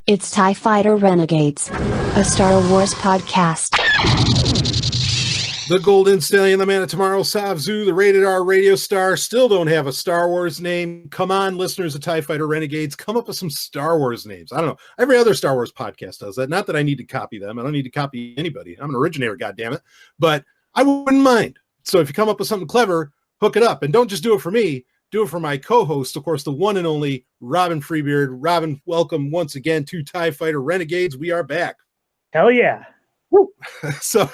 It's TIE Fighter Renegades, a Star Wars podcast. The Golden Stallion, the Man of Tomorrow, Savzu, the Rated R radio star, still don't have a Star Wars name. Come on, listeners of TIE Fighter Renegades, come up with some Star Wars names. I don't know. Every other Star Wars podcast does that. Not that I need to copy them. I don't need to copy anybody. I'm an originator, goddammit. But I wouldn't mind. So if you come up with something clever, hook it up. And don't just do it for me. Do it for my co-host, of course, the one and only Robin Freebeard. Robin, welcome once again to TIE Fighter Renegades. We are back. Hell yeah. Woo. So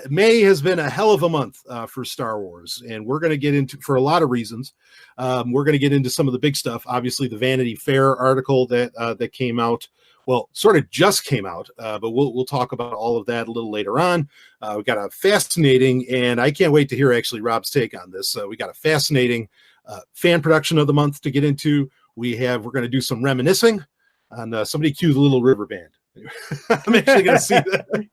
May has been a hell of a month for Star Wars, and we're going to get into, for a lot of reasons, we're going to get into some of the big stuff. Obviously, the Vanity Fair article that came out, well, sort of just came out, but we'll talk about all of that a little later on. We've got a fascinating, and I can't wait to hear actually Rob's take on this. We got a fascinating fan production of the month to get into. We're going to do some reminiscing on somebody cue the Little River Band. I'm actually going to see them.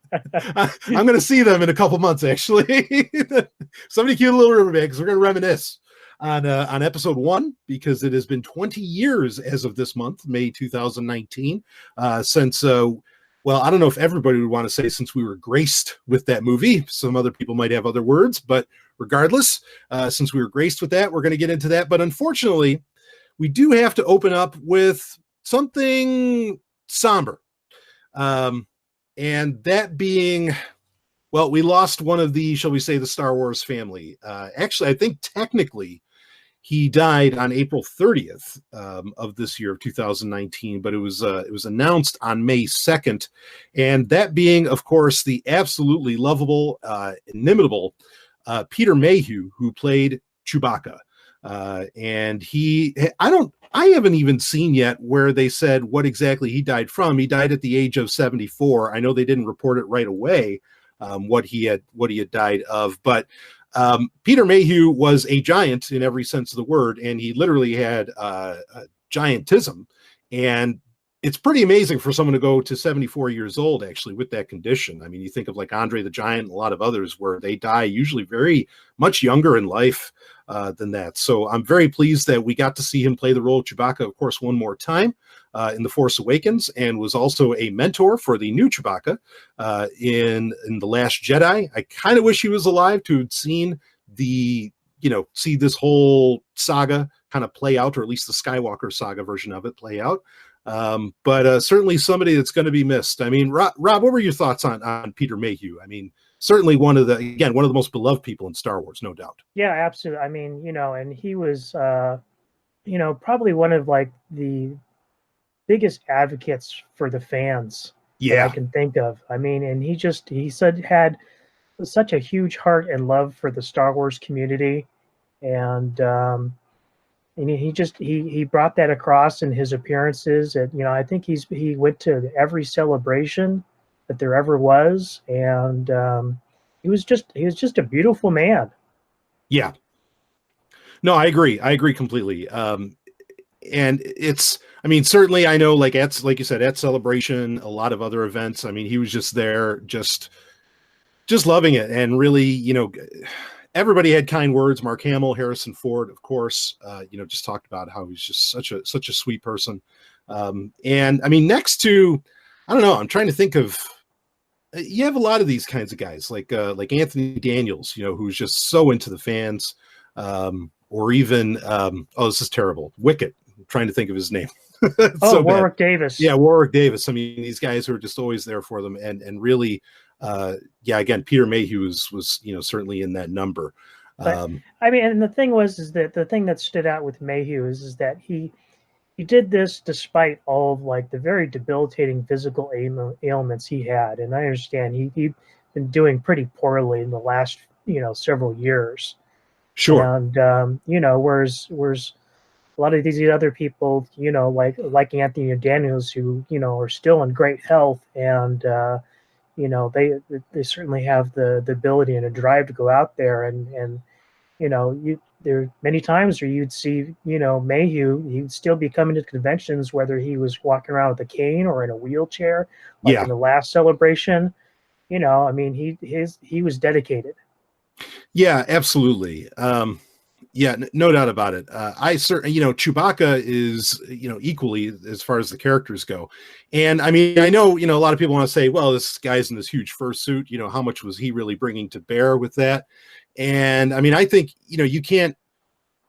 I'm going to see them in a couple months, actually. Somebody cue the Little River Band because we're going to reminisce on episode 1, because it has been 20 years as of this month, May 2019, since, well, I don't know if everybody would want to say since we were graced with that movie. Some other people might have other words, but regardless, since we were graced with that, we're going to get into that. But unfortunately, we do have to open up with something somber. And that being, well, we lost one of the, shall we say, the Star Wars family. Actually, I think technically he died on April 30th of this year of 2019, but it was announced on May 2nd. And that being, of course, the absolutely lovable, inimitable Peter Mayhew, who played Chewbacca. And I haven't even seen yet where they said what exactly he died from. He died at the age of 74. I know they didn't report it right away, what he had died of, but Peter Mayhew was a giant in every sense of the word, and he literally had giantism. And it's pretty amazing for someone to go to 74 years old, actually, with that condition. I mean, you think of like Andre the Giant and a lot of others where they die usually very much younger in life than that. So I'm very pleased that we got to see him play the role of Chewbacca, of course, one more time in The Force Awakens, and was also a mentor for the new Chewbacca in The Last Jedi. I kind of wish he was alive to have seen see this whole saga kind of play out, or at least the Skywalker saga version of it play out. But certainly somebody that's going to be missed. I mean, Rob, what were your thoughts on Peter Mayhew? I mean, certainly one of the most beloved people in Star Wars, no doubt. Yeah, absolutely. I mean, and he was, probably one of like the biggest advocates for the fans that I can think of. I mean, and he had such a huge heart and love for the Star Wars community. And he brought that across in his appearances. And, I think he went to every celebration that there ever was, and he was just a beautiful man. Yeah. No, I agree completely. And it's, I mean, certainly I know, like you said, at Celebration, a lot of other events, I mean, he was just there, just loving it. And really, everybody had kind words. Mark Hamill, Harrison Ford, of course, just talked about how he's just such a sweet person. And I mean, next to, I don't know, I'm trying to think of, you have a lot of these kinds of guys like Anthony Daniels, who's just so into the fans, or even, this is terrible, Wicket. I'm trying to think of his name. Warwick Davis. Yeah, Warwick Davis. I mean, these guys who are just always there for them, and really, again, Peter Mayhew was certainly in that number. But, I mean, and the thing is that the thing that stood out with Mayhew is that he did this despite all of like the very debilitating physical ailments he had. And I understand he'd been doing pretty poorly in the last, several years. Sure. And, whereas a lot of these other people, like Anthony Daniels, who, are still in great health, and, they certainly have the ability and a drive to go out there and there many times where you'd see, Mayhew, he'd still be coming to conventions, whether he was walking around with a cane or in a wheelchair, like in the last Celebration. I mean, he was dedicated. Yeah, absolutely. Yeah, no doubt about it. I certainly, Chewbacca is, equally as far as the characters go. And I mean, I know, a lot of people want to say, well, this guy's in this huge fursuit, how much was he really bringing to bear with that? And I mean, I think, you can't,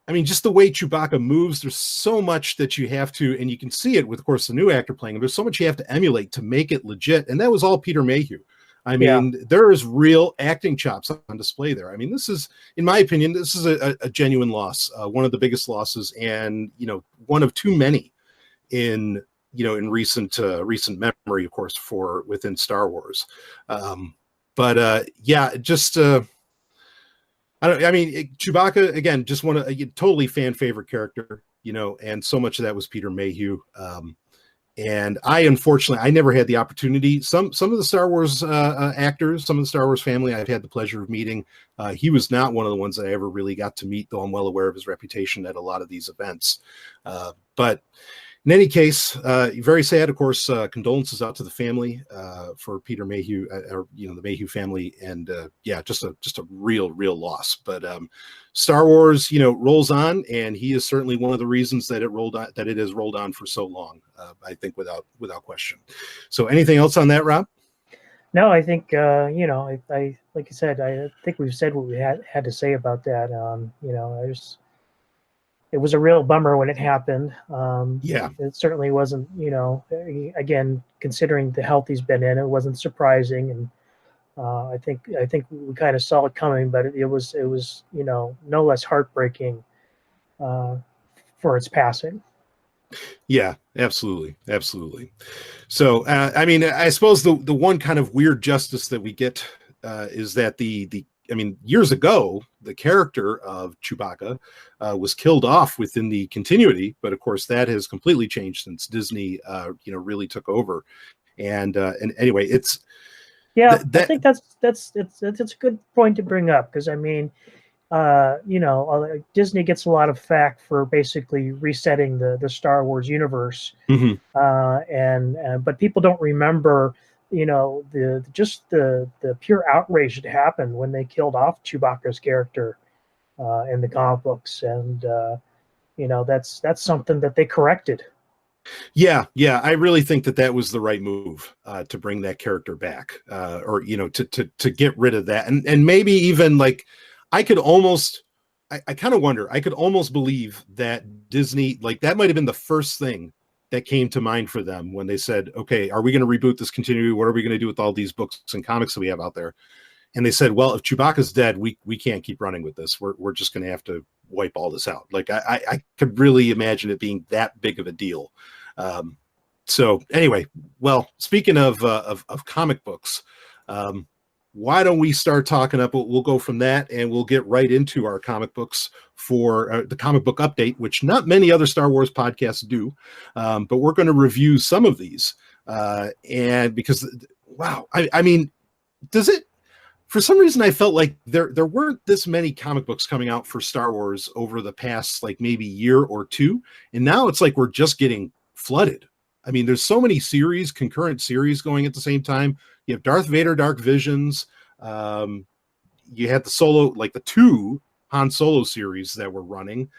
I mean, just the way Chewbacca moves, there's so much that you have to, and you can see it with, of course, the new actor playing him. There's so much you have to emulate to make it legit. And that was all Peter Mayhew. I mean, there is real acting chops on display there. I mean, this is, in my opinion, this is a genuine loss, one of the biggest losses, and one of too many in recent memory, of course, for within Star Wars. Chewbacca, again, just a totally fan favorite character, and so much of that was Peter Mayhew. And unfortunately, I never had the opportunity. Some of the Star Wars actors, some of the Star Wars family, I've had the pleasure of meeting. He was not one of the ones that I ever really got to meet, though I'm well aware of his reputation at a lot of these events. But in any case, very sad, of course. Condolences out to the family for Peter Mayhew, the Mayhew family, and just a real loss. But Star Wars, rolls on, and he is certainly one of the reasons that it has rolled on for so long. I think without question. So, anything else on that, Rob? No, I think I like I said, I think we've said what we had to say about that. It was a real bummer when it happened. It certainly wasn't, again, considering the health he's been in, it wasn't surprising. And I think we kind of saw it coming, but it was no less heartbreaking for its passing. Yeah, absolutely. So, I mean, I suppose the one kind of weird justice that we get is that years ago, the character of Chewbacca was killed off within the continuity, but of course that has completely changed since Disney, really took over. And anyway, it's I think that's a good point to bring up, because I mean, Disney gets a lot of flack for basically resetting the Star Wars universe, but people don't remember the pure outrage that happened when they killed off Chewbacca's character in the comic books, and that's something that they corrected. Yeah, I really think that was the right move to bring that character back, or to get rid of that, and maybe even like I kind of wonder, I could almost believe that Disney, like, that might have been the first thing that came to mind for them when they said, okay, are we going to reboot this continuity? What are we going to do with all these books and comics that we have out there? And they said, well, if Chewbacca's dead, we can't keep running with this. We're just going to have to wipe all this out. Like, I could really imagine it being that big of a deal. So anyway, well, speaking of comic books, why don't we start talking up? We'll go from that, and we'll get right into our comic books for the comic book update, which not many other Star Wars podcasts do. But we're going to review some of these. And because, wow, I mean, does it, for some reason, I felt like there weren't this many comic books coming out for Star Wars over the past, like, maybe year or two. And now it's like we're just getting flooded. I mean, there's so many concurrent series going at the same time. You have Darth Vader, Dark Visions. You had the two Han Solo series that were running.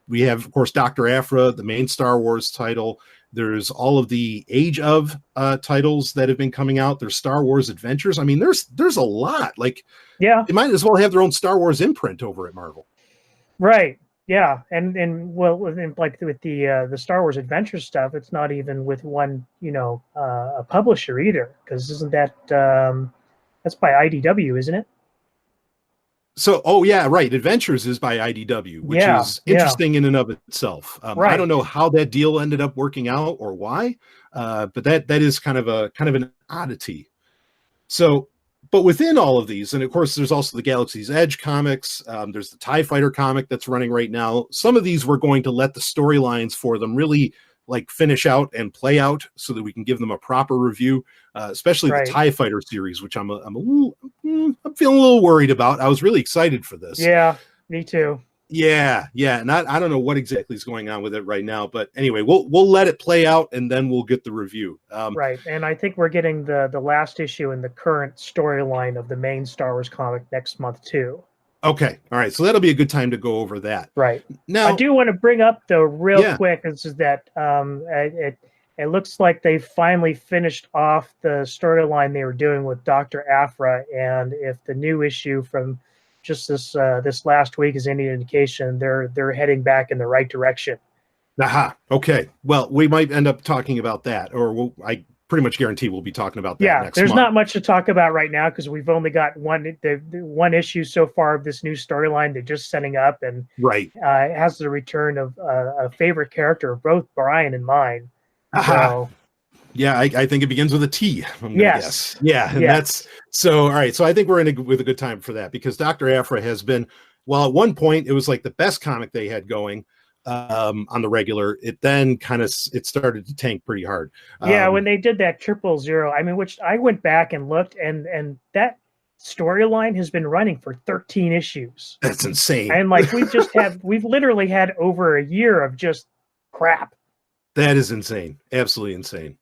We have, of course, Dr. Aphra, the main Star Wars title. There's all of the Age of titles that have been coming out. There's Star Wars Adventures. I mean, there's a lot. Like, yeah, they might as well have their own Star Wars imprint over at Marvel. Right. Yeah, and well, like with the Star Wars Adventure stuff, it's not even with one a publisher either, because isn't that that's by IDW, isn't it? So, oh yeah, right. Adventures is by IDW, which is interesting in and of itself. Right. I don't know how that deal ended up working out or why, but that is kind of an oddity. So, but within all of these, and of course, there's also the Galaxy's Edge comics. There's the TIE Fighter comic that's running right now. Some of these we're going to let the storylines for them really like finish out and play out so that we can give them a proper review, especially the TIE Fighter series, which I'm feeling a little worried about. I was really excited for this. Yeah, me too. Yeah. And I don't know what exactly is going on with it right now, but anyway, we'll let it play out and then we'll get the review. Right, and I think we're getting the last issue in the current storyline of the main Star Wars comic next month too. Okay. All right. So that'll be a good time to go over that. Right. Now, I do want to bring up though, real quick, is that it looks like they finally finished off the storyline they were doing with Dr. Aphra, and if the new issue from just this last week is any indication, they're heading back in the right direction. Aha. Okay. Well, we might end up talking about that, or I pretty much guarantee we'll be talking about that next there's month. not much to talk about right now because we've only got one issue so far of this new storyline they're just setting up, and right, it has the return of a favorite character of both Brian and mine. So, yeah, I think it begins with a T. Yes. Yeah, and that's so. All right, so I think we're with a good time for that because Dr. Aphra has been, well, at one point it was like the best comic they had going on the regular. It then kind of it started to tank pretty hard. When they did that 000, I mean, which I went back and looked, and that storyline has been running for 13 issues. That's insane. And like we've literally had over a year of just crap. That is insane. Absolutely insane.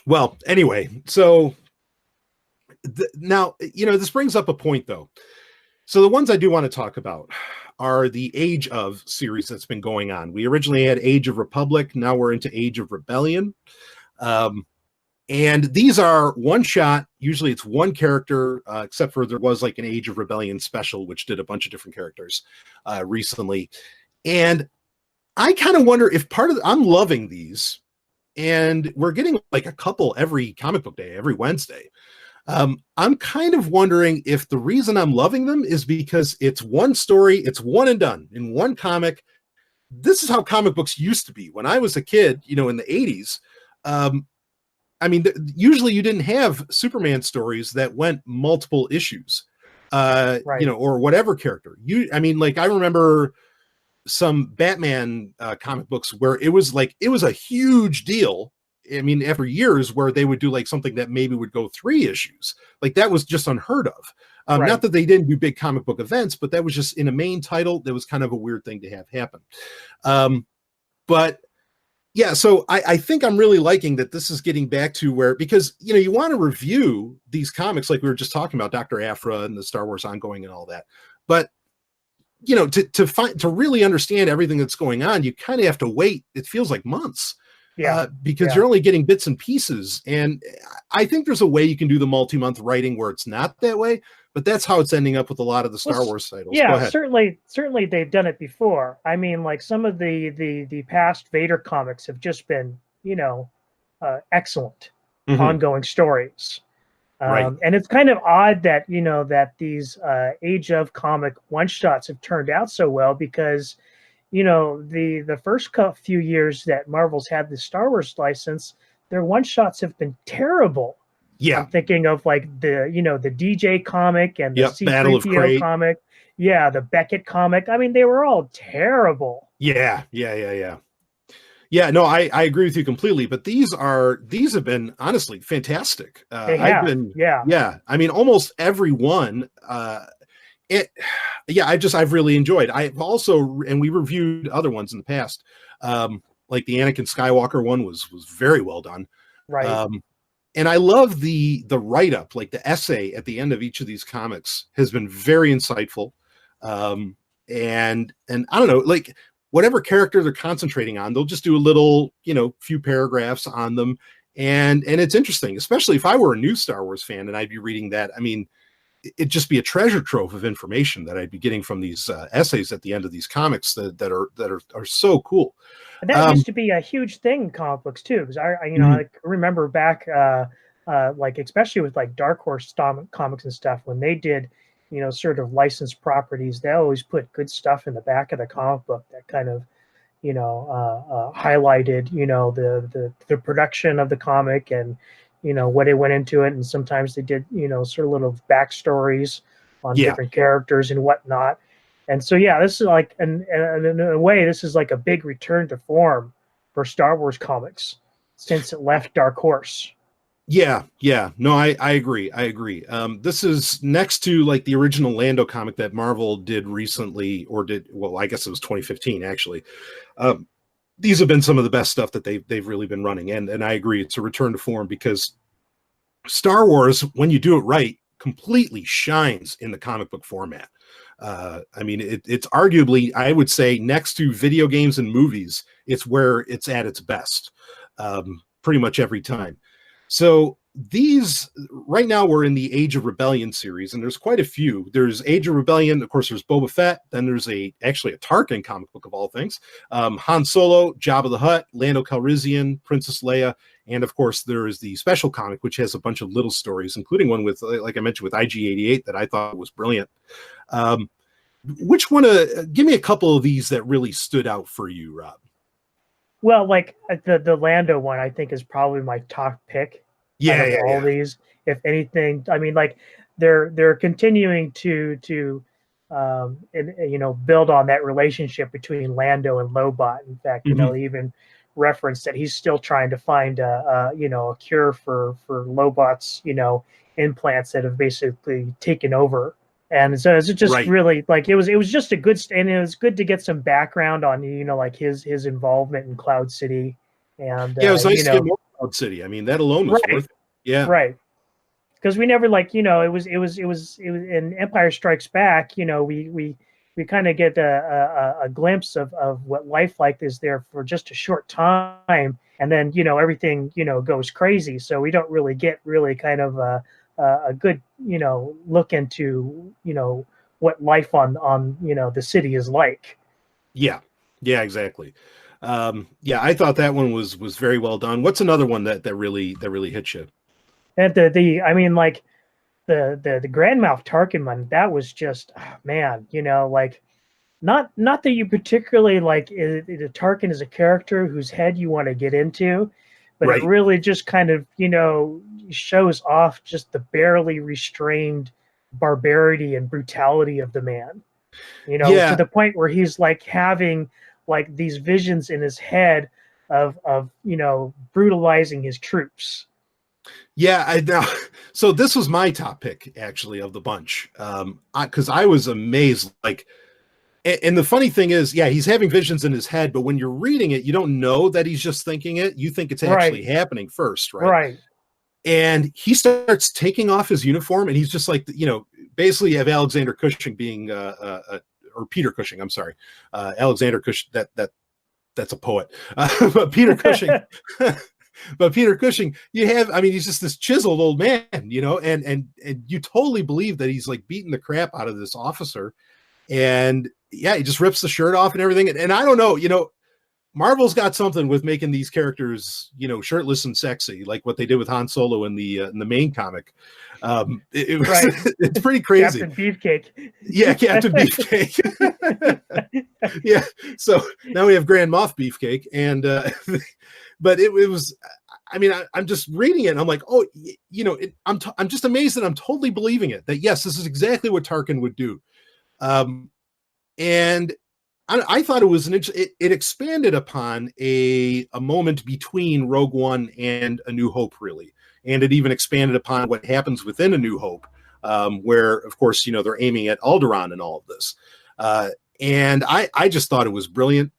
Well, anyway, so now, this brings up a point though. So the ones I do want to talk about are the Age of series that's been going on. We originally had Age of Republic. Now we're into Age of Rebellion. And these are one shot. Usually it's one character, except for there was like an Age of Rebellion special, which did a bunch of different characters recently. And I kind of wonder if I'm loving these, and we're getting like a couple every comic book day, every Wednesday. I'm kind of wondering if the reason I'm loving them is because it's one story, it's one and done in one comic. This is how comic books used to be when I was a kid, in the 80s. I mean, usually you didn't have Superman stories that went multiple issues, right. Or whatever character. I remember some Batman comic books where it was a huge deal. I mean, after years where they would do like something that maybe would go 3 issues, like that was just unheard of. Right. Not that they didn't do big comic book events, but that was just in a main title. That was kind of a weird thing to have happen. But yeah, so I think I'm really liking that this is getting back to where, because, you want to review these comics like we were just talking about Dr. Aphra and the Star Wars ongoing and all that. But, to really understand everything that's going on, you kind of have to wait. It feels like months. Because you're only getting bits and pieces. And I think there's a way you can do the multi-month writing where it's not that way, but that's how it's ending up with a lot of the Star Wars titles. Yeah, certainly they've done it before. I mean, like some of the past Vader comics have just been, excellent ongoing stories. Right. And it's kind of odd that, that these Age of comic one-shots have turned out so well because the first few years that Marvel's had the Star Wars license, their one-shots have been terrible. Yeah. I'm thinking of like the DJ comic and the C-3PO comic. Yeah, the Beckett comic. I mean, they were all terrible. Yeah, no, I agree with you completely, but these have been honestly fantastic. They have. Yeah. I mean, almost every one, I've really enjoyed. I've also, and we reviewed other ones in the past, like the Anakin Skywalker one was very well done. Right. And I love the write-up, like the essay at the end of each of these comics has been very insightful. And I don't know, like whatever character they're concentrating on, they'll just do a little, few paragraphs on them. And it's interesting, especially if I were a new Star Wars fan and I'd be reading that. I mean, it'd just be a treasure trove of information that I'd be getting from these essays at the end of these comics that are so cool. And that used to be a huge thing in comic books too, because I remember back, like especially with like Dark Horse comics and stuff, when they did, sort of licensed properties, they always put good stuff in the back of the comic book that kind of, highlighted, the production of the comic and what it went into it, and sometimes they did sort of little backstories on different characters and whatnot. And so this is like, and in a way, this is like a big return to form for Star Wars comics since it left Dark Horse. Yeah, no, I agree. This is next to like the original Lando comic that Marvel did recently, I guess it was 2015 actually. These have been some of the best stuff that they've really been running. And I agree, it's a return to form because Star Wars, when you do it right, completely shines in the comic book format. I mean, it's arguably, I would say, next to video games and movies, it's where it's at its best, pretty much every time. So these, right now we're in the Age of Rebellion series, and there's quite a few. There's Age of Rebellion, of course, there's Boba Fett, then there's actually a Tarkin comic book of all things, Han Solo, Jabba the Hutt, Lando Calrissian, Princess Leia, and of course there is the special comic, which has a bunch of little stories, including one with, like I mentioned, with IG-88 that I thought was brilliant. Which one, give me a couple of these that really stood out for you, Rob? Well, like the Lando one, I think is probably my top pick. Yeah, all these, if anything. I mean, like they're continuing to build on that relationship between Lando and Lobot. In fact, even referenced that he's still trying to find a cure for Lobot's implants that have basically taken over. And so it's just really like it was just a good, and it was good to get some background on like his involvement in Cloud City. And it was nice to get more Cloud City. I mean, that alone was worth it. Yeah, right. Because we never it was in Empire Strikes Back. We kind of get a glimpse of what life like is there for just a short time, and then everything goes crazy. So we don't really get kind of a good look into what life on the city is like. Yeah exactly. I thought that one was very well done. What's another one that really hit you? And the Grand Moff Tarkin one, that was just man, not that you particularly like the Tarkin as a character whose head you want to get into, but it really just kind of shows off just the barely restrained barbarity and brutality of the man, to the point where he's like having like these visions in his head of brutalizing his troops. So this was my top pick actually of the bunch, because I was amazed. Like, and the funny thing is, he's having visions in his head, but when you're reading it, you don't know that he's just thinking it. You think it's actually happening first, right? And he starts taking off his uniform, and he's just like, basically you have Alexander Cushing being, or Peter Cushing, I'm sorry, Alexander Cushing. That's a poet, but Peter Cushing. But Peter Cushing, he's just this chiseled old man, and you totally believe that he's like beating the crap out of this officer, and he just rips the shirt off and everything. And I don't know, Marvel's got something with making these characters, shirtless and sexy, like what they did with Han Solo in the main comic. It's pretty crazy. Captain Beefcake. Yeah, Captain Beefcake. Yeah. So now we have Grand Moff Beefcake, and but it was. I mean, I'm just reading it, and I'm like, oh, I'm just amazed that I'm totally believing it. That yes, this is exactly what Tarkin would do, and I thought it was it expanded upon a moment between Rogue One and A New Hope, really. And it even expanded upon what happens within A New Hope, where, of course, they're aiming at Alderaan and all of this. And I just thought it was brilliant.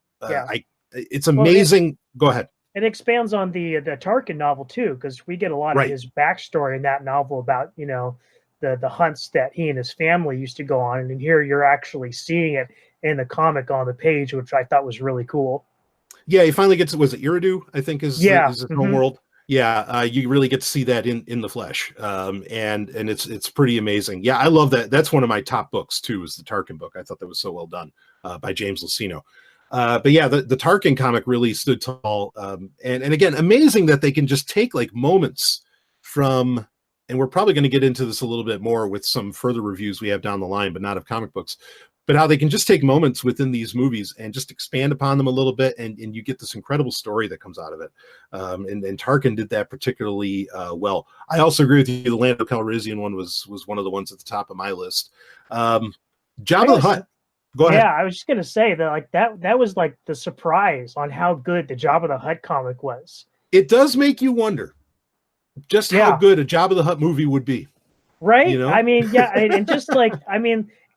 It's amazing. Go ahead. It expands on the Tarkin novel, too, because we get a lot of his backstory in that novel about, the hunts that he and his family used to go on. And here you're actually seeing it in the comic on the page, which I thought was really cool. Yeah, he finally gets, was it Iridu, I think is his home world. Yeah, you really get to see that in the flesh, and it's pretty amazing. Yeah, I love that. That's one of my top books too. Is the Tarkin book? I thought that was so well done by James Luceno. But yeah, the Tarkin comic really stood tall, and again, amazing that they can just take like moments from. And we're probably going to get into this a little bit more with some further reviews we have down the line, but not of comic books. But how they can just take moments within these movies and just expand upon them a little bit, and you get this incredible story that comes out of it. And Tarkin did that particularly well. I also agree with you. The Lando Calrissian one was one of the ones at the top of my list. Jabba the Hutt. Go ahead. Yeah, I was just gonna say that like that was like the surprise on how good the Jabba the Hutt comic was. It does make you wonder just how good a Jabba the Hutt movie would be. Right? I mean, and just like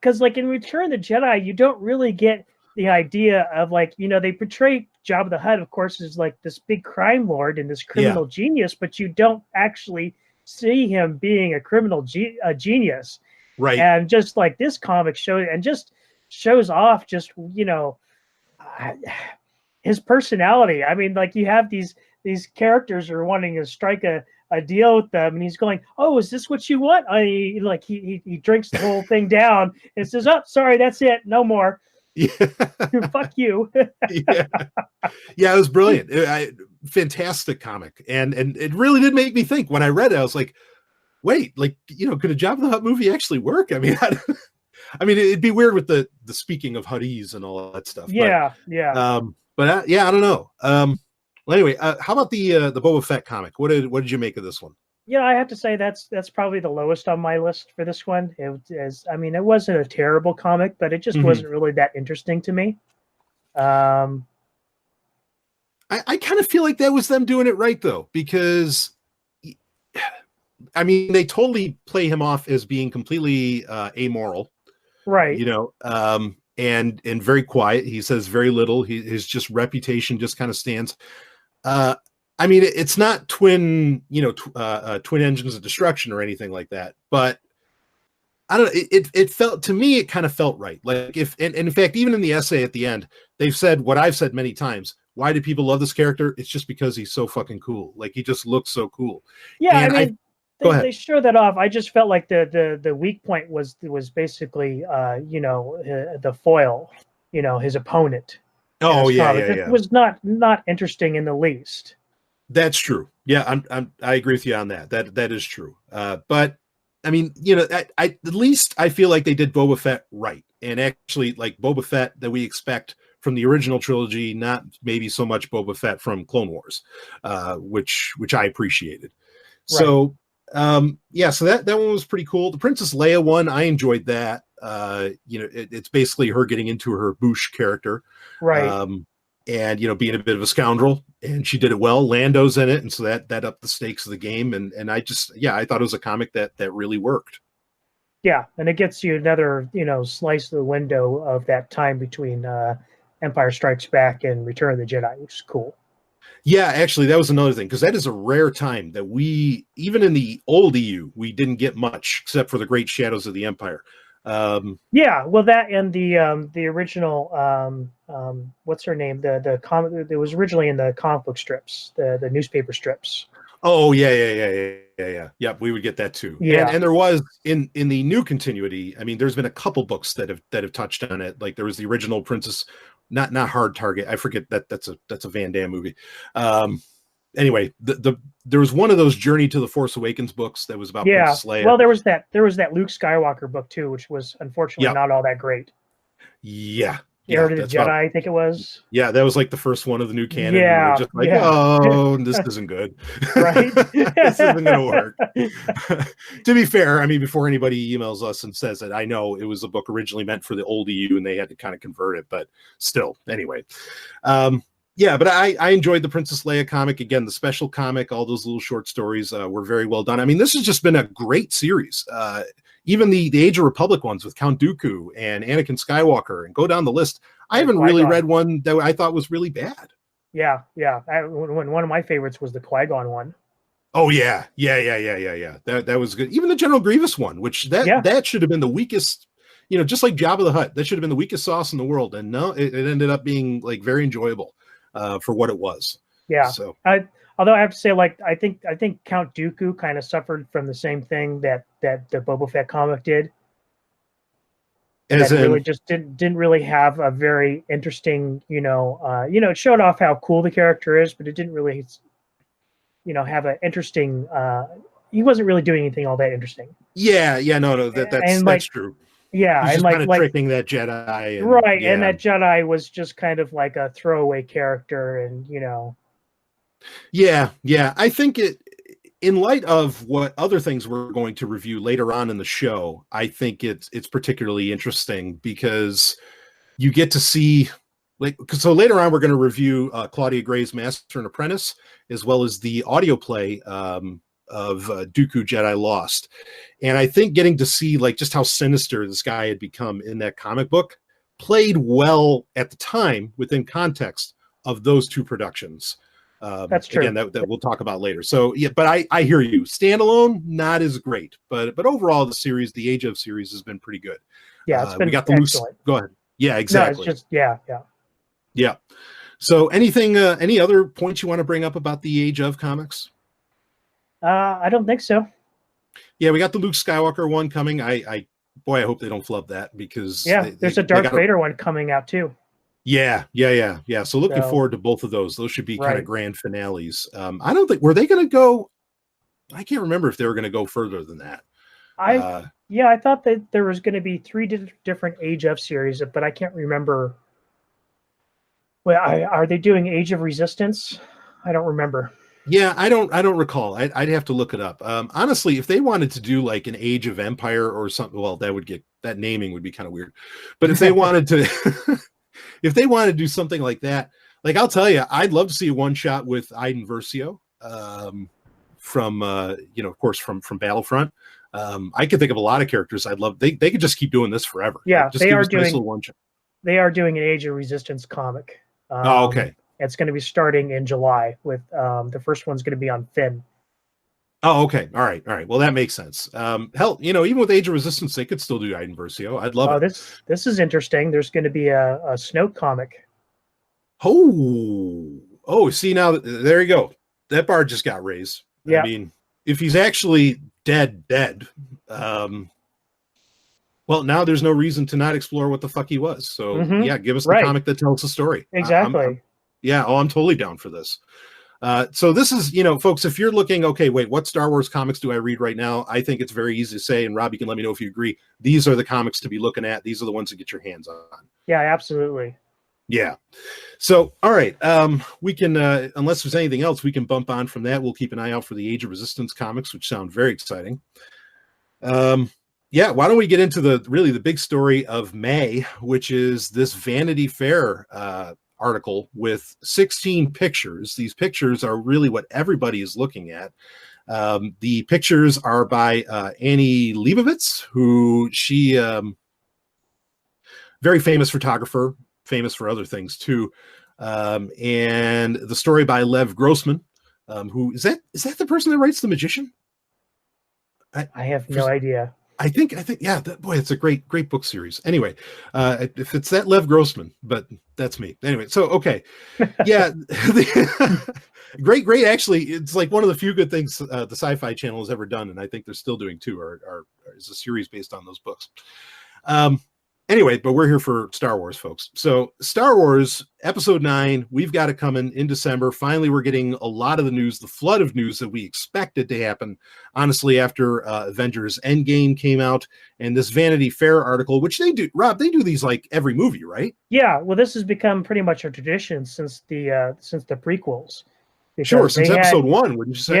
because like in Return of the Jedi, you don't really get the idea of like, they portray Jabba the Hutt, of course, as like this big crime lord and this criminal genius, but you don't actually see him being a criminal genius. Right. And just like this comic shows off just, his personality. I mean, like you have these characters are wanting to strike a deal with them, and he's going, "Oh, is this what you want?" He drinks the whole thing down and says, "Oh, sorry, that's it, no more." Yeah. Fuck you. Yeah, it was brilliant. Fantastic comic, and it really did make me think. When I read it, I was like, "Wait, like could a Jabba the Hutt movie actually work?" I mean, I mean, it'd be weird with the speaking of Hutties and all that stuff. Yeah, but I don't know. Well, anyway, how about the Boba Fett comic? What did you make of this one? Yeah, I have to say that's probably the lowest on my list for this one. It wasn't a terrible comic, but it just wasn't really that interesting to me. I kind of feel like that was them doing it right though, because I mean they totally play him off as being completely amoral, right? And very quiet. He says very little. His just reputation just kind of stands. I mean, it's not twin engines of destruction or anything like that, but I don't know. It felt to me, it kind of felt right. Like and in fact, even in the essay at the end, they've said what I've said many times. Why do people love this character? It's just because he's so fucking cool. Like he just looks so cool. Yeah, and I mean, they show that off. I just felt like the weak point was basically the foil, his opponent. Oh yeah, It was not interesting in the least. That's true. Yeah, I agree with you on that. That is true. But I mean, at least I feel like they did Boba Fett right, and actually like Boba Fett that we expect from the original trilogy, not maybe so much Boba Fett from Clone Wars, which I appreciated. Right. So so that one was pretty cool. The Princess Leia one, I enjoyed that. It's basically her getting into her Bouche character, right? And being a bit of a scoundrel, and she did it well. Lando's in it, and so that upped the stakes of the game. And I just I thought it was a comic that really worked. Yeah, and it gets you another slice of the window of that time between Empire Strikes Back and Return of the Jedi, which is cool. Yeah, actually, that was another thing, because that is a rare time that we, even in the old EU, we didn't get much except for the Great Shadows of the Empire. Yeah, well, that and the original what's her name? The comic it was originally in the comic book strips, the newspaper strips. Oh yeah. Yep, we would get that too. Yeah, and there was in the new continuity. I mean, there's been a couple books that have touched on it. Like there was the original Princess, not Hard Target. I forget that's a Van Damme movie. Anyway, there was one of those Journey to the Force Awakens books that was about Princess Leia. Well, there was that Luke Skywalker book too, which was unfortunately not all that great. Yeah. Heir to the Jedi, I think it was. Yeah, that was like the first one of the new canon. Yeah, just like, oh, this isn't good. Right? This isn't going to work. To be fair, I mean, before anybody emails us and says that, I know it was a book originally meant for the old EU and they had to kind of convert it, but still, anyway. But I enjoyed the Princess Leia comic. Again, the special comic, all those little short stories were very well done. I mean, this has just been a great series. Even the Age of Republic ones with Count Dooku and Anakin Skywalker, and go down the list. I haven't really read one that I thought was really bad. Yeah. One of my favorites was the Qui-Gon one. Oh yeah. That was good. Even the General Grievous one, which that should have been the weakest. Just like Jabba the Hutt, that should have been the weakest sauce in the world, and no, it ended up being like very enjoyable for what it was. Yeah. So although I have to say, like, I think Count Dooku kind of suffered from the same thing that the Boba Fett comic did. Really just didn't really have a very interesting, it showed off how cool the character is, but it didn't really, have an interesting. He wasn't really doing anything all that interesting. Yeah, no, that's true. Yeah, he's just kind of tricking that Jedi, right? Yeah. And that Jedi was just kind of like a throwaway character, and Yeah, I think in light of what other things we're going to review later on in the show, I think it's particularly interesting because you get to see, so later on we're going to review Claudia Gray's Master and Apprentice, as well as the audio play of Dooku Jedi Lost. And I think getting to see just how sinister this guy had become in that comic book played well at the time within context of those two productions. That's true. Again, that we'll talk about later. So yeah, but I hear you. Standalone, not as great, but overall, the series, the Age of series, has been pretty good. Yeah, it's been we got the excellent. Go ahead. Yeah, exactly. No, it's just yeah. So anything, any other points you want to bring up about the Age of comics? I don't think so. Yeah, we got the Luke Skywalker one coming. I hope they don't flub that, because there's a Darth Vader one coming out too. Yeah. So looking forward to both of those. Those should be kind of grand finales. I don't think, were they going to go? I can't remember if they were going to go further than that. I thought that there was going to be 3 different Age of series, but I can't remember. Well, are they doing Age of Resistance? I don't remember. Yeah, I don't recall. I'd have to look it up. Honestly, if they wanted to do like an Age of Empire or something, well, that naming would be kind of weird. But if they wanted to, if they wanted to do something like that, like, I'll tell you, I'd love to see a one shot with Iden Versio, from of course, from Battlefront. I could think of a lot of characters I'd love. They could just keep doing this forever. Yeah, like, just they are doing. Nice one shot. They are doing an Age of Resistance comic. Okay. It's going to be starting in July with the first one's going to be on Finn. Oh, okay. All right. Well, that makes sense. Hell, even with Age of Resistance, they could still do Iden Versio. I'd love it. This is interesting. There's going to be a Snoke comic. Oh, see, now there you go. That bar just got raised. Yeah. I mean, if he's actually dead, well, now there's no reason to not explore what the fuck he was. So yeah, give us the comic that tells the story. Exactly. I'm totally down for this. So this is, folks, if you're looking, okay, wait, what Star Wars comics do I read right now? I think it's very easy to say, and Rob, you can let me know if you agree. These are the comics to be looking at. These are the ones to get your hands on. Yeah, absolutely. Yeah. So, all right. We can, unless there's anything else, we can bump on from that. We'll keep an eye out for the Age of Resistance comics, which sound very exciting. Yeah, why don't we get into the big story of May, which is this Vanity Fair article with 16 pictures. These pictures are really what everybody is looking at. The pictures are by Annie Leibovitz, who she very famous photographer, famous for other things too. And the story by Lev Grossman, who is that the person that writes The Magician? I have no idea. I think, yeah, boy, it's a great book series. Anyway, if it's that Lev Grossman, but that's me. Anyway, so, okay. Yeah. Great. Actually, it's like one of the few good things the Sci-Fi Channel has ever done. And I think they're still doing too, or is a series based on those books. Anyway, but we're here for Star Wars, folks. So Star Wars Episode 9, we've got it coming in December. Finally, we're getting a lot of the news, the flood of news that we expected to happen, honestly, after Avengers Endgame came out. And this Vanity Fair article, which they do, Rob, they do these like every movie, right? Yeah, well, this has become pretty much a tradition since the prequels. Sure, since Episode 1, wouldn't you say?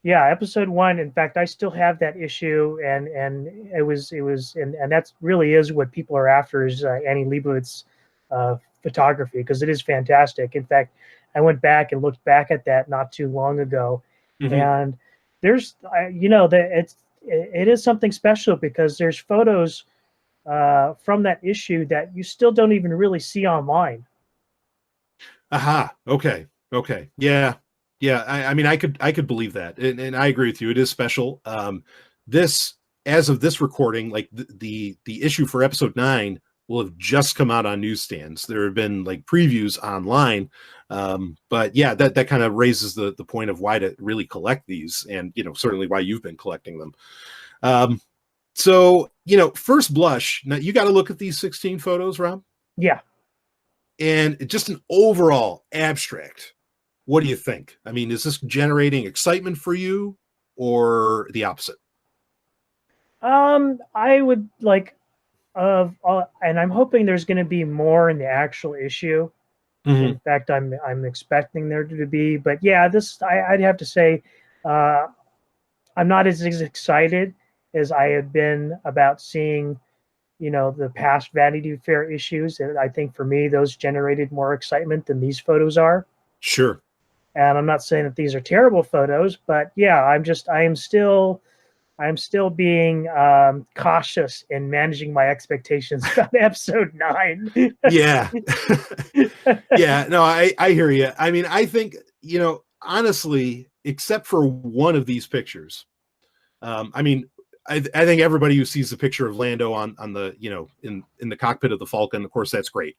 Yeah, Episode 1. In fact, I still have that issue, and it was and that really is what people are after, is Annie Leibovitz photography, because it is fantastic. In fact, I went back and looked back at that not too long ago, and there's it is something special, because there's photos from that issue that you still don't even really see online. Aha. Okay. Yeah, I mean, I could believe that, and I agree with you. It is special. This, as of this recording, like the issue for Episode 9 will have just come out on newsstands. There have been like previews online, but yeah, that kind of raises the point of why to really collect these, and certainly why you've been collecting them. So first blush, now you got to look at these 16 photos, Rob. Yeah, and just an overall abstract. What do you think? I mean, is this generating excitement for you, or the opposite? I would like, and I'm hoping there's going to be more in the actual issue. In fact, I'm expecting there to be. But yeah, I'd have to say, I'm not as excited as I have been about seeing, the past Vanity Fair issues. And I think for me, those generated more excitement than these photos are. Sure. And I'm not saying that these are terrible photos, but yeah, I am still being cautious in managing my expectations about Episode 9. Yeah. Yeah, no, I hear you. I mean, I think, honestly, except for one of these pictures, I mean, I think everybody who sees the picture of Lando on the, in the cockpit of the Falcon, of course, that's great.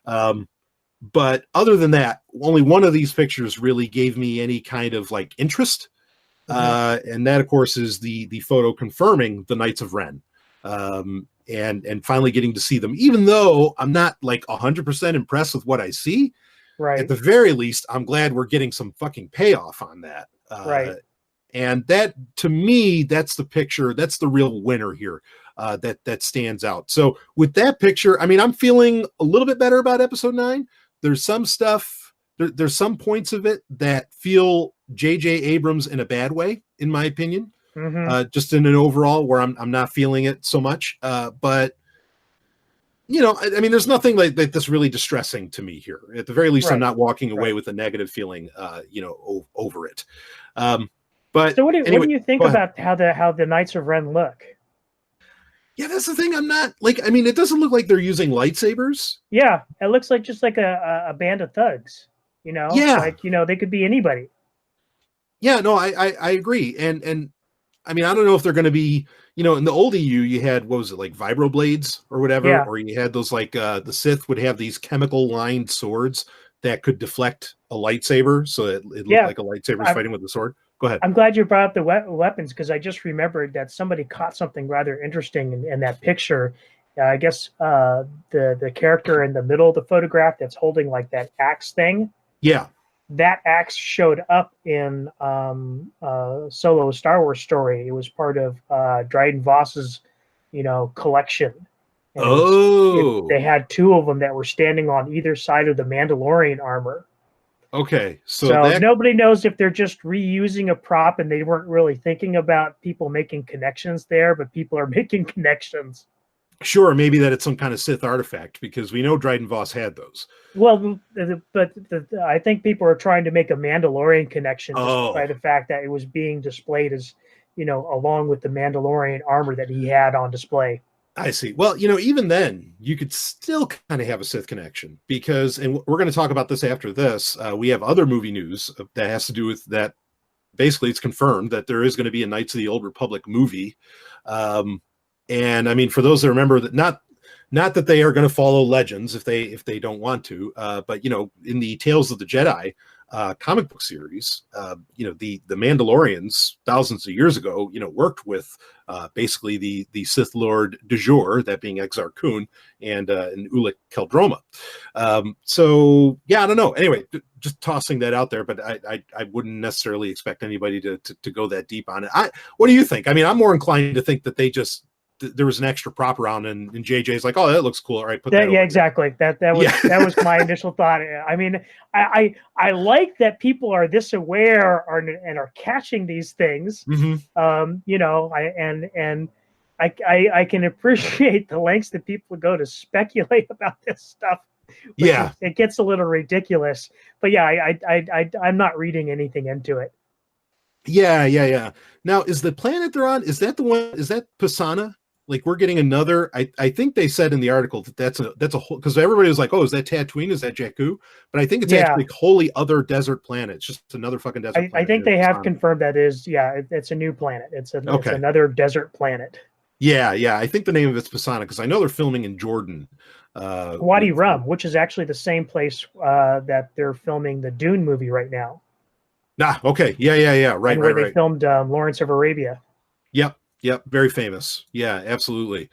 But other than that, only one of these pictures really gave me any kind of like interest. And that, of course, is the photo confirming the Knights of Ren. And finally getting to see them, even though I'm not like 100% impressed with what I see. Right. At the very least, I'm glad we're getting some fucking payoff on that. Right. And that, to me, that's the picture. That's the real winner here. That stands out. So with that picture, I mean, I'm feeling a little bit better about episode 9. There's some stuff. There's some points of it that feel J.J. Abrams in a bad way, in my opinion. Just in an overall where I'm not feeling it so much. But I mean, there's nothing like that's really distressing to me here. At the very least, Right. I'm not walking away with a negative feeling, over it. But so what do anyway, you think about how the Knights of Ren look? Yeah, that's the thing. I'm not like, I mean, it doesn't look like they're using lightsabers. Yeah, it looks like just like a band of thugs. Yeah. Like they could be anybody. Yeah, no, I agree. And I mean, I don't know if they're going to be, in the old EU, you had, what was it, like vibroblades or whatever, Yeah. or you had those like the Sith would have these chemical lined swords that could deflect a lightsaber, so it looked like a lightsaber is fighting with a sword. Go ahead. I'm glad you brought up the weapons, because I just remembered that somebody caught something rather interesting in that picture. I guess the character in the middle of the photograph that's holding like that axe thing. Yeah. That axe showed up in Solo Star Wars story. It was part of Dryden Voss's, collection. And they had 2 of them that were standing on either side of the Mandalorian armor. Okay, so nobody knows if they're just reusing a prop and they weren't really thinking about people making connections there, but people are making connections. Sure, maybe that it's some kind of Sith artifact, because we know Dryden Voss had those. Well, but I think people are trying to make a Mandalorian connection just by the fact that it was being displayed as, along with the Mandalorian armor that he had on display. I see. Well, even then, you could still kind of have a Sith connection, because, and we're going to talk about this after this, we have other movie news that has to do with that. Basically, it's confirmed that there is going to be a Knights of the Old Republic movie. And I mean, for those that remember, that not that they are going to follow Legends if they don't want to, but in the Tales of the Jedi comic book series, the Mandalorians thousands of years ago, worked with basically the Sith Lord du jour, that being Exar Kun and Ulic Qel-Droma. So yeah, I don't know. Anyway, just tossing that out there, but I wouldn't necessarily expect anybody to go that deep on it. What do you think? I mean, I'm more inclined to think that there was an extra prop around, and JJ's like, oh, that looks cool. All right, put that. Yeah, exactly. That was my initial thought. I mean, I like that people are this aware and are catching these things. I can appreciate the lengths that people go to speculate about this stuff. Yeah, it gets a little ridiculous. But yeah, I'm not reading anything into it. Yeah. Now, is the planet they're on? Is that the one? Is that Pisana? Like, we're getting another. I think they said in the article that that's a whole, because everybody was like, oh, is that Tatooine? Is that Jakku? But I think it's actually a wholly other desert planet. It's just another fucking desert planet. I think they have confirmed that it's a new planet. It's another desert planet. Yeah. I think the name of it's Pisana, because I know they're filming in Jordan. Wadi Rum, which is actually the same place that they're filming the Dune movie right now. Okay. Yeah. Right. Where they filmed Lawrence of Arabia. Yep. Very famous. Yeah, absolutely.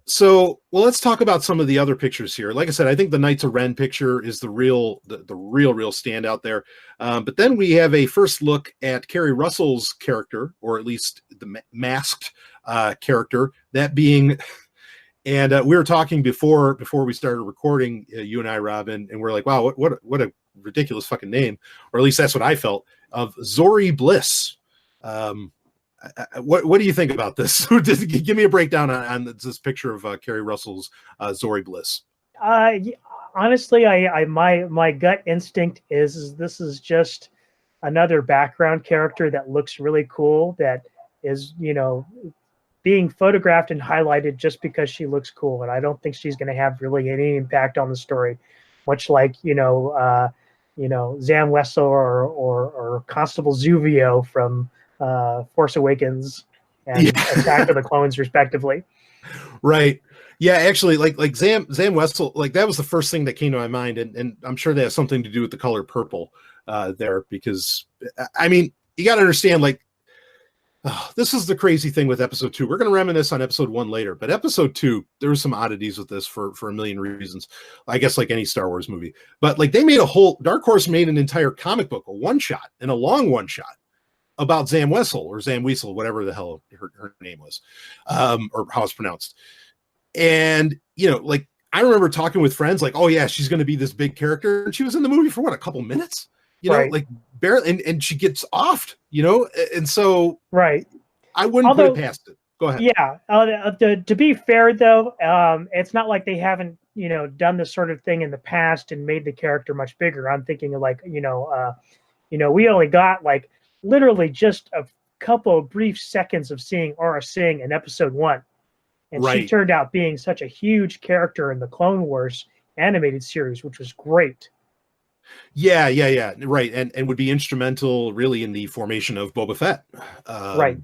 So let's talk about some of the other pictures here. Like I said, I think the Knights of Ren picture is the real standout there. But then we have a first look at Kerry Russell's character, or at least the masked character, that being. And we were talking before we started recording, you and I, Robin, and we're like, wow, what a ridiculous fucking name, or at least that's what I felt, of Zorii Bliss. What do you think about this? Give me a breakdown on this picture of Kerry Russell's Zorii Bliss. Honestly, my gut instinct is this is just another background character that looks really cool, that is being photographed and highlighted just because she looks cool, and I don't think she's going to have really any impact on the story, much like Zam Wesell or Constable Zuvio from Force Awakens and Attack of the Clones, respectively. Right. Yeah, actually, like Zam Wesell, like that was the first thing that came to my mind, and I'm sure that has something to do with the color purple there, because I mean, you got to understand, like, this is the crazy thing with episode 2. We're going to reminisce on episode 1 later, but episode 2, there were some oddities with this for a million reasons. I guess like any Star Wars movie, but like they made Dark Horse made an entire comic book, a one-shot, and a long one-shot about Zam Wesell or Zam Wesell, whatever the hell her name was, or how it's pronounced. And, like I remember talking with friends like, oh yeah, she's going to be this big character. And she was in the movie for what, a couple minutes, right. like barely, and she gets offed, and so right. I wouldn't put it past it. Go ahead. Yeah. To be fair though, it's not like they haven't, done this sort of thing in the past and made the character much bigger. I'm thinking of like, we only got like literally just a couple of brief seconds of seeing Aura Singh in episode 1. And right. She turned out being such a huge character in the Clone Wars animated series, which was great. Yeah. Right. And would be instrumental really in the formation of Boba Fett. Right.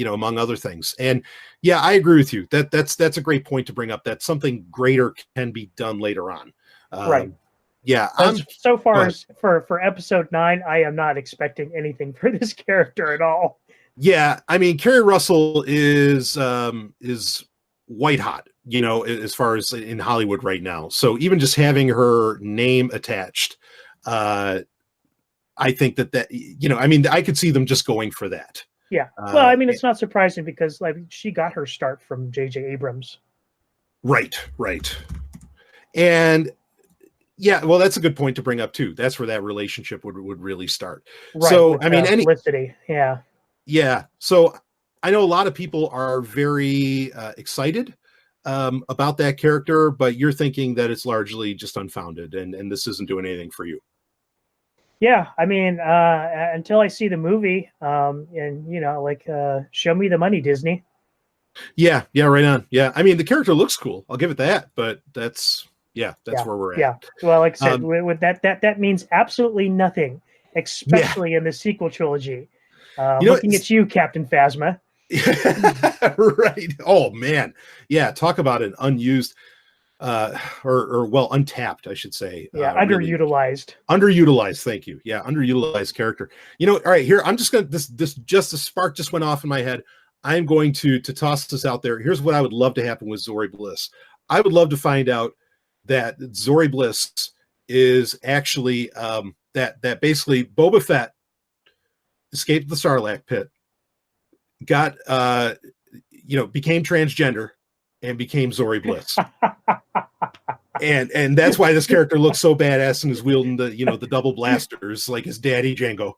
Among other things. And yeah, I agree with you. That's a great point to bring up, that something greater can be done later on. Right. Yeah. So far as for episode 9, I am not expecting anything for this character at all. Yeah. I mean, Kerry Russell is white hot, as far as in Hollywood right now. So even just having her name attached, I think that, I mean, I could see them just going for that. Yeah. Well, I mean, it's not surprising because like she got her start from J.J. Abrams. Right. And yeah, well, that's a good point to bring up too. That's where that relationship would really start. Right. So, I mean, Felicity. Yeah. Yeah. So I know a lot of people are very excited about that character, but you're thinking that it's largely just unfounded and this isn't doing anything for you. Yeah. I mean, until I see the movie, and show me the money, Disney. Yeah. Right on. Yeah. I mean, the character looks cool. I'll give it that, but that's where we're at. Yeah. Well, like I said, with that means absolutely nothing, especially in the sequel trilogy. Looking at you, Captain Phasma. Right. Oh man. Yeah. Talk about an unused, untapped, I should say. Yeah. Underutilized. Underutilized. Thank you. Yeah. Underutilized character. All right, here, I'm just going to, just a spark just went off in my head. I'm going to toss this out there. Here's what I would love to happen with Zorii Bliss. I would love to find out that Zorii Bliss is actually, that basically Boba Fett escaped the Sarlacc pit, got became transgender and became Zorii Bliss. and that's why this character looks so badass and is wielding the double blasters like his daddy Django,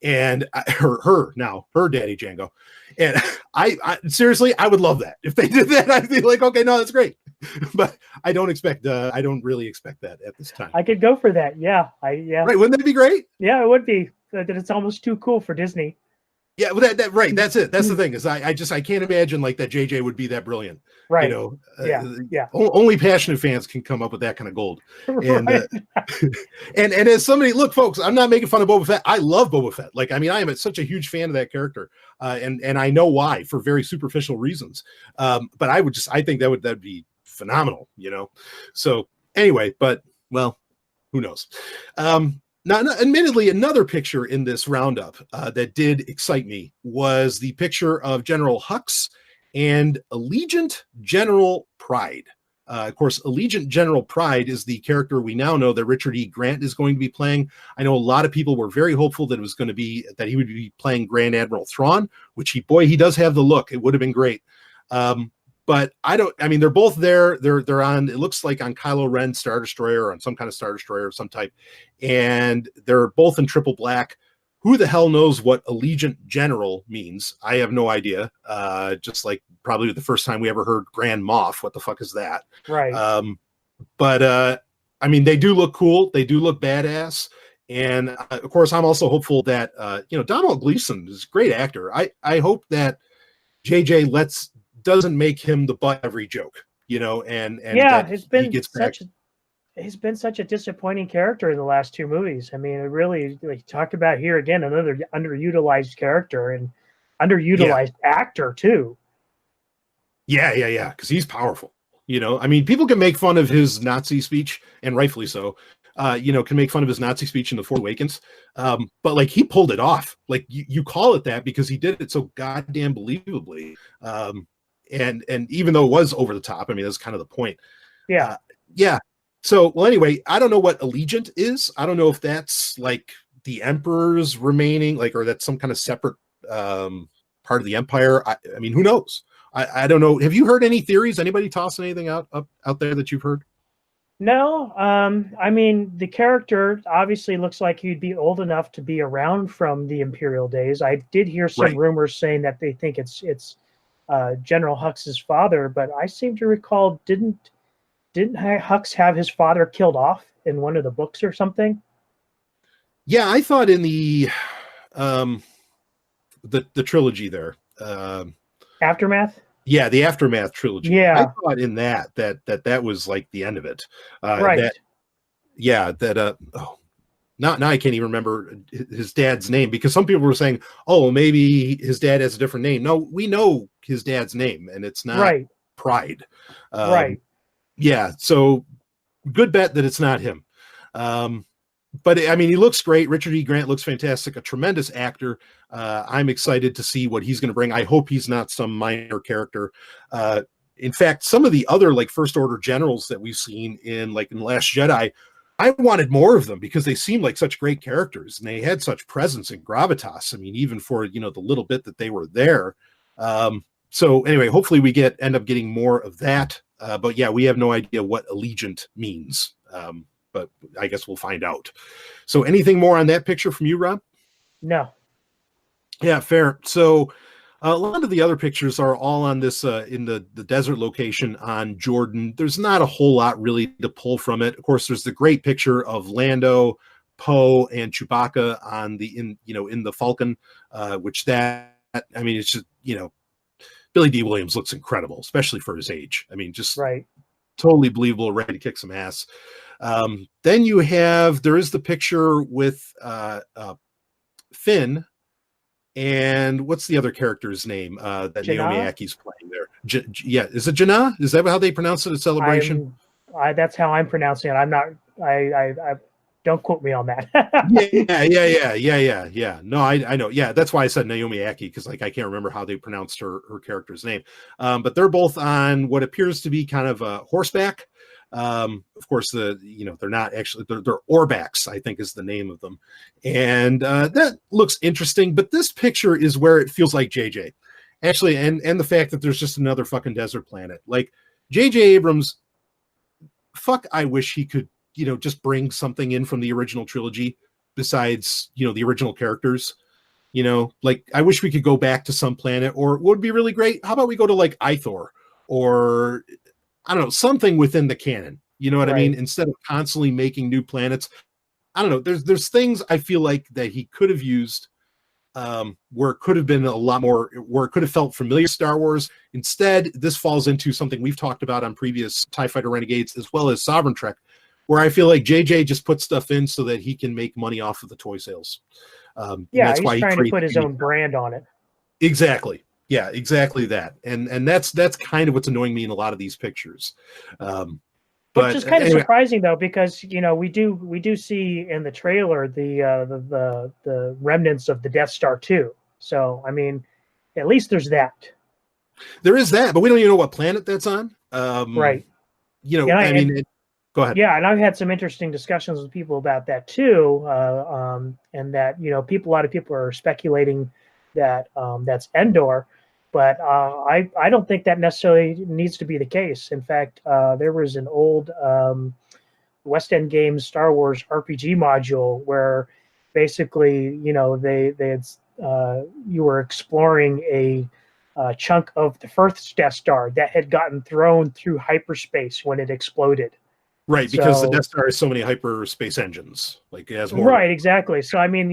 and her daddy Django. And I seriously, I would love that. If they did that, I'd be like, okay, no, that's great. But I don't really expect that at this time. I could go for that. Yeah. Right. Wouldn't that be great? Yeah, it would be. That it's almost too cool for Disney. Yeah, well, that right. That's it. That's the thing, is I can't imagine like that JJ would be that brilliant. Right. Only passionate fans can come up with that kind of gold. And Right. and as somebody, look, folks, I'm not making fun of Boba Fett. I love Boba Fett. Like, I mean, I am such a huge fan of that character, and I know why, for very superficial reasons. But I think that'd be phenomenal. So anyway, but well, who knows? Now, admittedly, another picture in this roundup that did excite me was the picture of General Hux and Allegiant General Pride. Of course, Allegiant General Pride is the character we now know that Richard E. Grant is going to be playing. I know a lot of people were very hopeful that he would be playing Grand Admiral Thrawn, which he does have the look. It would have been great. But they're both there. They're on, it looks like on Kylo Ren Star Destroyer, or on some kind of Star Destroyer of some type. And they're both in triple black. Who the hell knows what Allegiant General means? I have no idea. Just like probably the first time we ever heard Grand Moff. What the fuck is that? Right. But they do look cool. They do look badass. And of course, I'm also hopeful that, Donald Gleason is a great actor. I hope that JJ doesn't make him the butt of every joke, and yeah, it's been he's been such a disappointing character in the last two movies. I mean, it really, like, talk about here again, another underutilized character and underutilized actor too. Yeah. Because he's powerful. You know, I mean, people can make fun of his Nazi speech, and rightfully so. You know, can make fun of his Nazi speech in The Force Awakens, but like he pulled it off. Like you call it that because he did it so goddamn believably. And even though it was over the top, I mean, that's kind of the point. Yeah. So, well, anyway, I don't know what Allegiant is. I don't know if that's like the Emperor's remaining, like, or that's some kind of separate part of the Empire. I mean, who knows? I don't know. Have you heard any theories? Anybody toss anything out there that you've heard? No, I mean, the character obviously looks like he'd be old enough to be around from the Imperial days. I did hear some rumors saying that they think it's General Hux's father, but I seem to recall didn't Hux have his father killed off in one of the books or something? Yeah, I thought in the trilogy there, Aftermath. Yeah, the Aftermath trilogy. Yeah, I thought in that was like the end of it. Right. Now I can't even remember his dad's name, because some people were saying, oh, maybe his dad has a different name. No, we know his dad's name, and it's not Pride. Right. Yeah, so good bet that it's not him. But I mean, he looks great. Richard E. Grant looks fantastic, a tremendous actor. I'm excited to see what he's going to bring. I hope he's not some minor character. In fact, some of the other like First Order generals that we've seen in The Last Jedi, I wanted more of them because they seemed like such great characters and they had such presence and gravitas. I mean, even for, the little bit that they were there. So anyway, hopefully we end up getting more of that. But yeah, we have no idea what Allegiant means. But I guess we'll find out. So anything more on that picture from you, Rob? No. Yeah, fair. So a lot of the other pictures are all on this in the desert location on Jordan. There's not a whole lot really to pull from it. Of course, there's the great picture of Lando, Poe, and Chewbacca on in the Falcon, which it's just, Billy D. Williams looks incredible, especially for his age. I mean, just totally believable, ready to kick some ass. Then there is the picture with Finn, and what's the other character's name that Janna? Naomi Ackie's playing there? Yeah, is it Janna? Is that how they pronounce it at Celebration? That's how I'm pronouncing it. I'm not. I don't quote me on that. Yeah. No, I know. Yeah, that's why I said Naomi Ackie, because I can't remember how they pronounced her character's name. But they're both on what appears to be kind of a horseback. Of course, they're not actually, they're Orbaks, I think is the name of them. And that looks interesting, but this picture is where it feels like JJ. Actually, and the fact that there's just another fucking desert planet. Like JJ Abrams, I wish he could, just bring something in from the original trilogy besides, the original characters. I wish we could go back to some planet, or what would be really great, how about we go to Ithor, or I don't know, something within the canon. You know what I mean? Instead of constantly making new planets. I don't know. There's things I feel like that he could have used where it could have been a lot more, where it could have felt familiar to Star Wars. Instead, this falls into something we've talked about on previous TIE Fighter Renegades, as well as Sovereign Trek, where I feel like JJ just puts stuff in so that he can make money off of the toy sales. That's why he's trying to put his own brand on it. Exactly. Yeah, exactly that. And that's kind of what's annoying me in a lot of these pictures. Which is kind of surprising though, because we do see in the trailer the remnants of the Death Star 2. So I mean, at least there's that. There is that, but we don't even know what planet that's on. Right. Go ahead. Yeah, and I've had some interesting discussions with people about that too, and that a lot of people are speculating that that's Endor, but I don't think that necessarily needs to be the case. In fact, there was an old West End Games Star Wars RPG module where basically you were exploring a chunk of the first Death Star that had gotten thrown through hyperspace when it exploded. Right, because the Death Star has so many hyperspace engines. It has more. Right, exactly. So I mean,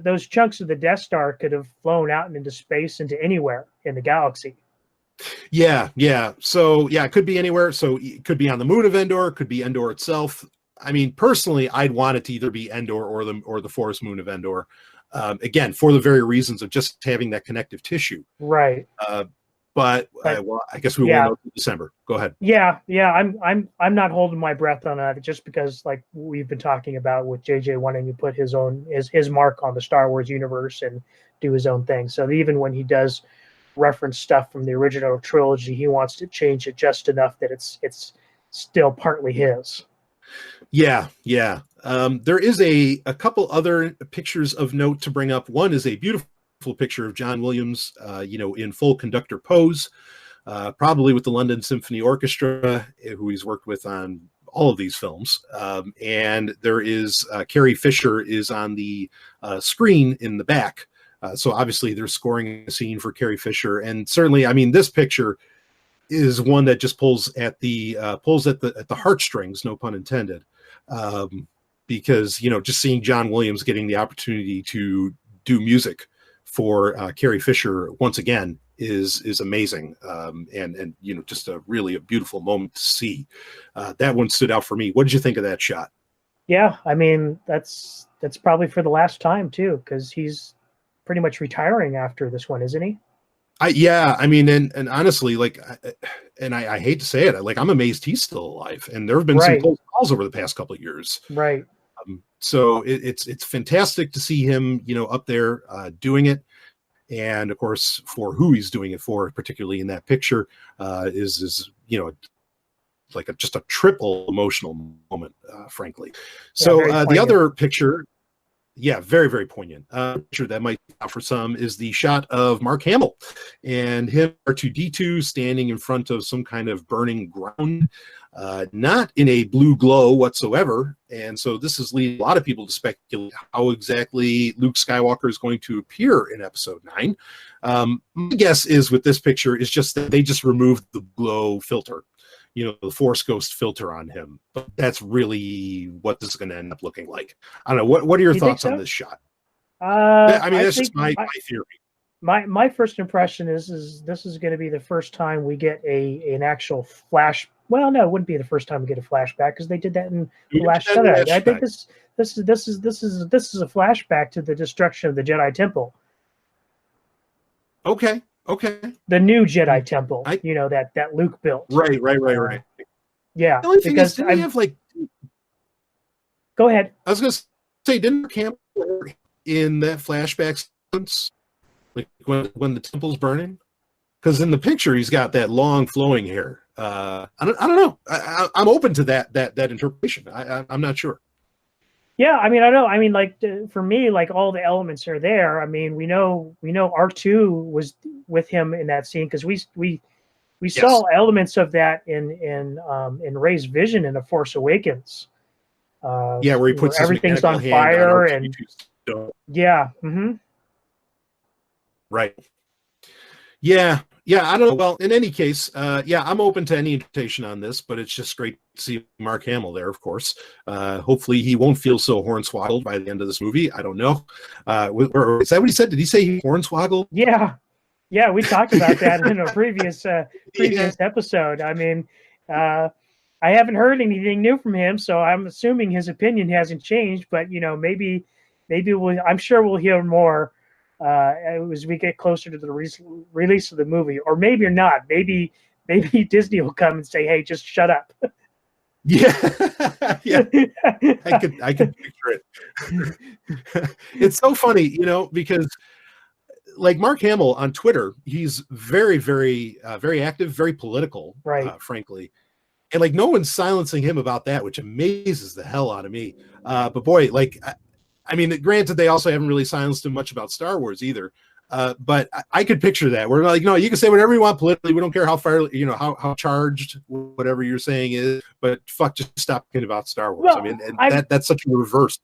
those chunks of the Death Star could have flown out into space, into anywhere in the galaxy. Yeah. So yeah, it could be anywhere. So it could be on the moon of Endor, it could be Endor itself. I mean, personally, I'd want it to either be Endor or the forest moon of Endor. Again, for the very reasons of just having that connective tissue. Right. But well, I guess we won't know until December. Go ahead. Yeah. I'm not holding my breath on that, just because, like we've been talking about, with JJ wanting to put his mark on the Star Wars universe and do his own thing. So even when he does reference stuff from the original trilogy, he wants to change it just enough that it's still partly his. Yeah. There is a couple other pictures of note to bring up. One is a beautiful picture of John Williams, in full conductor pose, probably with the London Symphony Orchestra, who he's worked with on all of these films. And there is Carrie Fisher is on the screen in the back. So obviously they're scoring a scene for Carrie Fisher. And certainly, I mean, this picture is one that just pulls at the heartstrings, no pun intended. Because, just seeing John Williams getting the opportunity to do music for Carrie Fisher once again is amazing. And just a beautiful moment to see. That one stood out for me. What did you think of that shot? Yeah, I mean, that's probably for the last time too, because he's pretty much retiring after this one, isn't he? I mean, and honestly, I hate to say it, I'm amazed he's still alive. And there have been some close calls over the past couple of years. Right. So it's fantastic to see him, up there doing it. And of course, for who he's doing it for, particularly in that picture, is just a triple emotional moment, frankly. So the other picture, very, very poignant. Picture that might for some is the shot of Mark Hamill and him, R2-D2, standing in front of some kind of burning ground, not in a blue glow whatsoever. And so this is leading a lot of people to speculate how exactly Luke Skywalker is going to appear in Episode 9. My guess is with this picture is just that they just removed the glow filter, the Force Ghost filter on him. But that's really what this is going to end up looking like. I don't know. What are your thoughts on this shot? That's just my theory. My first impression is this is going to be the first time we get an actual flash. Well, no, it wouldn't be the first time we get a flashback, because they did that in The Last Jedi. I think this is a flashback to the destruction of the Jedi Temple. Okay. The new Jedi Temple, that Luke built. Right. Yeah. The only thing is, didn't have Go ahead. I was going to say, didn't Campbell in that flashback sequence, when the temple's burning? Because in the picture, he's got that long flowing hair. I don't know. I'm open to that interpretation. I'm not sure. Yeah, I mean, I know. I mean, for me, all the elements are there. I mean, we know R2 was with him in that scene, because we saw elements of that in Rey's vision in The Force Awakens. Where he puts everything's on fire and right. Yeah, I don't know. Well, in any case, I'm open to any interpretation on this, but it's just great to see Mark Hamill there, of course. Hopefully he won't feel so hornswoggled by the end of this movie. I don't know. Or is that what he said? Did he say he hornswoggled? Yeah, we talked about that in a previous episode. I mean, I haven't heard anything new from him, so I'm assuming his opinion hasn't changed, but, maybe I'm sure we'll hear more as we get closer to the release of the movie, or maybe not. Maybe Disney will come and say, "Hey, just shut up." Yeah. I could picture it. It's so funny, because Mark Hamill on Twitter, he's very, very, very active, very political, right? Frankly, and no one's silencing him about that, which amazes the hell out of me. But boy, I mean, granted, they also haven't really silenced him much about Star Wars either. But I could picture that. We're no, you can say whatever you want politically. We don't care how far, how charged whatever you're saying is. But just stop thinking about Star Wars. Well, I mean, and that's such a reverse.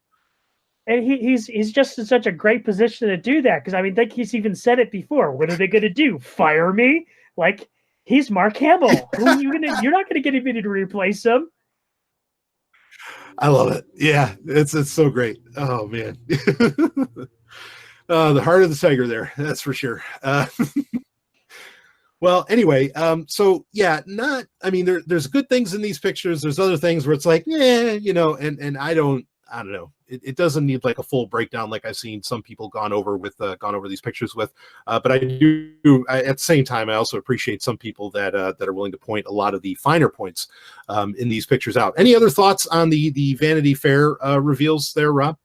And he's just in such a great position to do that, because I mean, he's even said it before. What are they going to do? Fire me? He's Mark Hamill. You're not going to get anybody to replace him. I love it. Yeah, it's so great. Oh man, the heart of the tiger there. That's for sure. Well, anyway, so yeah, I mean, there's good things in these pictures. There's other things where it's like, yeah, and I don't know. It doesn't need like a full breakdown like I've seen some people gone over these pictures with. But at the same time, I also appreciate some people that are willing to point a lot of the finer points in these pictures out. Any other thoughts on the Vanity Fair reveals there, Rob?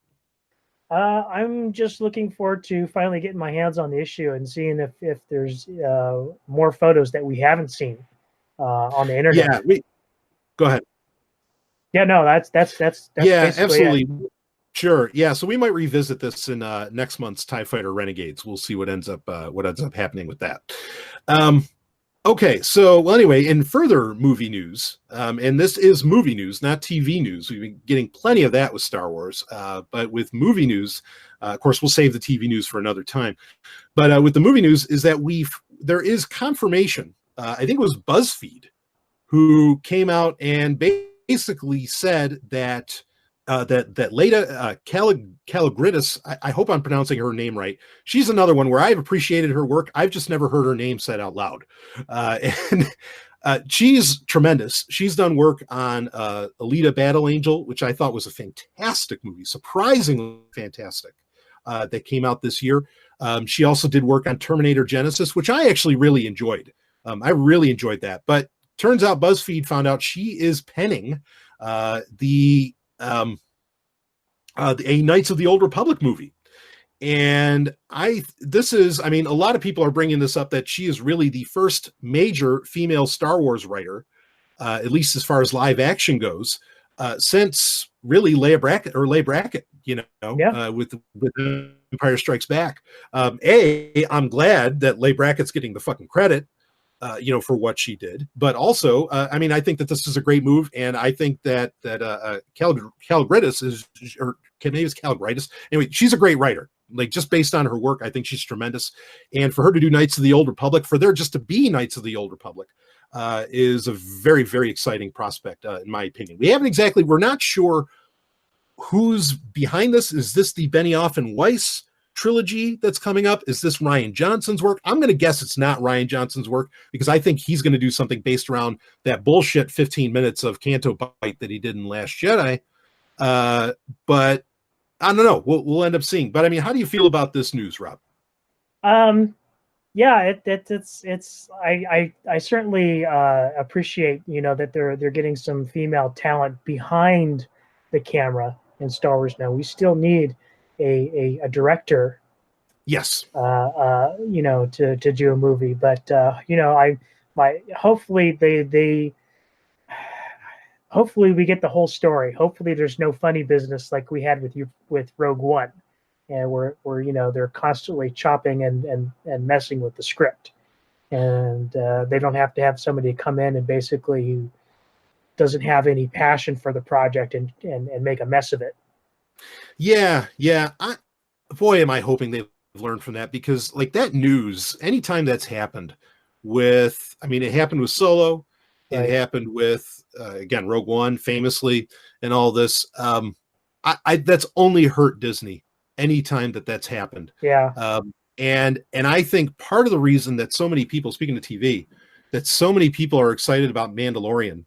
I'm just looking forward to finally getting my hands on the issue and seeing if there's more photos that we haven't seen on the internet. Yeah, go ahead. Yeah, no, that's yeah, absolutely. It. Sure. Yeah. So we might revisit this in next month's TIE Fighter Renegades. We'll see what ends up happening with that. Okay. So, well, anyway, in further movie news, and this is movie news, not TV news. We've been getting plenty of that with Star Wars. But with movie news, of course, we'll save the TV news for another time. But with the movie news is that there is confirmation. I think it was BuzzFeed who came out and basically said that Leda Kalogridis, I hope I'm pronouncing her name right. She's another one where I've appreciated her work. I've just never heard her name said out loud. And she's tremendous. She's done work on Alita Battle Angel, which I thought was a fantastic movie, surprisingly fantastic, that came out this year. She also did work on Terminator Genesis, which I actually really enjoyed. I really enjoyed that. But turns out BuzzFeed found out she is penning a Knights of the Old Republic movie. And a lot of people are bringing this up, that she is really the first major female Star Wars writer, at least as far as live action goes, since really Leigh Brackett, with Empire Strikes Back. I'm glad that Leigh Brackett's getting the fucking credit, for what she did. But also, I think that this is a great move, and I think that Kalogridis is, or maybe it's Kalogridis. Anyway, she's a great writer. Like, just based on her work, I think she's tremendous. And for her to do Knights of the Old Republic, for there just to be Knights of the Old Republic, is a very, very exciting prospect, in my opinion. We're not sure who's behind this. Is this the Benioff and Weiss trilogy that's coming up? Is this Rian Johnson's work? I'm going to guess it's not Rian Johnson's work, because I think he's going to do something based around that bullshit 15 minutes of Canto Bight that he did in Last Jedi. But I don't know. We'll end up seeing. But how do you feel about this news, Rob? Yeah, it's I certainly appreciate that they're getting some female talent behind the camera in Star Wars now. We still need a director, yes, to do a movie, but hopefully we get the whole story. Hopefully there's no funny business like we had with Rogue One, and where they're constantly chopping and messing with the script, and they don't have to have somebody come in and basically doesn't have any passion for the project and make a mess of it. Yeah. Boy, am I hoping they've learned from that, because like that news, anytime that's happened with, it happened with Solo, right. It happened with, again, Rogue One famously, and all this. That's only hurt Disney anytime that's happened. Yeah. And I think part of the reason that so many people, speaking to TV, that so many people are excited about Mandalorian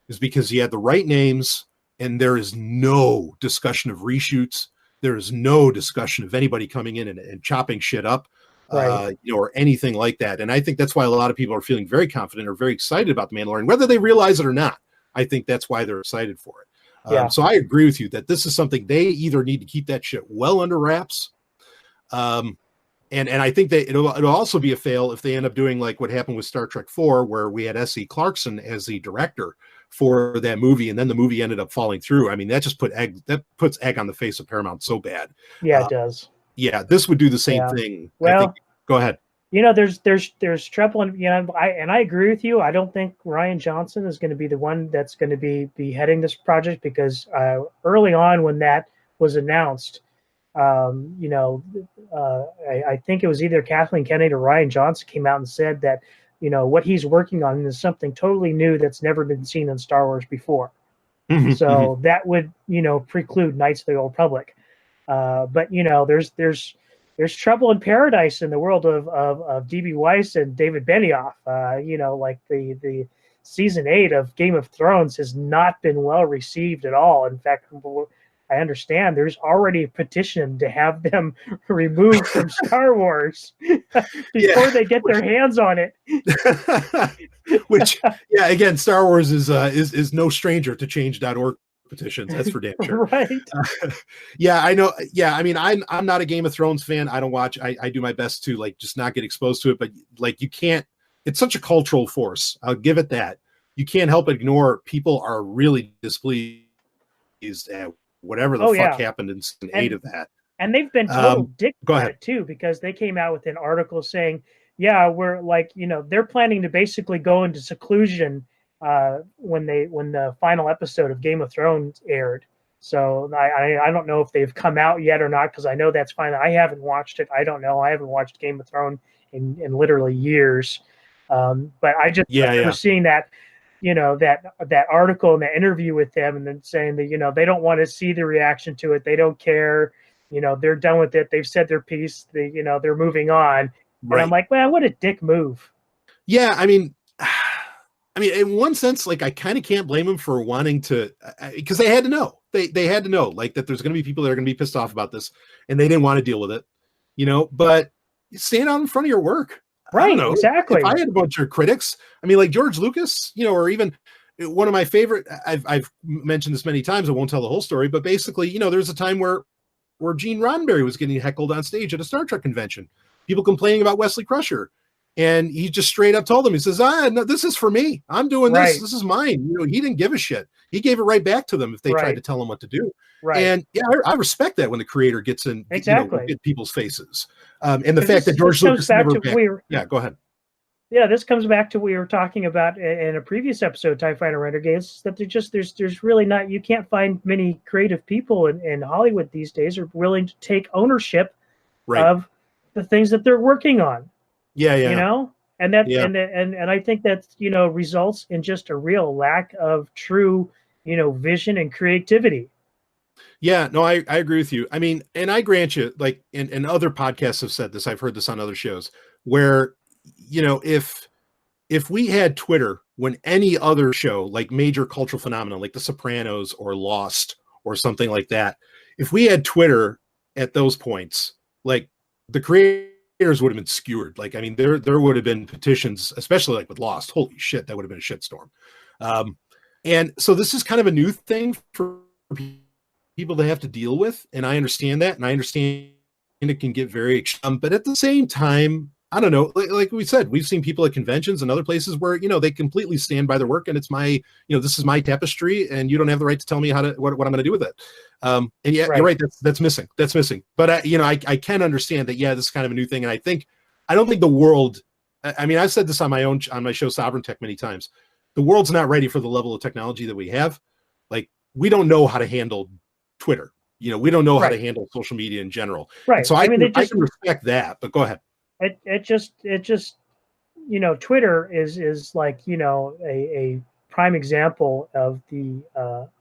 is because you had the right names, and there is no discussion of reshoots. There is no discussion of anybody coming in and chopping shit up, right. Or anything like that. And I think that's why a lot of people are feeling very confident or very excited about The Mandalorian, whether they realize it or not. I think that's why they're excited for it. Yeah. So I agree with you that this is something they either need to keep that shit well under wraps. And I think that it'll also be a fail if they end up doing like what happened with Star Trek 4, where we had S.E. Clarkson as the director for that movie, and then the movie ended up falling through. That just puts egg on the face of Paramount so bad. Yeah, it does. Yeah, this would do the same thing. Well, go ahead. There's trouble, and I agree with you. I don't think Rian Johnson is going to be the one that's going to be heading this project, because early on when that was announced, I think it was either Kathleen Kennedy or Rian Johnson came out and said that what he's working on is something totally new that's never been seen in Star Wars before. Mm-hmm, so that would preclude Knights of the Old Republic. But there's there's trouble in paradise in the world of DB Weiss and David Benioff. Like the season 8 of Game of Thrones has not been well received at all. In fact, I understand there's already a petition to have them removed from Star Wars before they get their hands on it. Which, yeah, again, Star Wars is no stranger to change.org petitions. That's for damn sure. Right. Yeah, I know. Yeah, I mean, I'm not a Game of Thrones fan. I don't watch. I do my best to like just not get exposed to it. But like, you can't. It's such a cultural force. I'll give it that. You can't help but ignore. People are really displeased at whatever the fuck happened in season 8 of that. And they've been total dicks about it too, because they came out with an article saying, yeah, we're like, they're planning to basically go into seclusion when the final episode of Game of Thrones aired. So I don't know if they've come out yet or not, because I know that's fine. I haven't watched it. I don't know. I haven't watched Game of Thrones in literally years. But I just remember seeing that, that article and the interview with them, and then saying that, they don't want to see the reaction to it. They don't care. They're done with it. They've said their piece. They're moving on. Right. And I'm like, well, what a dick move. Yeah. I mean, in one sense, like, I kind of can't blame them for wanting to, because they had to know. They had to know, like, that there's going to be people that are going to be pissed off about this, and they didn't want to deal with it, but stand out in front of your work. Right, exactly. If I had a bunch of critics, I mean, like George Lucas, or even one of my favorite, I've mentioned this many times, I won't tell the whole story, but basically, there's a time where Gene Roddenberry was getting heckled on stage at a Star Trek convention, people complaining about Wesley Crusher. And he just straight up told them, he says, no, this is for me. I'm doing this. Right. This is mine. He didn't give a shit. He gave it right back to them if they tried to tell him what to do. Right. And yeah, I respect that when the creator gets in in people's faces. And the fact that George Lucas never go ahead. Yeah, this comes back to what we were talking about in a previous episode, TIE Fighter Renegades, that there's really not, you can't find many creative people in Hollywood these days are willing to take ownership of the things that they're working on. Yeah. And that and I think that results in just a real lack of true vision and creativity. Yeah, no, I agree with you. I mean, and I grant you, like, and other podcasts have said this, I've heard this on other shows, where if we had Twitter when any other show, like major cultural phenomenon like The Sopranos or Lost or something like that, if we had Twitter at those points, like, the creators would have been skewered. Like, I mean, there would have been petitions, especially like with Lost. Holy shit, that would have been a shitstorm. And so this is kind of a new thing for people to have to deal with, and I understand that, and I understand it can get very but at the same time, I don't know, like we said, we've seen people at conventions and other places where they completely stand by their work, and it's my this is my tapestry, and you don't have the right to tell me what I'm going to do with it. And yeah, you're right, that's missing. But I can understand that. Yeah, this is kind of a new thing, and I don't think the world, I mean, I've said this on my show Sovryn Tech many times, the world's not ready for the level of technology that we have. Like, we don't know how to handle Twitter. We don't know how to handle social media in general. Right. And so I can respect that, but go ahead. It just Twitter is like, a prime example of the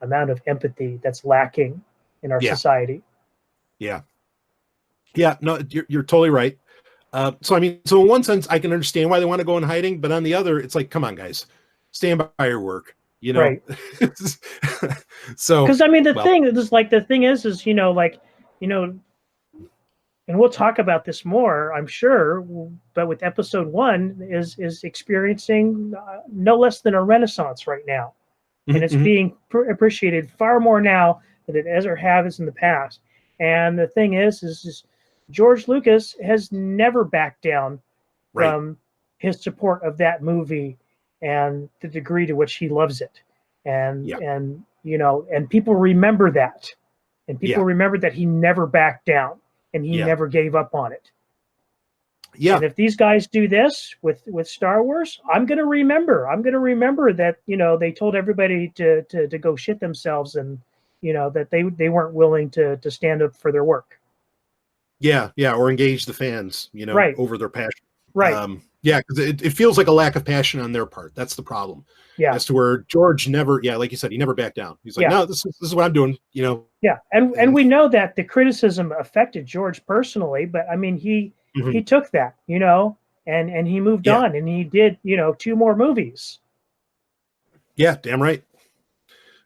amount of empathy that's lacking in our society. Yeah. No, you're totally right. So in one sense, I can understand why they want to go in hiding, but on the other, it's like, come on, guys, stand by your work. Right. So, because the thing is, and we'll talk about this more, I'm sure, but with episode 1 is experiencing no less than a renaissance right now. And it's being appreciated far more now than it ever has in the past. And the thing is George Lucas has never backed down from his support of that movie and the degree to which he loves it. And people remember that. And people remember that he never backed down. And he never gave up on it. Yeah. And if these guys do this with Star Wars, I'm going to remember. I'm going to remember that, they told everybody to go shit themselves, and, that they weren't willing to stand up for their work. Yeah. Or engage the fans, over their passion. Right. Yeah, because it feels like a lack of passion on their part. That's the problem. Yeah. As to where George never, yeah, like you said, he never backed down. He's like, Yeah. no, this is what I'm doing, you know. Yeah, and we know that the criticism affected George personally, but I mean he took that, you know, and he moved on, and he did, you know, 2 more movies. Yeah, damn right.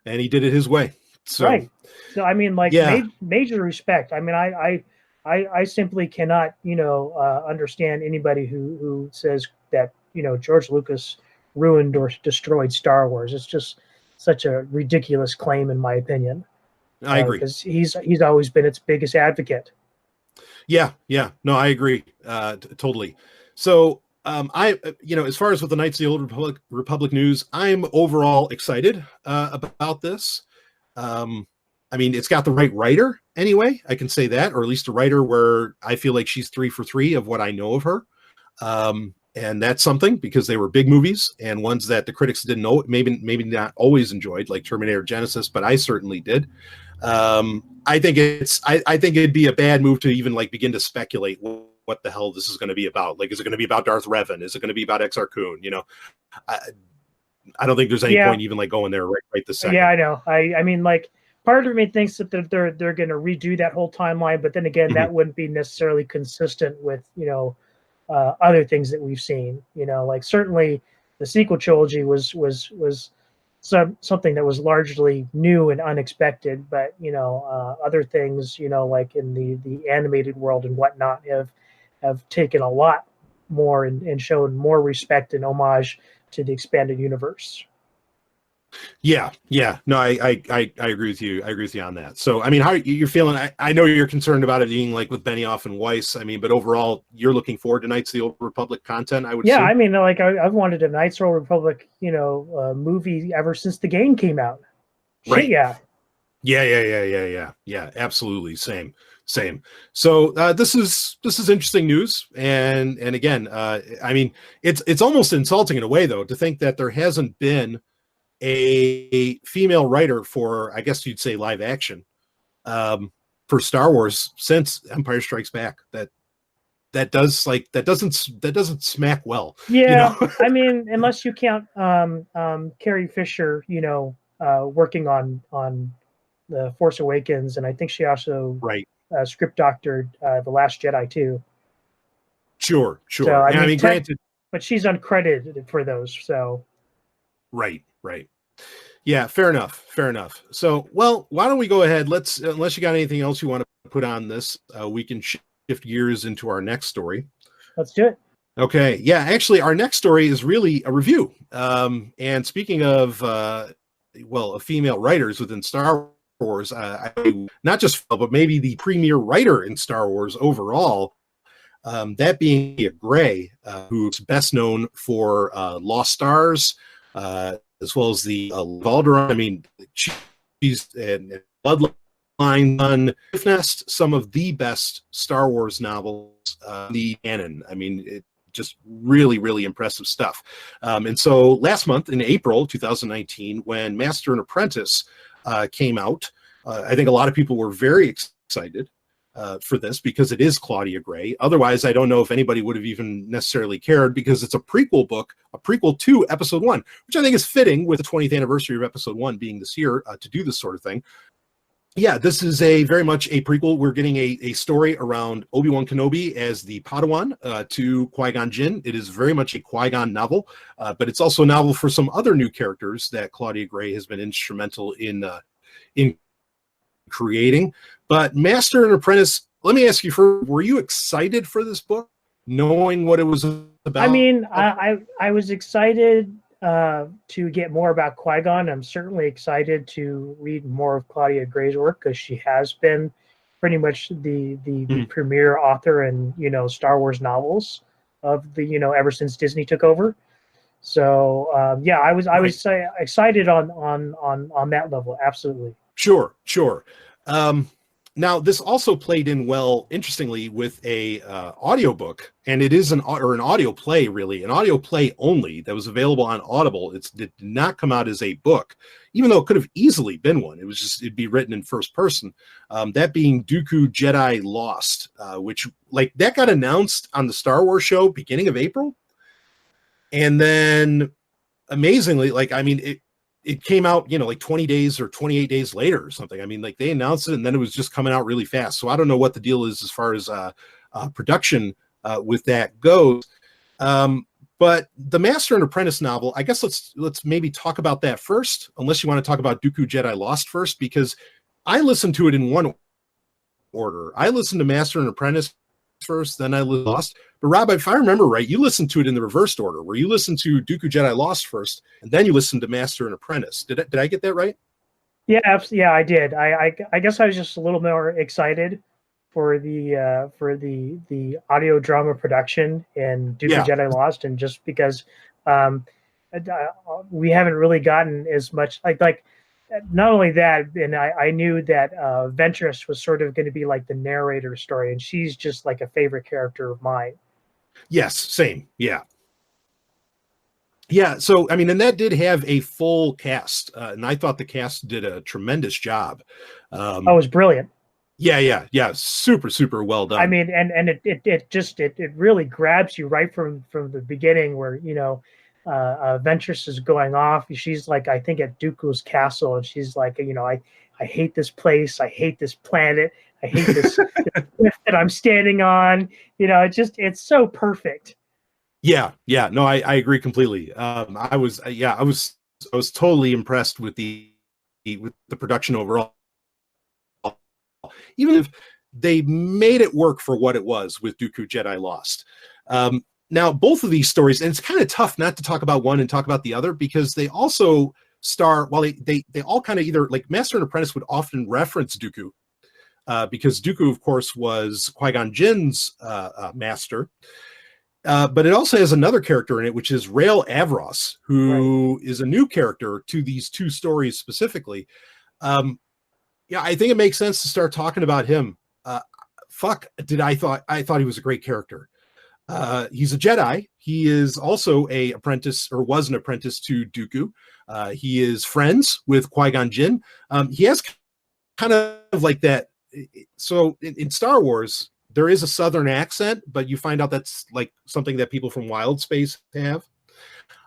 And he did it his way. So, right. So I mean, like, yeah. major respect. I mean, I simply cannot, you know, understand anybody who says that, you know, George Lucas ruined or destroyed Star Wars. It's just such a ridiculous claim, in my opinion. I agree, because he's always been its biggest advocate. Yeah, no, I agree, totally. So, you know, as far as with the Knights of the Old Republic news, I'm overall excited about this. I mean, it's got the right writer anyway. I can say that, or at least a writer where I feel like she's 3 for 3 of what I know of her. And that's something, because they were big movies and ones that the critics didn't know, maybe not always enjoyed, like Terminator Genesis, but I certainly did. I think it'd be a bad move to even like begin to speculate what the hell this is going to be about. Like, is it going to be about Darth Revan? Is it going to be about Exar Kun? You know, I don't think there's any point even like going there right this second. Yeah, I know. I mean, like, part of me thinks that they're going to redo that whole timeline, but then again, that wouldn't be necessarily consistent with, you know, other things that we've seen. You know, like, certainly the sequel trilogy was something that was largely new and unexpected, but, you know, other things, you know, like in the animated world and whatnot, have taken a lot more and shown more respect and homage to the expanded universe. Yeah. No, I agree with you. I agree with you on that. So, I mean, how you're feeling? I know you're concerned about it being like with Benioff and Weiss. I mean, but overall, you're looking forward to Knights of the Old Republic content, I would say. I mean, like, I've wanted a Knights of the Old Republic, you know, movie ever since the game came out. Right. Shit, Yeah. Absolutely. Same. So this is interesting news, and again, I mean, it's almost insulting in a way, though, to think that there hasn't been a female writer for, I guess you'd say, live action for Star Wars since Empire Strikes Back. That doesn't smack well. Yeah, you know? I mean, unless you count Carrie Fisher, you know, working on The Force Awakens, and I think she also script doctored The Last Jedi too. Sure. So, I mean, granted, but she's uncredited for those. So, right. Yeah, fair enough. So, well, why don't we go ahead? Let's, unless you got anything else you want to put on this, we can shift gears into our next story. Let's do it. Okay. Yeah, actually, our next story is really a review. And speaking of, of female writers within Star Wars, not just, but maybe the premier writer in Star Wars overall, that being Claudia Gray, who's best known for Lost Stars, as well as the Valderon. I mean, she's in Bloodline, Nest, some of the best Star Wars novels, the canon. I mean, just really, really impressive stuff. And so last month in April 2019, when Master and Apprentice came out, I think a lot of people were very excited for this because it is Claudia Gray. Otherwise, I don't know if anybody would have even necessarily cared, because it's a prequel book, a prequel to Episode 1, which I think is fitting with the 20th anniversary of Episode 1 being this year to do this sort of thing. Yeah, this is very much a prequel. We're getting a story around Obi-Wan Kenobi as the Padawan to Qui-Gon Jinn. It is very much a Qui-Gon novel, but it's also a novel for some other new characters that Claudia Gray has been instrumental in creating. But Master and Apprentice, let me ask you first, were you excited for this book, knowing what it was about? I mean, I was excited to get more about Qui-Gon. I'm certainly excited to read more of Claudia Gray's work, because she has been pretty much the premier author in, you know, Star Wars novels of the, you know, ever since Disney took over. So I was excited on that level. Absolutely. Sure. Now, this also played in well, interestingly, with a audiobook, and it is an audio play, really, an audio play only that was available on Audible. It did not come out as a book, even though it could have easily been one. It was just, it'd be written in first person. That being Dooku Jedi Lost, which, like, that got announced on the Star Wars show beginning of April. And then, amazingly, like, I mean, it came out, you know, like 20 days or 28 days later or something. I mean, like, they announced it and then it was just coming out really fast. So I don't know what the deal is as far as production with that goes. But the Master and Apprentice novel, I guess let's maybe talk about that first, unless you want to talk about Dooku Jedi Lost first, because I listened to it in one order. I listened to Master and Apprentice first, then I Lost. But Rob, if I remember right, you listened to it in the reversed order, where you listened to Dooku Jedi Lost first, and then you listened to Master and Apprentice. Did I get that right? Yeah, absolutely. Yeah, I did. I guess I was just a little more excited for the audio drama production in Dooku Jedi Lost, and just because we haven't really gotten as much like not only that, and I knew that Ventress was sort of going to be like the narrator story, and she's just like a favorite character of mine. Yes, same. Yeah. So, I mean, and that did have a full cast, and I thought the cast did a tremendous job. It was brilliant. Yeah. Super, super well done. I mean, and it really grabs you right from the beginning, where, you know, Ventress is going off. She's like, I think at Dooku's castle, and she's like, you know, I hate this place. I hate this planet. I hate this cliff that I'm standing on. You know, it's so perfect. Yeah. No, I agree completely. I was totally impressed with the production overall. Even if they made it work for what it was with Dooku Jedi Lost. Now, both of these stories, and it's kind of tough not to talk about one and talk about the other, because they also star, well, they all kind of either, like, Master and Apprentice would often reference Dooku, because Dooku, of course, was Qui-Gon Jinn's master. But it also has another character in it, which is Rael Avros, who is a new character to these two stories specifically. Yeah, I think it makes sense to start talking about him. I thought he was a great character. He's a Jedi. He is also a apprentice, or was an apprentice, to Dooku. He is friends with Qui-Gon Jinn. He has kind of like that. So in Star Wars, there is a Southern accent, but you find out that's like something that people from Wild Space have.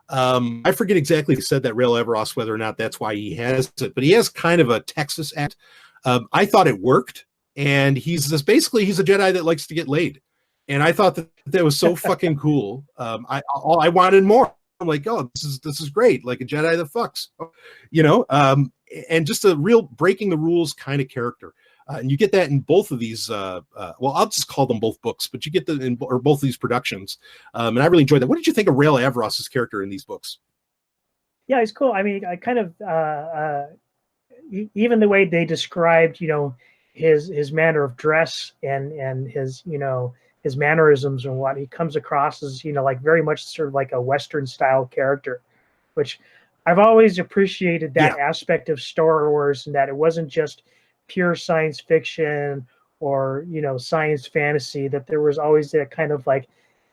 I forget exactly who said that, Rael Avros, whether or not that's why he has it, but he has kind of a Texas accent. I thought it worked, and he's a Jedi that likes to get laid, and I thought that was so fucking cool. I wanted more. I'm like, oh, this is great, like a Jedi that fucks, you know, and just a real breaking the rules kind of character. And you get that in both of these. Well, I'll just call them both books, but you get that in both of these productions. And I really enjoyed that. What did you think of Rael Avros's character in these books? Yeah, it's cool. I mean, I kind of even the way they described, you know, his manner of dress and his, you know, his mannerisms and what he comes across as, you know, like very much sort of like a Western style character, which I've always appreciated that aspect of Star Wars, and that it wasn't just pure science fiction or, you know, science fantasy, that there was always that kind of like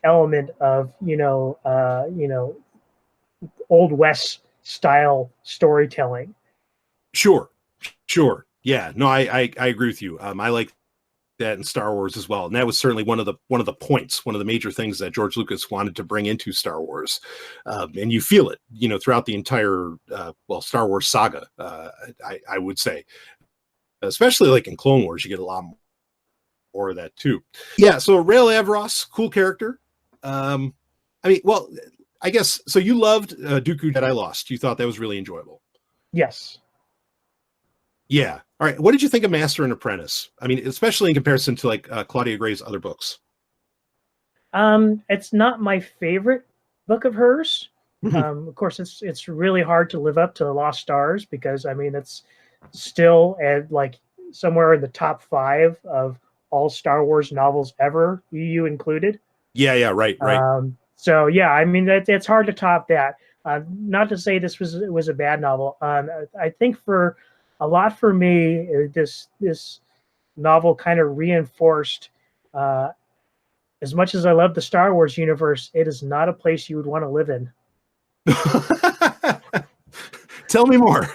element of, you know, Old West style storytelling. Sure. Yeah, no, I agree with you. I like that in Star Wars as well, and that was certainly one of the points, one of the major things that George Lucas wanted to bring into Star Wars, and you feel it, you know, throughout the entire Star Wars saga. I would say, especially like in Clone Wars, you get a lot more of that too. Yeah, so Rael Avros, cool character. I mean, well, I guess so. You loved Dooku Jedi Lost. You thought that was really enjoyable. Yes. Yeah. All right. What did you think of Master and Apprentice? I mean, especially in comparison to like Claudia Gray's other books. It's not my favorite book of hers. Mm-hmm. Of course, it's really hard to live up to Lost Stars, because I mean, it's still at like somewhere in the top 5 of all Star Wars novels ever, EU included. Yeah, right. So yeah, I mean, it's hard to top that. Not to say this was a bad novel. I think for me, this novel kind of reinforced, as much as I love the Star Wars universe, it is not a place you would want to live in. Tell me more.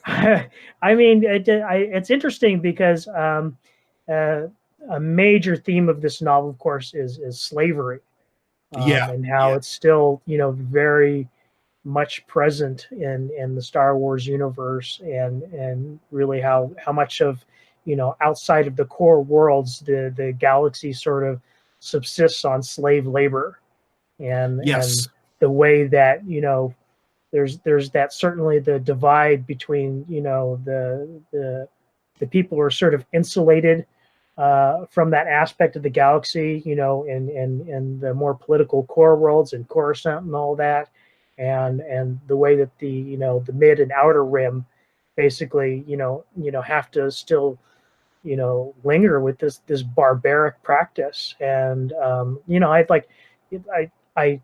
I mean, it's interesting because a major theme of this novel, of course, is slavery, and how it's still, very much present in the Star Wars universe, and really how much of, outside of the core worlds, the galaxy sort of subsists on slave labor, and the way that, there's that, certainly the divide between, the people who are sort of insulated from that aspect of the galaxy, in the more political core worlds and Coruscant and all that, and the way that the mid and outer rim basically, have to still, linger with this barbaric practice. And I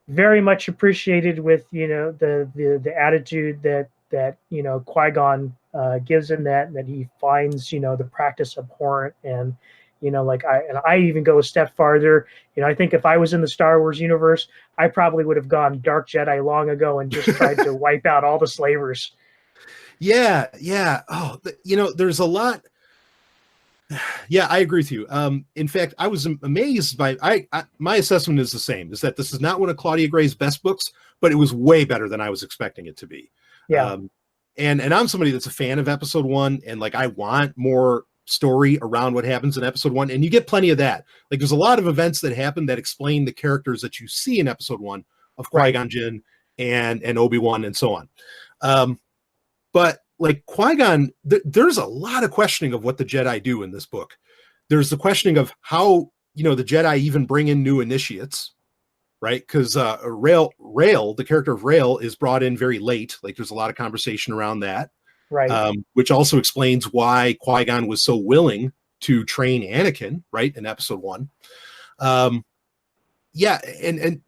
very much appreciated with, the attitude that Qui-Gon gives in that he finds, the practice abhorrent. And I even go a step farther. I think if I was in the Star Wars universe, I probably would have gone Dark Jedi long ago and just tried to wipe out all the slavers. Yeah. Oh, there's a lot. Yeah, I agree with you. In fact, I was amazed by my assessment is the same, is that this is not one of Claudia Gray's best books, but it was way better than I was expecting it to be. Yeah. And I'm somebody that's a fan of episode 1, and like I want more story around what happens in episode 1, and you get plenty of that. Like there's a lot of events that happen that explain the characters that you see in episode 1 of Qui-Gon Jinn and Obi-Wan and so on. But like Qui-Gon, there's a lot of questioning of what the Jedi do in this book. There's the questioning of how, the Jedi even bring in new initiates, right? Because Rael, the character of Rael, is brought in very late. Like there's a lot of conversation around that. Right. Which also explains why Qui-Gon was so willing to train Anakin, right, in episode 1. Yeah, and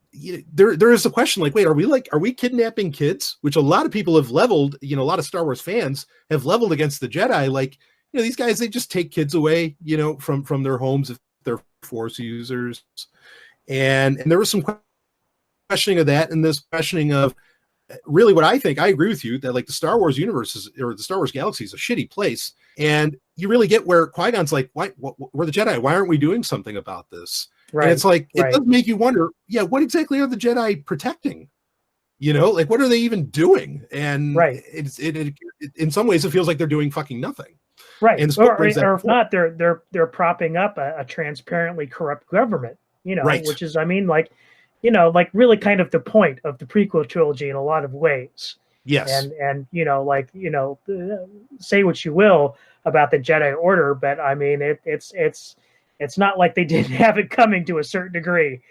there is a question like, wait, are we kidnapping kids? Which a lot of people have leveled, a lot of Star Wars fans have leveled against the Jedi. Like, these guys, they just take kids away, from their homes if they're Force users. And there was some questioning of that, and this questioning of really what I think. I agree with you that like the Star Wars universe or the Star Wars galaxy is a shitty place. And you really get where Qui-Gon's like, why, we're the Jedi. Why aren't we doing something about this? Right. And it's like, it does make you wonder, what exactly are the Jedi protecting? Like, what are they even doing? And it in some ways, it feels like they're doing fucking nothing. Right. And or if not, they're propping up a transparently corrupt government, which is, like really kind of the point of the prequel trilogy in a lot of ways. Yes. And say what you will about the Jedi Order, but I mean, it's not like they didn't have it coming to a certain degree.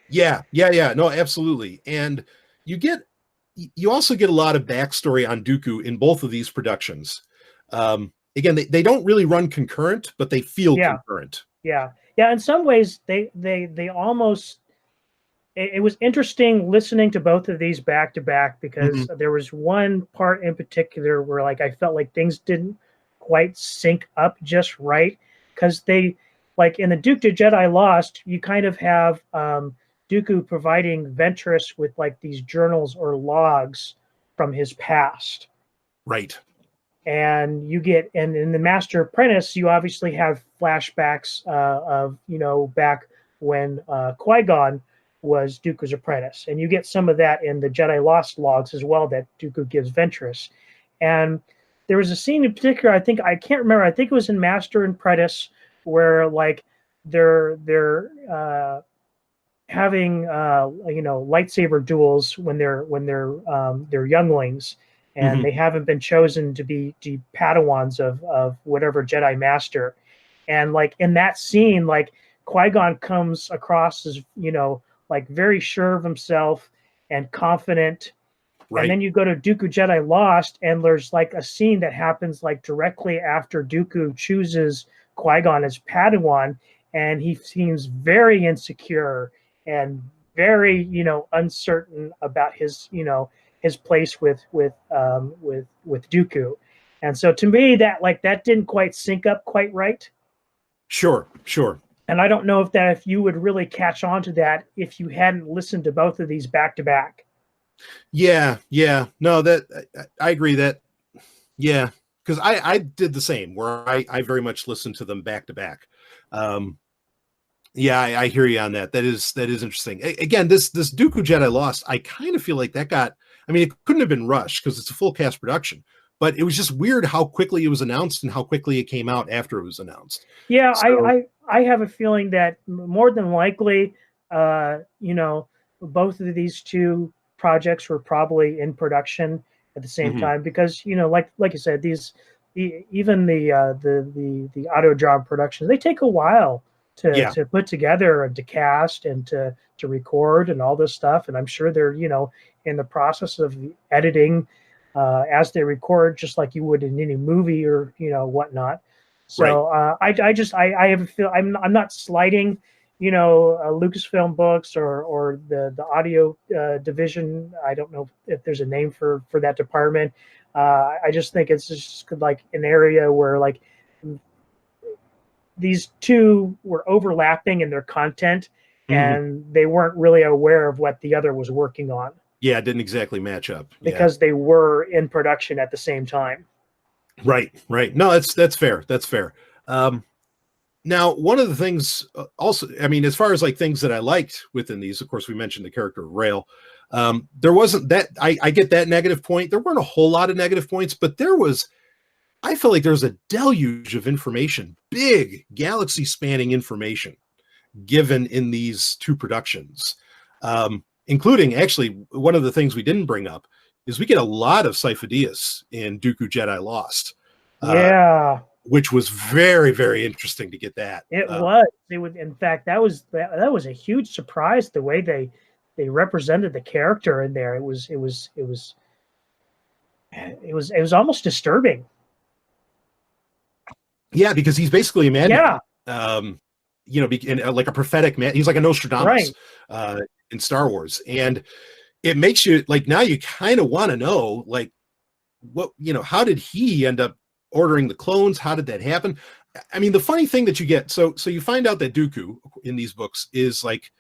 Yeah. No, absolutely. And you also get a lot of backstory on Dooku in both of these productions. Again, they don't really run concurrent, but they feel concurrent. Yeah. In some ways, they almost. It was interesting listening to both of these back to back, because there was one part in particular where like I felt like things didn't quite sync up just right, because they, like in the Duke to Jedi Lost, you kind of have Dooku providing Ventress with like these journals or logs from his past. Right. And you get, and in the Master Apprentice, you obviously have flashbacks of, back when Qui-Gon was Dooku's apprentice. And you get some of that in the Jedi Lost logs as well that Dooku gives Ventress. And there was a scene in particular, I can't remember, I think it was in Master and Apprentice, where like they're having lightsaber duels when they're younglings, and they haven't been chosen to be Padawans of whatever Jedi Master. And like in that scene, like Qui-Gon comes across as like very sure of himself and confident. Right. And then you go to Dooku Jedi Lost, and there's like a scene that happens like directly after Dooku chooses Qui-Gon as Padawan, and he seems very insecure and very, uncertain about his, his place with Dooku. And so to me, that didn't quite sync up quite right. Sure. And I don't know if you would really catch on to that if you hadn't listened to both of these back to back. Yeah. No, I agree that. Yeah, because I did the same, where I very much listened to them back to back. Yeah, I hear you on that. That is interesting. Again, this Dooku Jedi Lost, I kind of feel like that got. I mean, it couldn't have been rushed because it's a full cast production, but it was just weird how quickly it was announced and how quickly it came out after it was announced. Yeah, So, I have a feeling that more than likely, both of these two projects were probably in production at the same time, because like you said, even the audio drama productions, they take a while to put together and to cast and to record and all this stuff. And I'm sure they're in the process of editing as they record, just like you would in any movie or whatnot. So I have a feel I'm not slighting Lucasfilm Books or the audio division. I don't know if there's a name for that department. I just think it's just like an area where like these two were overlapping in their content, and they weren't really aware of what the other was working on. Yeah, it didn't exactly match up because they were in production at the same time. Right. No, that's fair. That's fair. Now, one of the things also, I mean, as far as like things that I liked within these, of course, we mentioned the character of Rail. There wasn't that, I get that negative point. There weren't a whole lot of negative points, but I feel like there's a deluge of information, big galaxy spanning information given in these two productions. Including actually one of the things we didn't bring up is we get a lot of Sifo-Dyas in Dooku Jedi Lost. Which was very, very interesting to get that. It was. In fact, that was a huge surprise, the way they represented the character in there. It was almost disturbing. Yeah, because he's basically a madman. Yeah. Like a prophetic man. He's like a Nostradamus in Star Wars. And it makes you like, now you kind of want to know, like, what, how did he end up ordering the clones? How did that happen? I mean, the funny thing that you get, so you find out that Dooku in these books is like,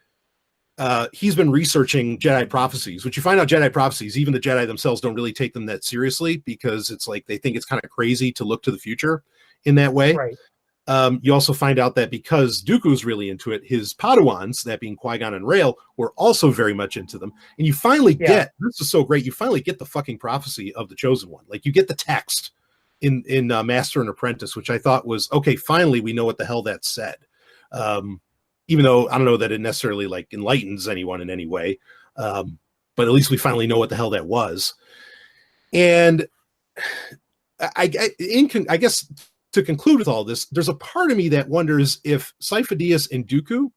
he's been researching Jedi prophecies, which you find out Jedi prophecies, even the Jedi themselves don't really take them that seriously, because it's like, they think it's kind of crazy to look to the future in that way. Right. You also find out that because Dooku's really into it, his Padawans, that being Qui-Gon and Rael, were also very much into them. And you finally get, this is so great, you finally get the fucking prophecy of the Chosen One. Like, you get the text in Master and Apprentice, which I thought was, okay, finally we know what the hell that said. Even though I don't know that it necessarily like enlightens anyone in any way. But at least we finally know what the hell that was. And I guess to conclude with all this, there's a part of me that wonders if Sifo-Dyas and Dooku,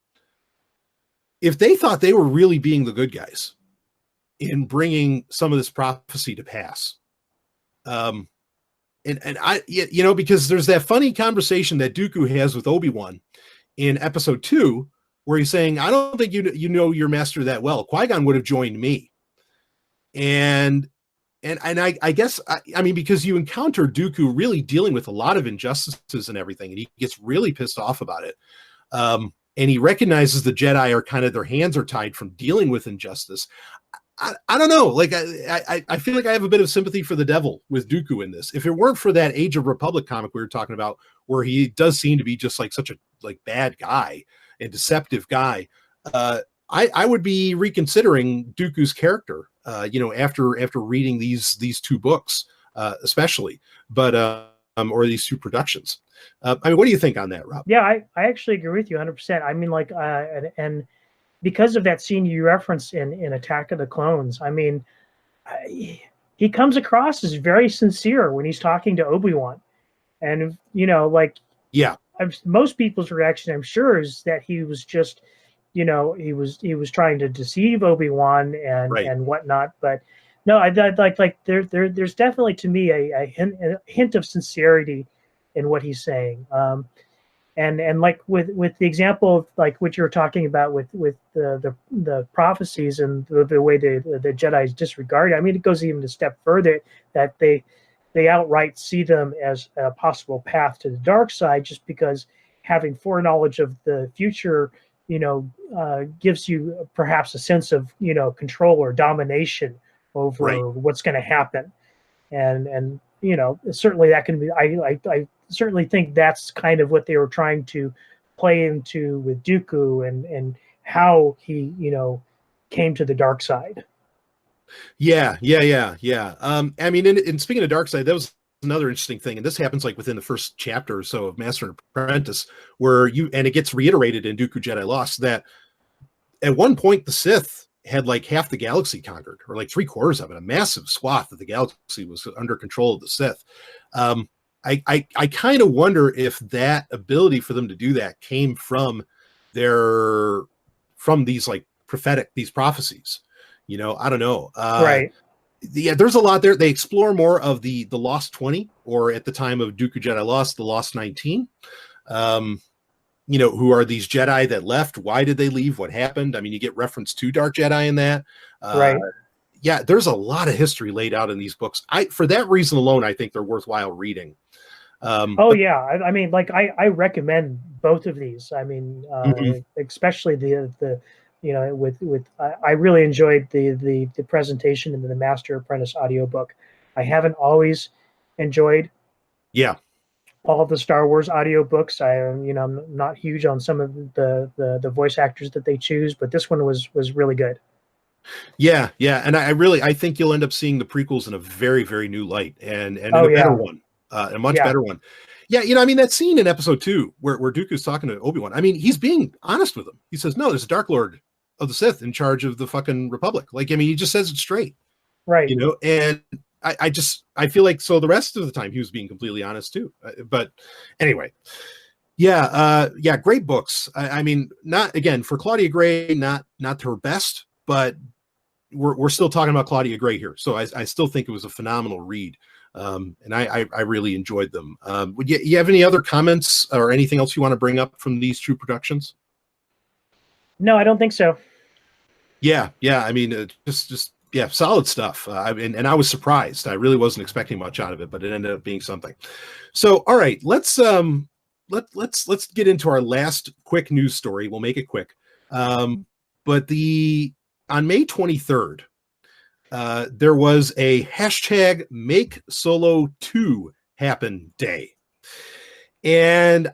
if they thought they were really being the good guys in bringing some of this prophecy to pass. And I, because there's that funny conversation that Dooku has with Obi-Wan in episode 2, where he's saying, I don't think you know your master that well. Qui-Gon would have joined me. And I guess, I mean, because you encounter Dooku really dealing with a lot of injustices and everything, and he gets really pissed off about it. And he recognizes the Jedi are kind of, their hands are tied from dealing with injustice. I don't know. Like, I feel like I have a bit of sympathy for the devil with Dooku in this. If it weren't for that Age of Republic comic we were talking about, where he does seem to be just like such a like bad guy and deceptive guy, I would be reconsidering Dooku's character, after reading these two books, especially, but or these two productions. I mean, what do you think on that, Rob? Yeah, I actually agree with you 100%. I mean, like, and because of that scene you referenced in Attack of the Clones, I mean, he comes across as very sincere when he's talking to Obi-Wan, and most people's reaction, I'm sure, is that he was just, he was trying to deceive Obi-Wan and whatnot. But no, I like there's definitely, to me, a hint of sincerity in what he's saying. And like with the example of like what you were talking about with the prophecies and the way the Jedi's disregard. I mean, it goes even a step further, that they outright see them as a possible path to the dark side, just because having foreknowledge of the future, gives you perhaps a sense of, control or domination over what's going to happen. And certainly that can be, I certainly think that's kind of what they were trying to play into with Dooku, and how he, came to the dark side. Yeah. I mean, and speaking of dark side, that was another interesting thing, and this happens like within the first chapter or so of Master and Apprentice, where and it gets reiterated in Dooku Jedi Lost, that at one point the Sith had like half the galaxy conquered, or like 3/4 of it. A massive swath of the galaxy was under control of the Sith. I kind of wonder if that ability for them to do that came from these like these prophecies. I don't know. Right. Yeah, there's a lot there. They explore more of the Lost 20, or at the time of Dooku Jedi Lost, the Lost 19. Who are these Jedi that left? Why did they leave? What happened? I mean, you get reference to Dark Jedi in that. Right. Yeah, there's a lot of history laid out in these books. For that reason alone, I think they're worthwhile reading. Yeah. I mean, like I recommend both of these. I mean, especially the I really enjoyed the presentation in the Master Apprentice audiobook. I haven't always enjoyed all of the Star Wars audiobooks. I'm not huge on some of the voice actors that they choose, but this one was really good. Yeah, and I think you'll end up seeing the prequels in a very, very new light, and in a better one, a much better one. Yeah, I mean, that scene in episode 2 where Dooku's talking to Obi-Wan, I mean, he's being honest with him. He says, no, there's a Dark Lord of the Sith in charge of the fucking Republic. Like, I mean, he just says it straight. Right. And I feel like, so the rest of the time he was being completely honest too. But anyway, great books. I mean, not, again, for Claudia Gray, not her best, but we're still talking about Claudia Gray here. So I still think it was a phenomenal read. And I really enjoyed them. Would you have any other comments or anything else you want to bring up from these two productions? No, I don't think so. Yeah. I mean, just solid stuff. And I was surprised. I really wasn't expecting much out of it, but it ended up being something. So, all right, let's get into our last quick news story. We'll make it quick. But on May 23rd, there was a hashtag Make Solo 2 Happen Day. And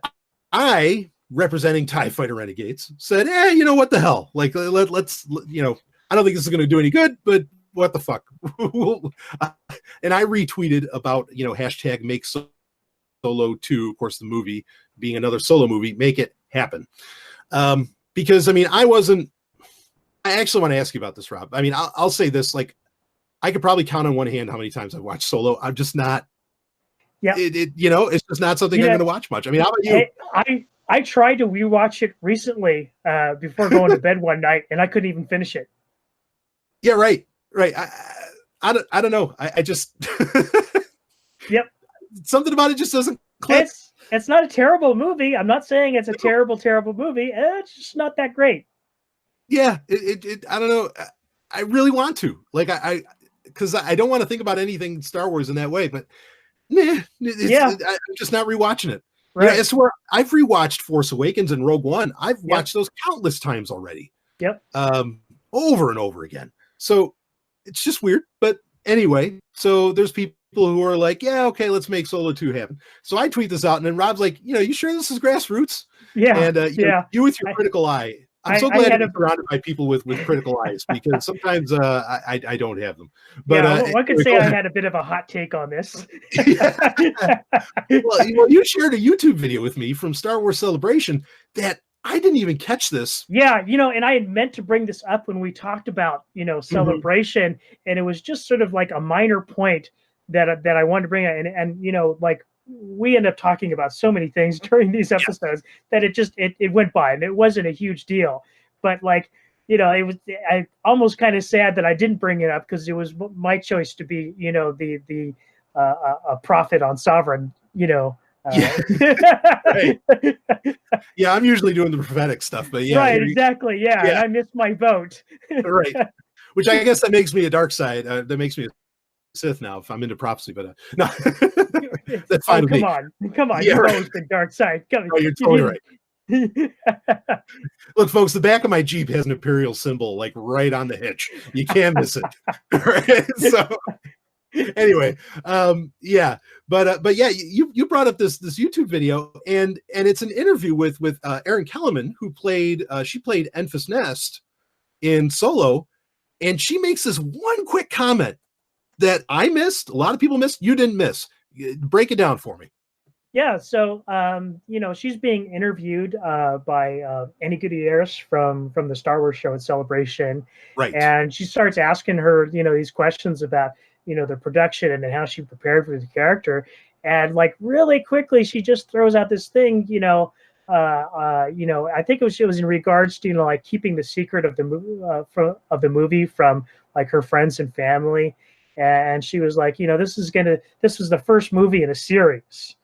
I, representing TIE Fighter Renegades, said, what the hell? Like, let's I don't think this is going to do any good, but what the fuck? And I retweeted about, hashtag Make Solo 2, of course, the movie being another Solo movie, make it happen. Because, I mean, I actually want to ask you about this, Rob. I mean, I'll say this, like, I could probably count on one hand how many times I've watched Solo. I'm just not, it's just not something I'm going to watch much. I mean, how about you? I tried to rewatch it recently before going to bed one night, and I couldn't even finish it. Yeah, right. I don't know. I just something about it just doesn't click. It's not a terrible movie. I'm not saying it's a terrible movie. It's just not that great. Yeah, I don't know. I really want to, like, because I don't want to think about anything Star Wars in that way, but I'm just not rewatching it. Right. It's where I've rewatched Force Awakens and Rogue One. I've watched those countless times already. Yep. Over and over again. So it's just weird. But anyway, so there's people who are like, yeah, okay, let's make Solo 2 happen. So I tweet this out, and then Rob's like, you sure this is grassroots? Yeah. And you with your critical eye. I'm so glad to be surrounded by people with critical eyes, because sometimes I don't have them. But one could say I had a bit of a hot take on this. Well, you shared a YouTube video with me from Star Wars Celebration that I didn't even catch this. Yeah, and I had meant to bring this up when we talked about, Celebration, and it was just sort of like a minor point that I wanted to bring up, and like, we end up talking about so many things during these episodes that it went by, and it wasn't a huge deal. But like, I almost kind of sad that I didn't bring it up, because it was my choice to be, a prophet on Sovryn, Right. Yeah, I'm usually doing the prophetic stuff, but right, exactly. Yeah. And I missed my vote. Right. Which I guess that makes me a dark side. That makes me Sith now if I'm into prophecy, but no, that's fine with come me. on, Yeah, you've right. always been dark side. Come, Oh, you're totally right. Look, folks, the back of my Jeep has an Imperial symbol like right on the hitch. You can't miss it. Right? So anyway, yeah, but yeah, you brought up this YouTube video, and it's an interview with Erin Kellerman, who played she played Enfys Nest in Solo, and she makes this one quick comment that I missed, a lot of people missed, you didn't miss. Break it down for me. Yeah, so she's being interviewed by Annie Gutierrez from the Star Wars show at Celebration, Right? And she starts asking her, these questions about the production and how she prepared for the character, and like really quickly she just throws out this thing, I think it was in regards to like keeping the secret of the movie from like her friends and family, and she was like, this was the first movie in a series.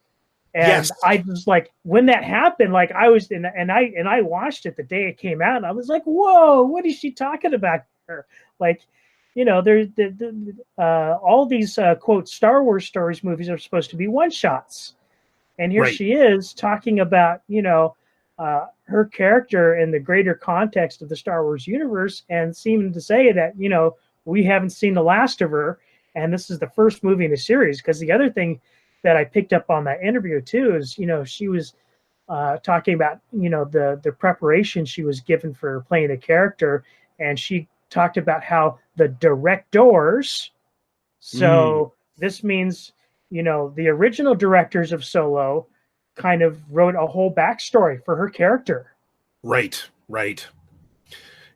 And yes. I was like, when that happened, like I was, and I watched it the day it came out, and I was like, whoa, what is she talking about here? Like, there's all these quote Star Wars stories movies are supposed to be one shots, and here she is talking about her character in the greater context of the Star Wars universe, and seeming to say that we haven't seen the last of her, and this is the first movie in a series. Because the other thing that I picked up on that interview too is she was talking about the preparation she was given for playing the character, and she talked about how the directors, so this means the original directors of Solo kind of wrote a whole backstory for her character. Right.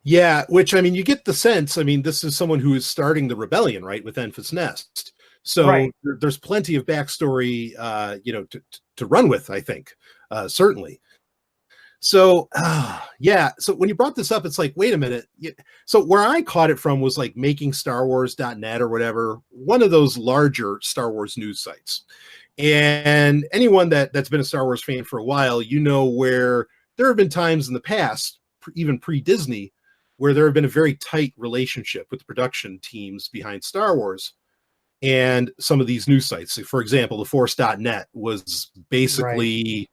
Yeah, which, I mean, you get the sense, I mean, this is someone who is starting the rebellion, right, with Enfys Nest. So there's plenty of backstory, to run with, I think, certainly. So, yeah. So when you brought this up, it's like, wait a minute. So where I caught it from was like makingstarwars.net or whatever, one of those larger Star Wars news sites. And anyone that's been a Star Wars fan for a while, where there have been times in the past, even pre-Disney, where there have been a very tight relationship with the production teams behind Star Wars and some of these news sites. So for example, theforce.net was basically,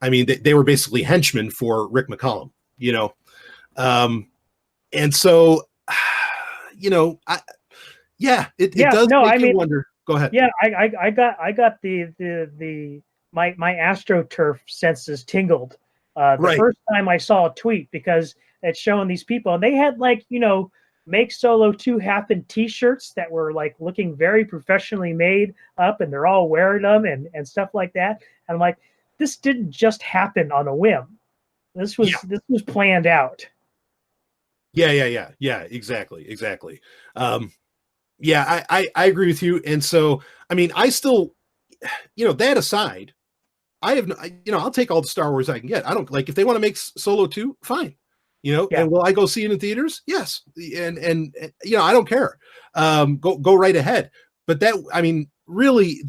I mean, they were basically henchmen for Rick McCallum, and so, it does make you wonder. Go ahead. Yeah, I got my AstroTurf senses tingled the first time I saw a tweet, because it's showing these people, and they had like Make Solo 2 Happen t-shirts that were like looking very professionally made up, and they're all wearing them and stuff like that. And I'm like, this didn't just happen on a whim. This was planned out. Yeah, exactly. Yeah, I agree with you. And so, I mean, I still, that aside, I have, I'll take all the Star Wars I can get. I don't like, if they want to make Solo 2, fine. And will I go see it in theaters? Yes. And I don't care. Go right ahead. But that, I mean, really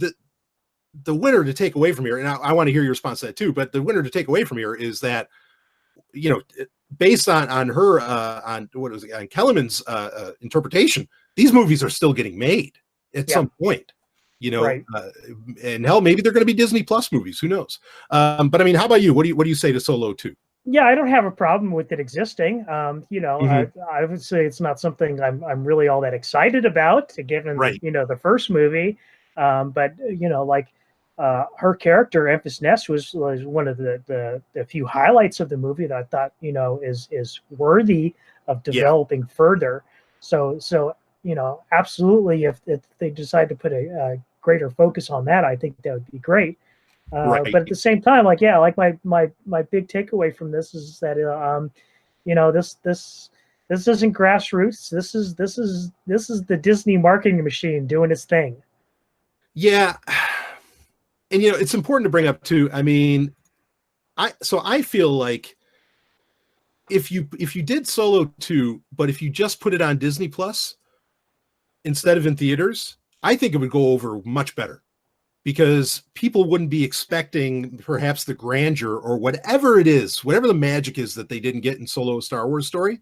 the winner to take away from here, and I want to hear your response to that too, but the winner to take away from here is that, based on her, on what was it, on Kellerman's interpretation, these movies are still getting made at some point, and hell, maybe they're going to be Disney Plus movies. Who knows? But I mean, how about you? What do you say to Solo 2? Yeah, I don't have a problem with it existing. I would say it's not something I'm really all that excited about, given the first movie. But her character, Enfys Nest, was one of the few highlights of the movie that I thought is worthy of developing further. So absolutely, if they decide to put a greater focus on that, I think that would be great. But at the same time, my big takeaway from this is that this isn't grassroots. This is the Disney marketing machine doing its thing. Yeah, and it's important to bring up too. I mean, I feel like if you did Solo 2, but if you just put it on Disney Plus instead of in theaters, I think it would go over much better, because people wouldn't be expecting perhaps the grandeur or whatever it is, whatever the magic is that they didn't get in Solo: A Star Wars Story.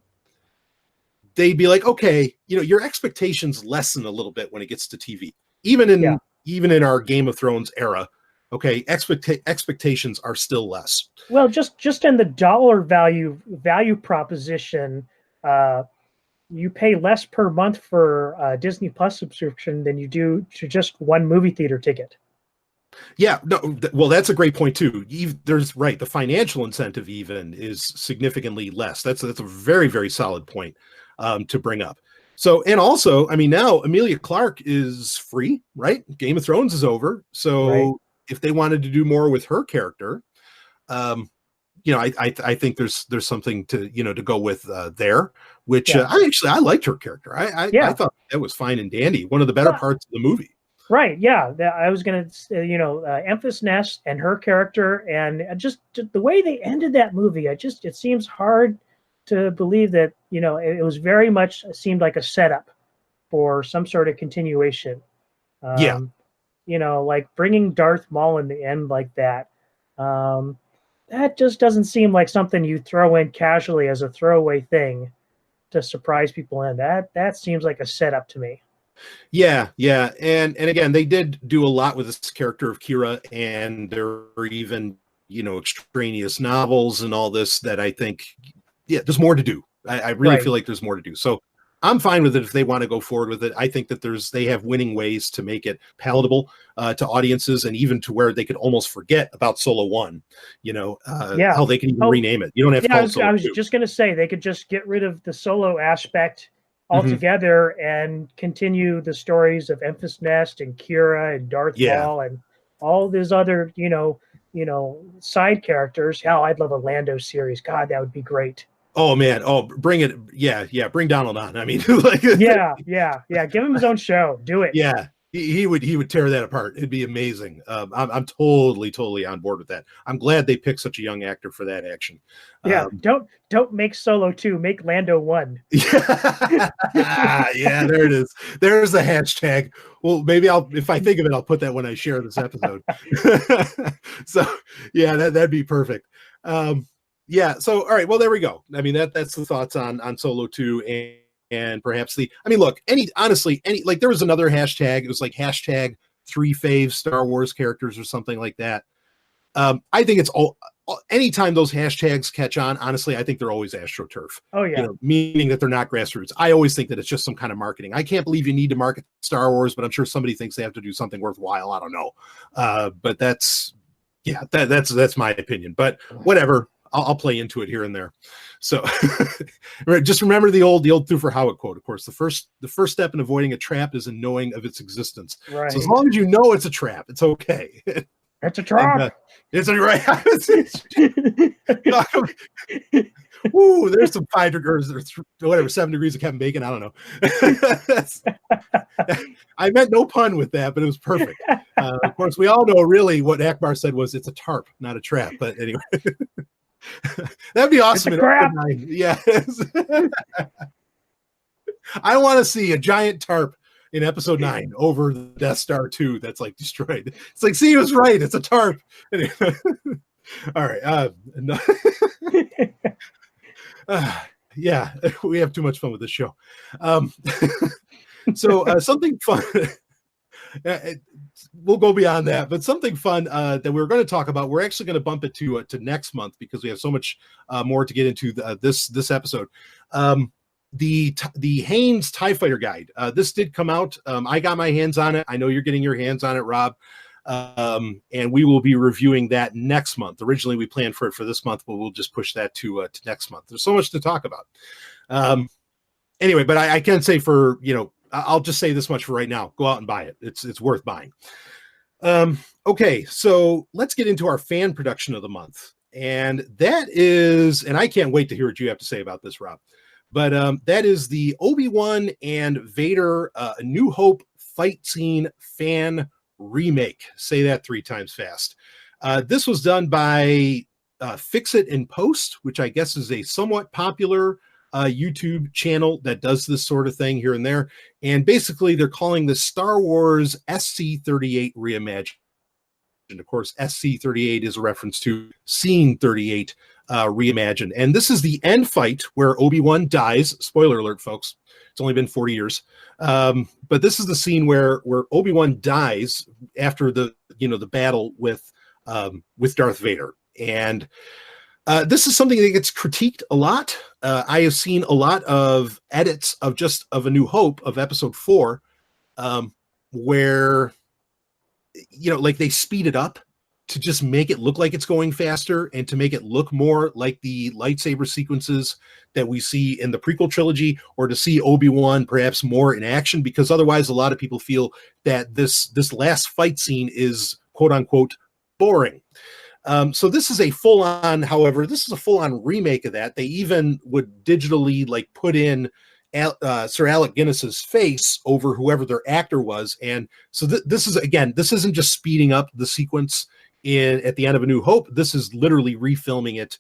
they'd be like, okay, your expectations lessen a little bit when it gets to TV, even in our Game of Thrones era. Okay, expectations are still less. Well, just in the dollar value proposition, you pay less per month for a Disney Plus subscription than you do to just one movie theater ticket. Yeah, no, well, that's a great point too. There's the financial incentive even is significantly less. That's a very, very solid point to bring up. So, and also, I mean, now Emilia Clarke is free, right? Game of Thrones is over. So if they wanted to do more with her character, I think there's something to to go with there. Which I liked her character. I thought that was fine and dandy. One of the better parts of the movie. Right. Yeah. I was going to say, Enfys Nest and her character, and just the way they ended that movie. It seems hard to believe that it was very much seemed like a setup for some sort of continuation. Like bringing Darth Maul in the end like that. That just doesn't seem like something you throw in casually as a throwaway thing to surprise people in. That seems like a setup to me. Yeah. And again, they did do a lot with this character of Kira, and there are even, extraneous novels and all this that I think, there's more to do. I really feel like there's more to do. So I'm fine with it if they want to go forward with it. I think that they have winning ways to make it palatable to audiences, and even to where they could almost forget about Solo One, how they can even rename it. You don't have to call it Solo I was 2. just going to say, they could just get rid of the Solo aspect altogether and continue the stories of Enfys Nest and Kira and Darth Maul and all these other, side characters. Hell, I'd love a Lando series. God, that would be great. Oh man! Oh, bring it! Yeah. Bring Donald on. I mean, yeah. Give him his own show. Do it. Yeah, he would tear that apart. It'd be amazing. I'm totally on board with that. I'm glad they picked such a young actor for that action. Yeah, don't make Solo 2. Make Lando 1. Yeah, there it is. There's the hashtag. Well, maybe if I think of it, I'll put that when I share this episode. So yeah, that'd be perfect. So all right, well, there we go. I mean, that's the thoughts on Solo 2 and perhaps look, honestly, there was another hashtag. It was like hashtag 3 fave Star Wars characters or something like that. I think it's anytime those hashtags catch on, honestly, I think they're always AstroTurf. Oh yeah. Meaning that they're not grassroots. I always think that it's just some kind of marketing. I can't believe you need to market Star Wars, but I'm sure somebody thinks they have to do something worthwhile. I don't know. But that's my opinion, but whatever. I'll play into it here and there. So just remember the old Thufir Hawat quote. Of course, the first step in avoiding a trap is in knowing of its existence. Right. So as long as you know it's a trap, it's okay. It's a trap. It's a right. Ooh, there's some 5 degrees or whatever, 7 degrees of Kevin Bacon. I don't know. I meant no pun with that, but it was perfect. Of course, we all know really what Akbar said was it's a tarp, not a trap. But anyway. That'd be awesome. Yeah. I want to see a giant tarp in episode 9 over the Death Star 2 that's like destroyed. It's like, see, he was right. It's a tarp. Anyway. All right. Yeah, we have too much fun with this show. So something fun. We'll go beyond that, but something fun that we're going to talk about. We're actually going to bump it to next month because we have so much more to get into this episode. The Haynes TIE Fighter Guide. This did come out. I got my hands on it. I know you're getting your hands on it, Rob. And we will be reviewing that next month. Originally, we planned for it for this month, but we'll just push that to next month. There's so much to talk about. Anyway, but I can say I'll just say this much for right now. Go out and buy it. It's worth buying. Okay, so let's get into our fan production of the month. And that is, and I can't wait to hear what you have to say about this, Rob. But that is the Obi-Wan and Vader A New Hope fight scene fan remake. Say that 3 times fast. This was done by Fix It in Post, which I guess is a somewhat popular YouTube channel that does this sort of thing here and there. And basically, they're calling this Star Wars SC-38 reimagined. Of course, SC-38 is a reference to Scene 38 reimagined. And this is the end fight where Obi-Wan dies. Spoiler alert, folks. It's only been 40 years. But this is the scene where Obi-Wan dies after the battle with Darth Vader. And this is something that gets critiqued a lot. I have seen a lot of edits of A New Hope of episode 4, where, like they speed it up to just make it look like it's going faster and to make it look more like the lightsaber sequences that we see in the prequel trilogy, or to see Obi-Wan perhaps more in action, because otherwise a lot of people feel that this last fight scene is quote unquote boring. So this is a full-on remake of that. They even would digitally like put in Sir Alec Guinness's face over whoever their actor was. And so this isn't just speeding up the sequence at the end of A New Hope. This is literally refilming it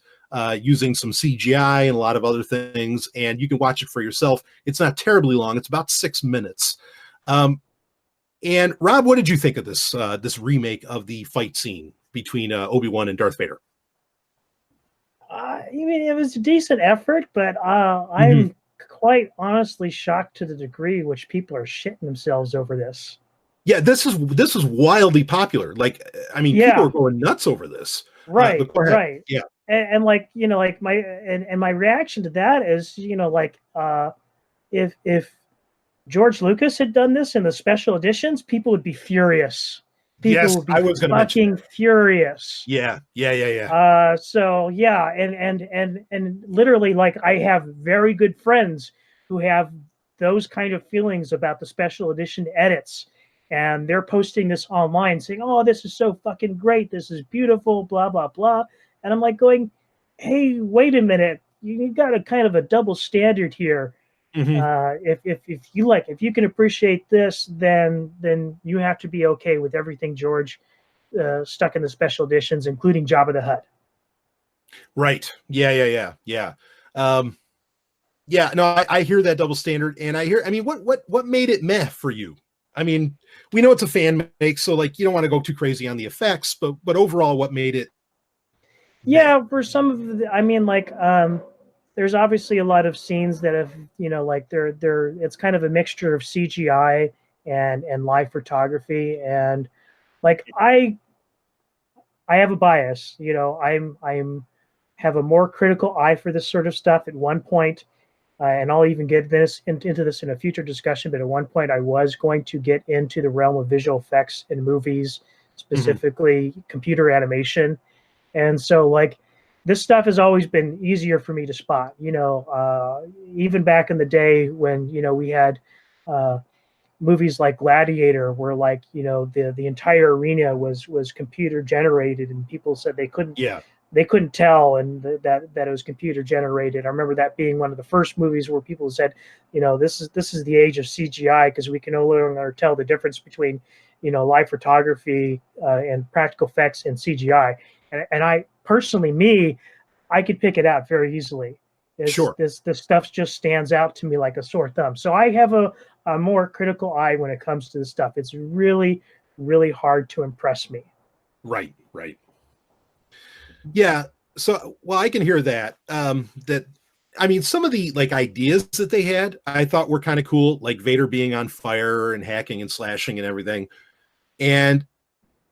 using some CGI and a lot of other things. And you can watch it for yourself. It's not terribly long. It's about 6 minutes. And Rob, what did you think of this remake of the fight scene between Obi-Wan and Darth Vader? I mean, it was a decent effort, but I'm quite honestly shocked to the degree which people are shitting themselves over this. Yeah, this is wildly popular. Like, I mean, people are going nuts over this. Right, right. Yeah, and like my reaction to that is, if George Lucas had done this in the special editions, people would be furious. People would be fucking furious. Yeah. So yeah, and literally, like, I have very good friends who have those kind of feelings about the special edition edits, and they're posting this online saying, "Oh, this is so fucking great. This is beautiful, blah blah blah." And I'm like going, "Hey, wait a minute. You got a kind of a double standard here. If you can appreciate this, then you have to be okay with everything George stuck in the special editions, including Jabba the Hutt." Right. Yeah. No, I hear that double standard, and I mean, what made it meh for you? I mean, we know it's a fan make, so like you don't want to go too crazy on the effects, but overall, what made it? Yeah, for some of the, I mean, like, there's obviously a lot of scenes that have, it's kind of a mixture of CGI and live photography, and like I have a bias, I'm have a more critical eye for this sort of stuff at one point. And I'll even get into this in a future discussion, but at one point I was going to get into the realm of visual effects in movies, specifically computer animation. And so, like, this stuff has always been easier for me to spot, even back in the day when, we had movies like Gladiator, where, like, the entire arena was computer generated, and people said they couldn't tell, and that it was computer generated. I remember that being one of the first movies where people said, this is the age of CGI, because we can no longer tell the difference between, live photography and practical effects and CGI. And I personally, I could pick it out very easily. Sure. This stuff just stands out to me like a sore thumb. So I have a more critical eye when it comes to this stuff. It's really, really hard to impress me. Right. Yeah. So, well, I can hear that. I mean, some of the like ideas that they had, I thought were kind of cool, like Vader being on fire and hacking and slashing and everything. And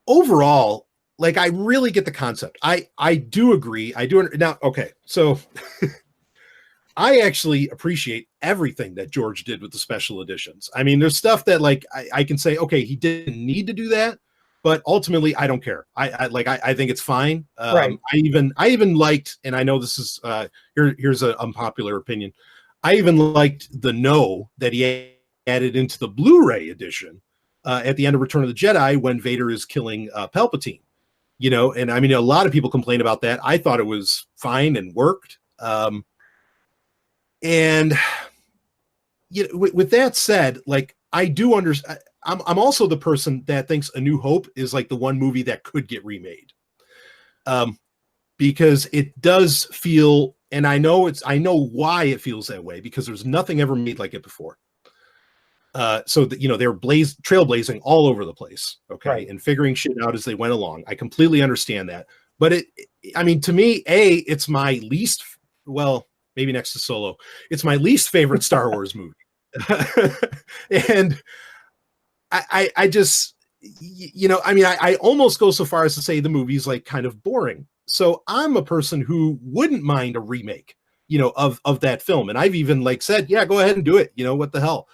overall, like, I really get the concept. I do agree. Now, okay. So I actually appreciate everything that George did with the special editions. I mean, there's stuff that like, I can say, okay, he didn't need to do that, but ultimately I don't care. I think it's fine. Right. I even liked, and I know this is, here's an unpopular opinion. I even liked the no that he added into the Blu-ray edition at the end of Return of the Jedi, when Vader is killing Palpatine. And I mean, a lot of people complain about that. I thought it was fine and worked. And with that said, like, I do understand. I'm also the person that thinks A New Hope is like the one movie that could get remade, because it does feel, and I know why it feels that way, because there's nothing ever made like it before. So that, they're trailblazing all over the place, okay, right, and figuring shit out as they went along. I completely understand that, But I mean, to me, it's my least, well, maybe next to Solo, it's my least favorite Star Wars movie. And I just, I mean, I almost go so far as to say the movie's like kind of boring. So I'm a person who wouldn't mind a remake, of that film. And I've even like said, yeah, go ahead and do it. What the hell?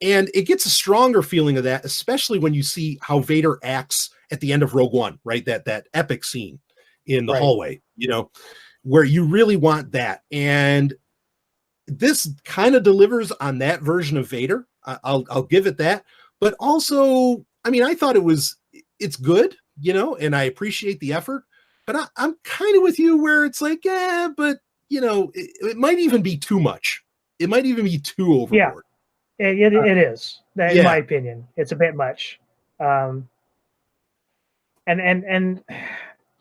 And it gets a stronger feeling of that, especially when you see how Vader acts at the end of Rogue One, right? That epic scene in the hallway, where you really want that. And this kind of delivers on that version of Vader. I'll give it that. But also, I mean, I thought it's good, and I appreciate the effort. But I'm kind of with you where it's like, yeah, but, it might even be too much. It might even be too overboard. Yeah, it is. In my opinion, it's a bit much. And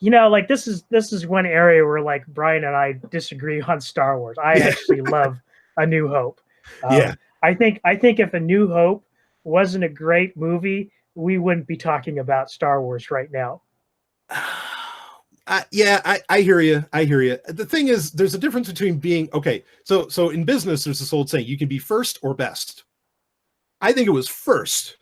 like this is one area where like Brian and I disagree on Star Wars. I actually love A New Hope. I think if A New Hope wasn't a great movie, we wouldn't be talking about Star Wars right now. I hear you. The thing is, there's a difference between being okay. So in business, there's this old saying: you can be first or best. I think it was first.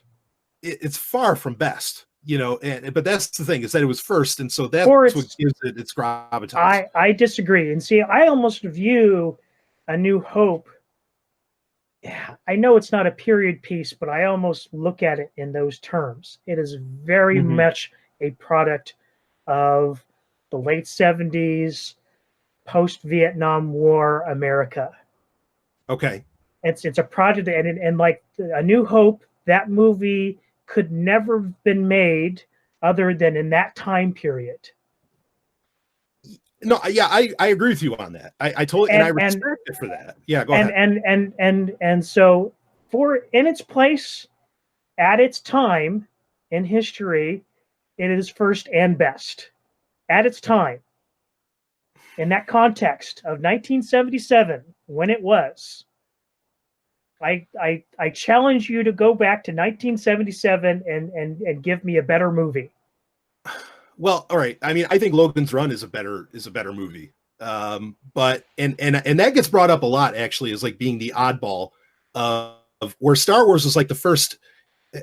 It's far from best, but that's the thing, is that it was first, and so that's what gives it its gravitas. I disagree, and see, I almost view A New Hope. Yeah, I know it's not a period piece, but I almost look at it in those terms. It is very much a product of the late 70s, post-Vietnam War America. Okay. It's a project, and like A New Hope, that movie could never have been made other than in that time period. No, yeah, I agree with you on that. I totally, and I respect it for that. Yeah, go ahead. And so in its place, at its time in history, it is first and best. At its time, in that context of 1977, when it was, I challenge you to go back to 1977 and give me a better movie. Well, all right. I mean, I think Logan's Run is a better movie. But and that gets brought up a lot, actually, as like being the oddball of where Star Wars was like the first,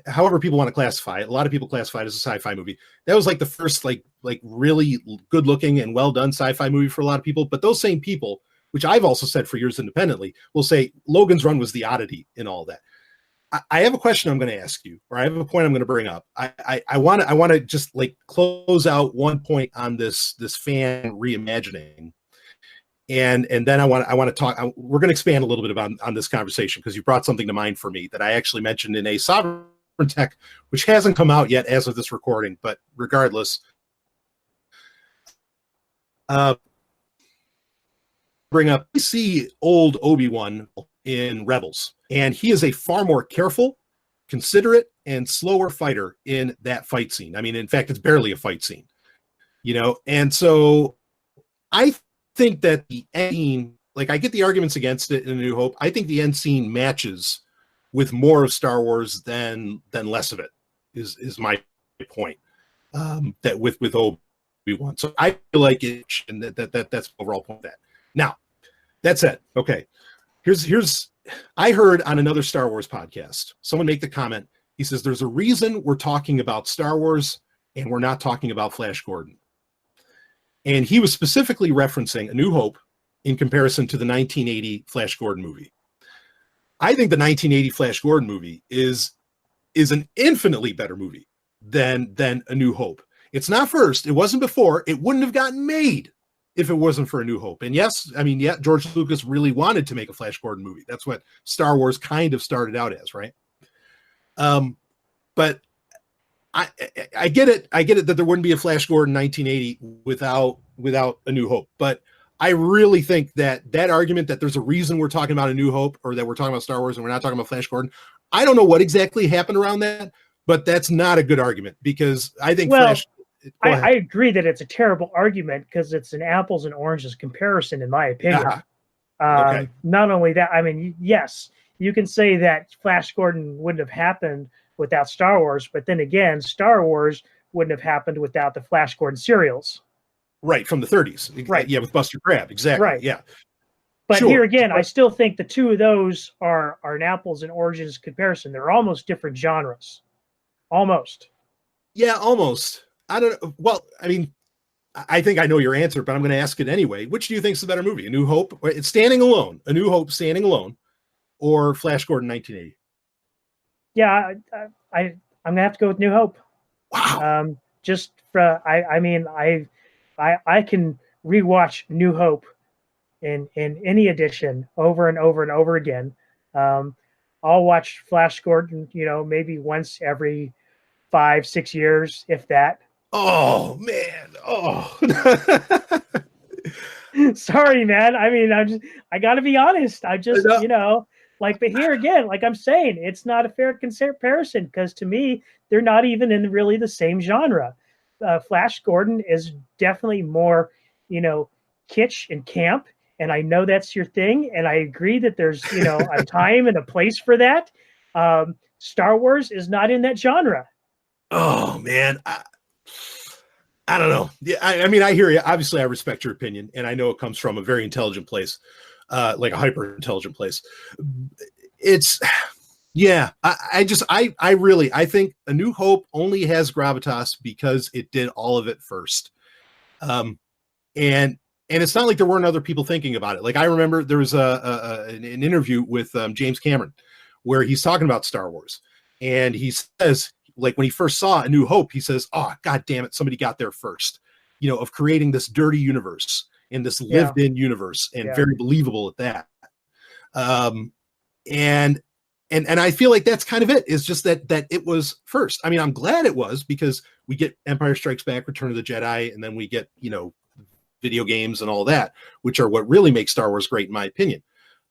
however people want to classify it. A lot of people classify it as a sci-fi movie. That was like the first like really good looking and well done sci-fi movie for a lot of people. But those same people, which I've also said for years independently, will say Logan's Run was the oddity in all that. I have a question I'm going to ask you, or I have a point I'm going to bring up. I want to just like close out one point on this fan reimagining, and then I want to talk. We're going to expand a little bit on this conversation, because you brought something to mind for me that I actually mentioned in a Sovryn Tech, which hasn't come out yet as of this recording, but regardless, bring up, we see old Obi-Wan in Rebels, and he is a far more careful, considerate, and slower fighter in that fight scene. I mean, in fact, it's barely a fight scene, and so I think that the end scene, like, I get the arguments against it in A New Hope. I think the end scene matches with more of Star Wars than less of it is my point. That with Obi-Wan, so I feel like it, and that's the overall point of that. Now, that said, okay, here's I heard on another Star Wars podcast someone make the comment. He says there's a reason we're talking about Star Wars and we're not talking about Flash Gordon. And he was specifically referencing A New Hope in comparison to the 1980 Flash Gordon movie. I think the 1980 Flash Gordon movie is an infinitely better movie than A New Hope. It's not first. It wasn't before. It wouldn't have gotten made if it wasn't for A New Hope. And yes, I mean, yeah, George Lucas really wanted to make a Flash Gordon movie. That's what Star Wars kind of started out as, right? But I get it. I get it that there wouldn't be a Flash Gordon 1980 without A New Hope. But I really think that argument that there's a reason we're talking about A New Hope, or that we're talking about Star Wars and we're not talking about Flash Gordon, I don't know what exactly happened around that, but that's not a good argument, because I think Flash. I agree that it's a terrible argument, because it's an apples and oranges comparison, in my opinion. Okay. Not only that, I mean, yes, you can say that Flash Gordon wouldn't have happened without Star Wars, but then again, Star Wars wouldn't have happened without the Flash Gordon serials. Right, from the 30s. Right. Yeah, with Buster Crabbe. Exactly. Right. Yeah. But Sure. here again, I still think the two of those are an apples and oranges comparison. They're almost different genres. Almost. Yeah, almost. I don't know. Well, I mean, I think I know your answer, but I'm going to ask it anyway. Which do you think is the better movie? A New Hope? It's standing alone. A New Hope standing alone, or Flash Gordon 1980? Yeah, I'm gonna have to go with New Hope. Wow. Just for I can rewatch New Hope in any edition over and over and over again. I'll watch Flash Gordon, maybe once every 5-6 years, if that. Oh man. Oh. Sorry, man. I mean, I got to be honest. But here again, like I'm saying, it's not a fair comparison because to me, they're not even in really the same genre. Flash Gordon is definitely more, kitsch and camp. And I know that's your thing. And I agree that there's, a time and a place for that. Star Wars is not in that genre. Oh man. I don't know. Yeah, I mean, I hear you. Obviously, I respect your opinion, and I know it comes from a very intelligent place, like a hyper intelligent place. It's, yeah. I think A New Hope only has gravitas because it did all of it first, and it's not like there weren't other people thinking about it. Like I remember there was an interview with James Cameron where he's talking about Star Wars, and he says, like when he first saw A New Hope, he says, "Oh, God damn it, somebody got there first," of creating this dirty universe and this lived-in universe, and very believable at that. And I feel like that's kind of it. Is just that it was first. I mean, I'm glad it was because we get Empire Strikes Back, Return of the Jedi, and then we get video games and all that, which are what really makes Star Wars great, in my opinion.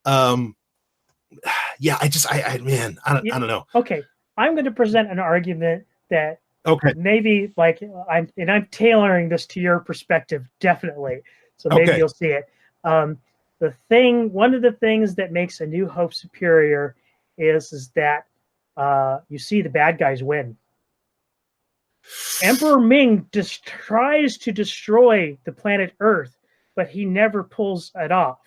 Yeah, I don't know. Okay. I'm going to present an argument that okay, maybe I'm tailoring this to your perspective, definitely. So maybe you'll see it. One of the things that makes A New Hope superior is that you see the bad guys win. Emperor Ming just tries to destroy the planet Earth, but he never pulls it off.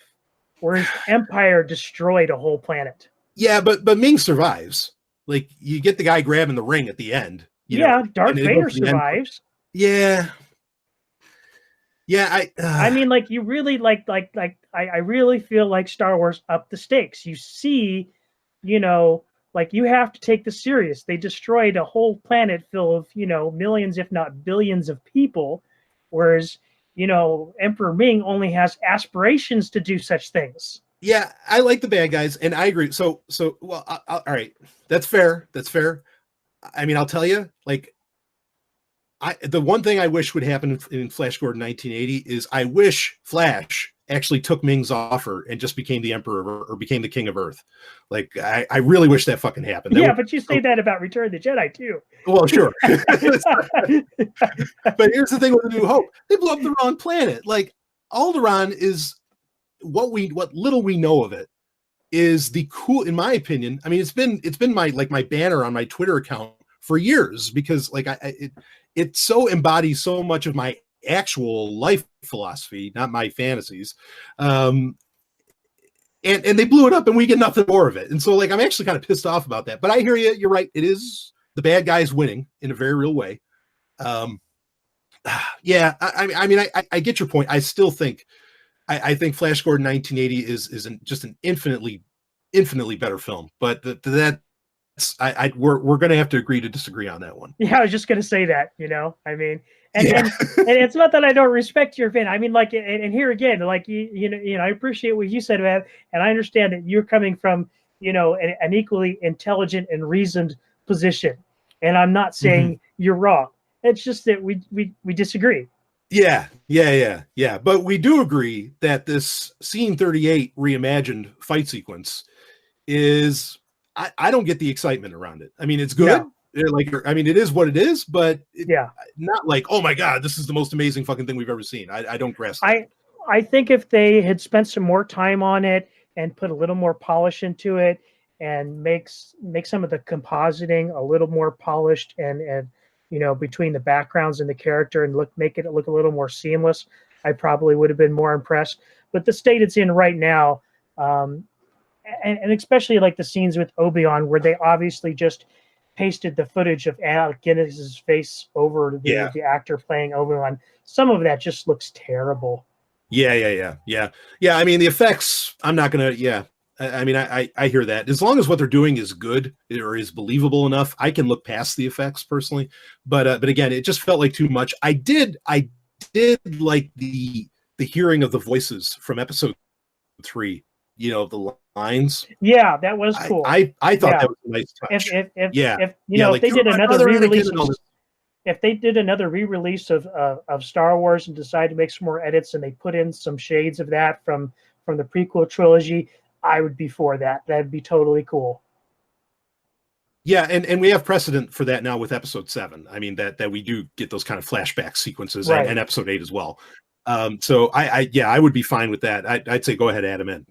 Whereas Empire destroyed a whole planet. Yeah, but Ming survives. Like you get the guy grabbing the ring at the end. Darth Vader survives. Yeah. I mean, like you really I really feel like Star Wars upped the stakes. You see, like you have to take this serious. They destroyed a whole planet full of millions, if not billions, of people, whereas Emperor Ming only has aspirations to do such things. Yeah, I like the bad guys, and I agree. So, well, all right, that's fair. That's fair. I mean, I'll tell you, like, the one thing I wish would happen in Flash Gordon 1980 is I wish Flash actually took Ming's offer and just became the Emperor or became the King of Earth. Like, I really wish that fucking happened. But you say that about Return of the Jedi too. Well, sure. But here's the thing with A New Hope: they blew up the wrong planet. Like, Alderaan is. What little we know of it is the cool, in my opinion. I mean, it's been my banner on my Twitter account for years because like it so embodies so much of my actual life philosophy, not my fantasies. And they blew it up and we get nothing more of it. And so like I'm actually kind of pissed off about that. But I hear you. You're right. It is the bad guys winning in a very real way. Yeah, I mean, I get your point. I still think. I think Flash Gordon 1980 is just an infinitely better film, but we're going to have to agree to disagree on that one. Yeah, I was just going to say that, I mean, and it's not that I don't respect your opinion. I mean, like, and here again, like, I appreciate what you said about it, and I understand that you're coming from, an equally intelligent and reasoned position, and I'm not saying you're wrong. It's just that we disagree. Yeah. But we do agree that this Scene 38 reimagined fight sequence is, I don't get the excitement around it. I mean, it's good. It is what it is, but not like, oh my God, this is the most amazing fucking thing we've ever seen. I don't grasp it. I think if they had spent some more time on it and put a little more polish into it and make some of the compositing a little more polished and between the backgrounds and the character and make it look a little more seamless, I probably would have been more impressed. But the state it's in right now, and especially like the scenes with Obi-Wan, where they obviously just pasted the footage of Alec Guinness's face over the actor playing Obi-Wan. Some of that just looks terrible. Yeah. I mean, the effects, I'm not going to, I mean, I hear that. As long as what they're doing is good or is believable enough, I can look past the effects personally. But again, it just felt like too much. I did like the hearing of the voices from episode 3, the lines. Yeah, that was cool. I thought that was a nice touch. If they did another re-release, if they did another re-release of Star Wars and decided to make some more edits and they put in some shades of that from the prequel trilogy, I would be for that. That'd be totally cool. Yeah, and we have precedent for that now with episode 7. I mean, that we do get those kind of flashback sequences, right, and episode 8 as well. So I would be fine with that. I'd say go ahead, add them in.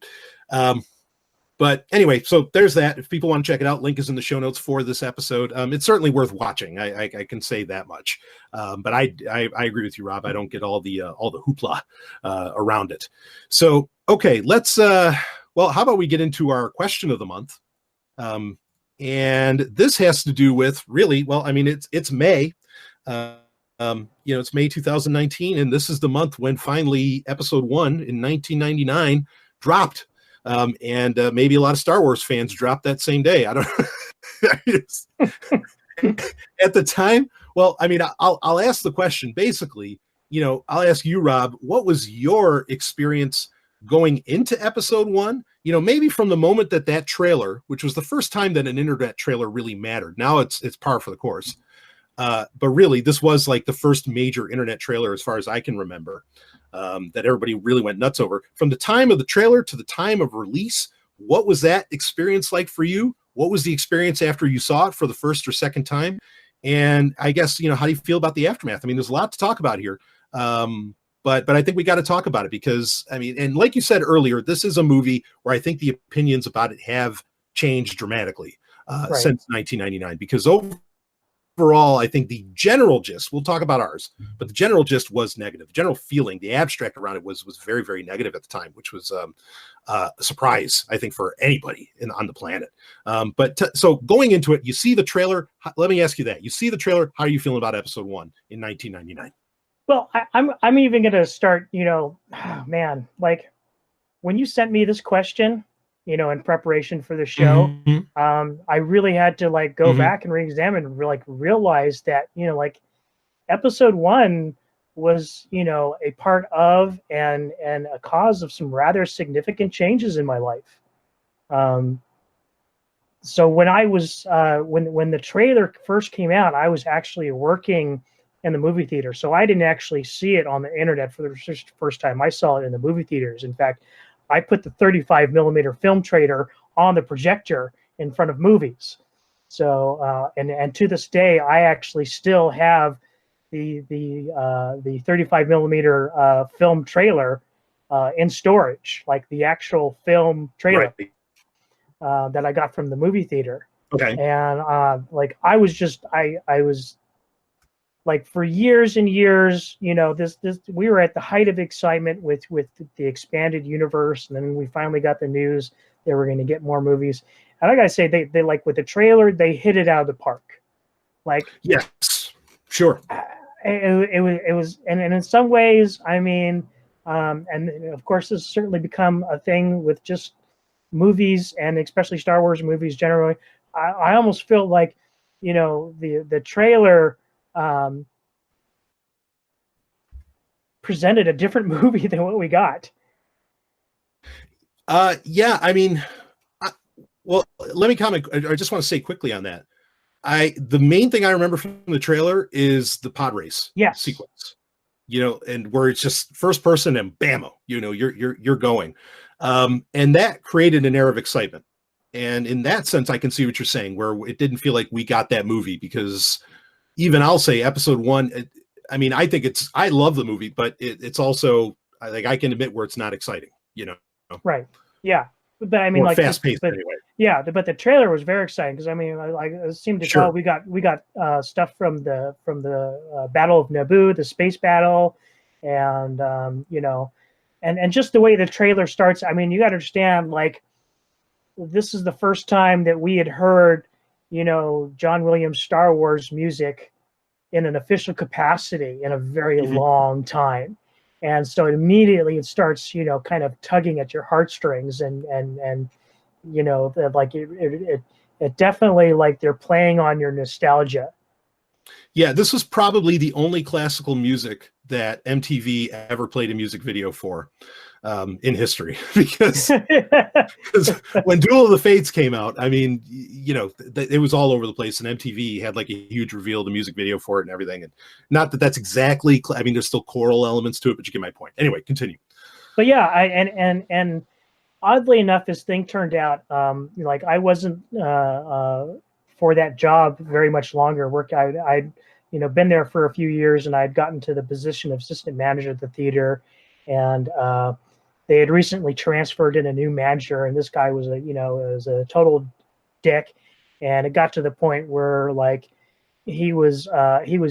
But anyway, so there's that. If people want to check it out, link is in the show notes for this episode. It's certainly worth watching. I can say that much. But I agree with you, Rob. I don't get all the hoopla around it. So okay, let's. Well, how about we get into our question of the month? And this has to do with really. Well, I mean, it's May. It's May 2019, and this is the month when finally episode 1 in 1999 dropped. And maybe a lot of Star Wars fans dropped that same day. I don't know. At the time, well, I mean, I'll ask the question. Basically, I'll ask you, Rob, what was your experience going into episode 1? Maybe from the moment that trailer, which was the first time that an internet trailer really mattered. Now it's par for the course. But really, this was like the first major internet trailer, as far as I can remember, that everybody really went nuts over. From the time of the trailer to the time of release, what was that experience like for you? What was the experience after you saw it for the first or second time? And I guess, how do you feel about the aftermath? I mean, there's a lot to talk about here. But I think we got to talk about it because, I mean, and like you said earlier, this is a movie where I think the opinions about it have changed dramatically since 1999, because overall, I think the general gist, we'll talk about ours, but the general gist was negative. The general feeling, the abstract around it was very, very negative at the time, which was a surprise, I think, for anybody on the planet. So going into it, you see the trailer. Let me ask you that. You see the trailer. How are you feeling about episode 1 in 1999? Well, I'm even going to start, man, like when you sent me this question, in preparation for the show, I really had to go back and re-examine and realize that, episode 1 was, a part of and a cause of some rather significant changes in my life. So when I was, when the trailer first came out, I was actually working in the movie theater. So I didn't actually see it on the internet for the first time. I saw it in the movie theaters. In fact, I put the 35 millimeter film trailer on the projector in front of movies. So, and to this day, I actually still have the 35 millimeter film trailer in storage, like the actual film trailer that I got from the movie theater. Okay. And I was for years and years, this we were at the height of excitement with the expanded universe, and then we finally got the news they were going to get more movies. And I gotta say, they with the trailer, they hit it out of the park. Yes, sure. It was, and in some ways, I mean, and of course, this has certainly become a thing with just movies, and especially Star Wars movies generally. I almost feel like, the trailer presented a different movie than what we got. Yeah, I mean, well, let me comment. I just want to say quickly on that. The main thing I remember from the trailer is the pod race sequence, and where it's just first person and bammo, you're going. And that created an air of excitement. And in that sense, I can see what you're saying, where it didn't feel like we got that movie, because even I'll say episode 1, I mean, I love the movie, but it's also, I can admit where it's not exciting, Right. Yeah. But I mean, fast paced anyway. Yeah, but the trailer was very exciting because I mean, I seemed to tell we got stuff from the Battle of Naboo, the space battle, and you know, and just the way the trailer starts. I mean, you got to understand, like, this is the first time that we had heard, you know, John Williams' Star Wars music in an official capacity in a very long time. And so immediately it starts, you know, kind of tugging at your heartstrings and you know, like it definitely, like, they're playing on your nostalgia. Yeah, this was probably the only classical music that MTV ever played a music video for in history, because when Duel of the Fates came out, I mean, you know, it was all over the place, and MTV had like a huge reveal of the music video for it and everything. And not that that's exactly, I mean, there's still choral elements to it, but you get my point. Anyway, continue. But yeah, and oddly enough, this thing turned out like I wasn't for that job very much longer. I'd you know, been there for a few years, and I'd gotten to the position of assistant manager at the theater, and they had recently transferred in a new manager, and this guy was a total dick, and it got to the point where, like, he was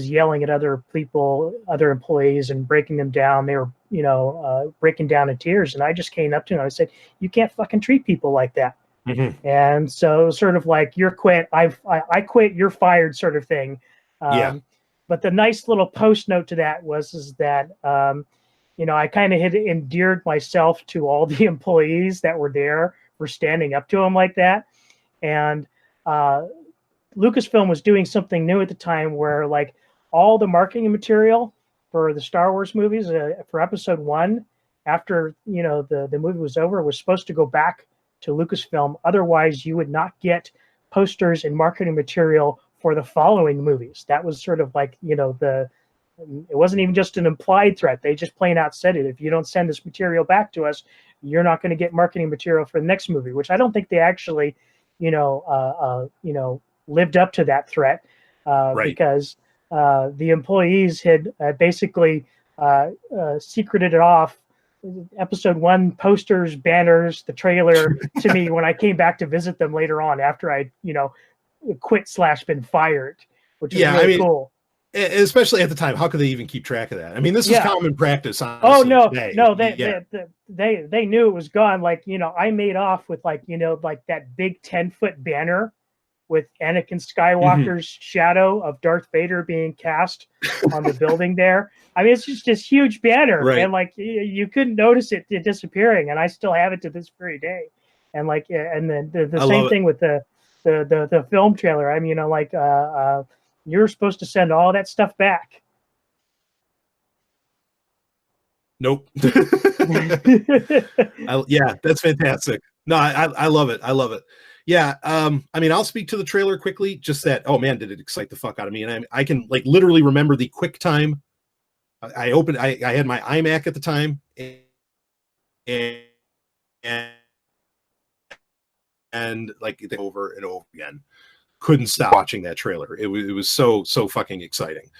yelling at other people, other employees, and breaking them down. They were, you know, breaking down in tears, and I just came up to him and I said, "You can't fucking treat people like that." And so, sort of like, "You're quit, I quit, you're fired," sort of thing. Yeah. But the nice little post note to that is that you know, I kind of had endeared myself to all the employees that were there for standing up to him like that. And Lucasfilm was doing something new at the time where, like, all the marketing material for the Star Wars movies for Episode 1, after, you know, the movie was over, was supposed to go back to Lucasfilm. Otherwise, you would not get posters and marketing material for the following movies. That was sort of like, you know, it wasn't even just an implied threat. They just plain out said it. If you don't send this material back to us, you're not going to get marketing material for the next movie, which I don't think they actually, you know, lived up to that threat, because the employees had basically secreted it off, Episode 1 posters, banners, the trailer to me when I came back to visit them later on after I, you know, quit / been fired, which is really cool. Especially at the time, how could they even keep track of that? I mean, this is common practice. Honestly, oh no, today. No, they knew it was gone. Like, you know, I made off with, like, you know, like that big 10-foot banner with Anakin Skywalker's shadow of Darth Vader being cast on the building there. I mean, it's just this huge banner, and like you couldn't notice it disappearing, and I still have it to this very day. And like, and then the same thing with the film trailer. I mean, you know, like you're supposed to send all that stuff back. Nope. Yeah, that's fantastic. No, I love it. I love it. Yeah. I mean, I'll speak to the trailer quickly. Just that, oh man, did it excite the fuck out of me. And I can, like, literally remember the quick time. I had my iMac at the time, and like, over and over again, couldn't stop watching that trailer. It was so fucking exciting.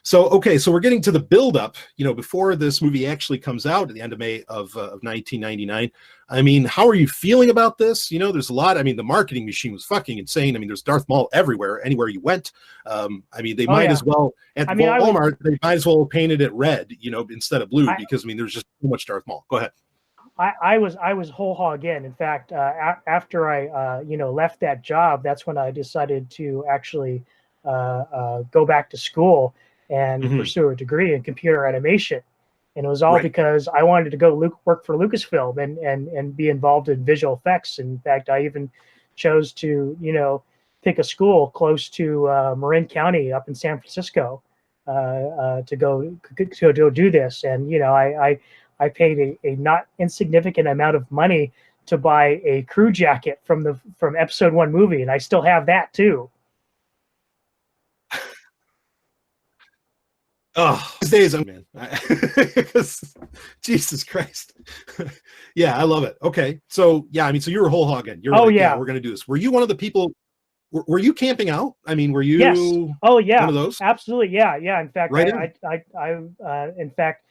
So we're getting to the build up, you know, before this movie actually comes out at the end of May of 1999. I mean, how are you feeling about this? You know, there's a lot. I mean, the marketing machine was fucking insane. I mean, there's Darth Maul everywhere, anywhere you went. I mean, they might as well at Walmart. They might as well have painted it red, you know, instead of blue, because I mean, there's just so much Darth Maul. Go ahead. I was whole hog in. In fact, after I you know, left that job, that's when I decided to actually go back to school and pursue a degree in computer animation. And it was all because I wanted to go work for Lucasfilm and be involved in visual effects. In fact, I even chose to, you know, pick a school close to Marin County up in San Francisco to go do this. And, you know, I paid a not insignificant amount of money to buy a crew jacket from Episode 1 movie, and I still have that too. Oh, these days, man. Jesus Christ. Yeah, I love it. Okay. So, yeah, I mean, so you're a whole hog in. You're yeah, we're going to do this. Were you one of the people, were you camping out? I mean, were you one of those? Absolutely. Yeah. Yeah. In fact, in fact,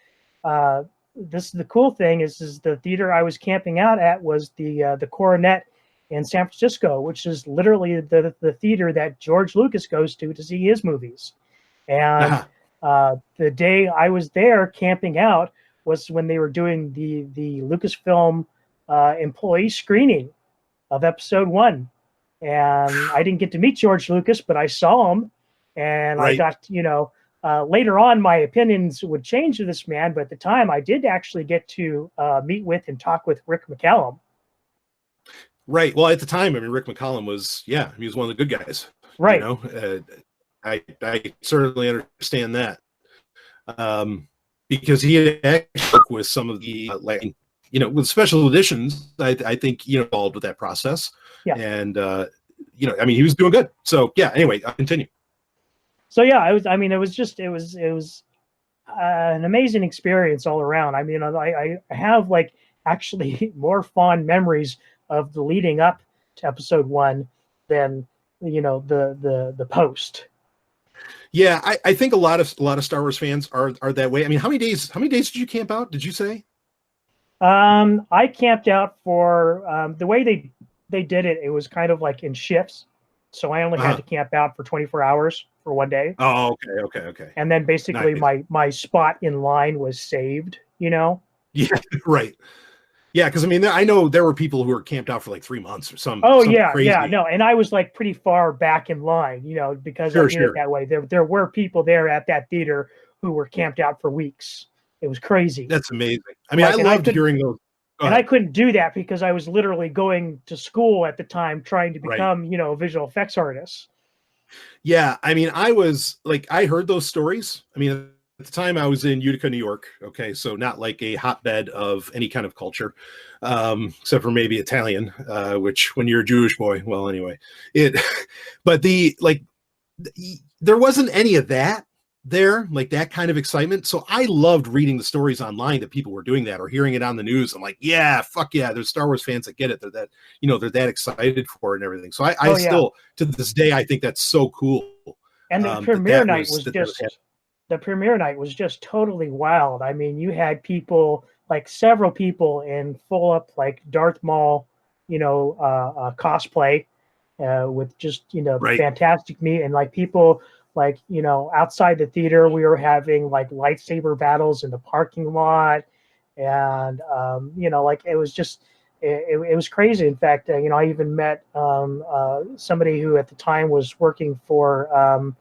this is the cool thing is the theater I was camping out at was the Coronet in San Francisco, which is literally the theater that George Lucas goes to see his movies. And the day I was there camping out was when they were doing the Lucasfilm employee screening of Episode 1. And I didn't get to meet George Lucas, but I saw him, and I got, later on, my opinions would change to this man, but at the time, I did actually get to meet with and talk with Rick McCallum. Right. Well, at the time, I mean, Rick McCallum was, he was one of the good guys. Right. I certainly understand that. Because he had actually worked with some of the, with special editions, I think, involved with that process. Yeah. And, he was doing good. So, anyway, I'll continue. So, it was an amazing experience all around. I mean, I have actually more fond memories of the leading up to Episode 1 than, the post. Yeah, I think a lot of Star Wars fans are that way. I mean, how many days did you camp out? Did you say? I camped out for the way they did it. It was kind of like in shifts, so I only had to camp out for 24 hours for one day. Oh, okay. And then basically my spot in line was saved. Yeah, right. Yeah, because I mean, I know there were people who were camped out for like 3 months or some. Oh some yeah, crazy... no, and I was like pretty far back in line, because I did it that way. There were people there at that theater who were camped out for weeks. It was crazy. That's amazing. I mean, I loved hearing those. And I couldn't do that because I was literally going to school at the time, trying to become, a visual effects artist. Yeah, I mean, I heard those stories. I mean, at the time I was in Utica, New York. Okay, so not like a hotbed of any kind of culture, except for maybe Italian, which when you're a Jewish boy, well, anyway, but there wasn't any of that there, like that kind of excitement. So I loved reading the stories online that people were doing that or hearing it on the news. I'm like, yeah, fuck yeah, there's Star Wars fans that get it. They're that, they're that excited for it and everything. So I still, to this day, I think that's so cool. And the premiere night the premiere night was just totally wild. I mean, you had people, like several people in full up like Darth Maul, cosplay, with just, fantastic meat, and like people like, outside the theater, we were having like lightsaber battles in the parking lot. And, it was just, it was crazy. In fact, I even met somebody who at the time was working for,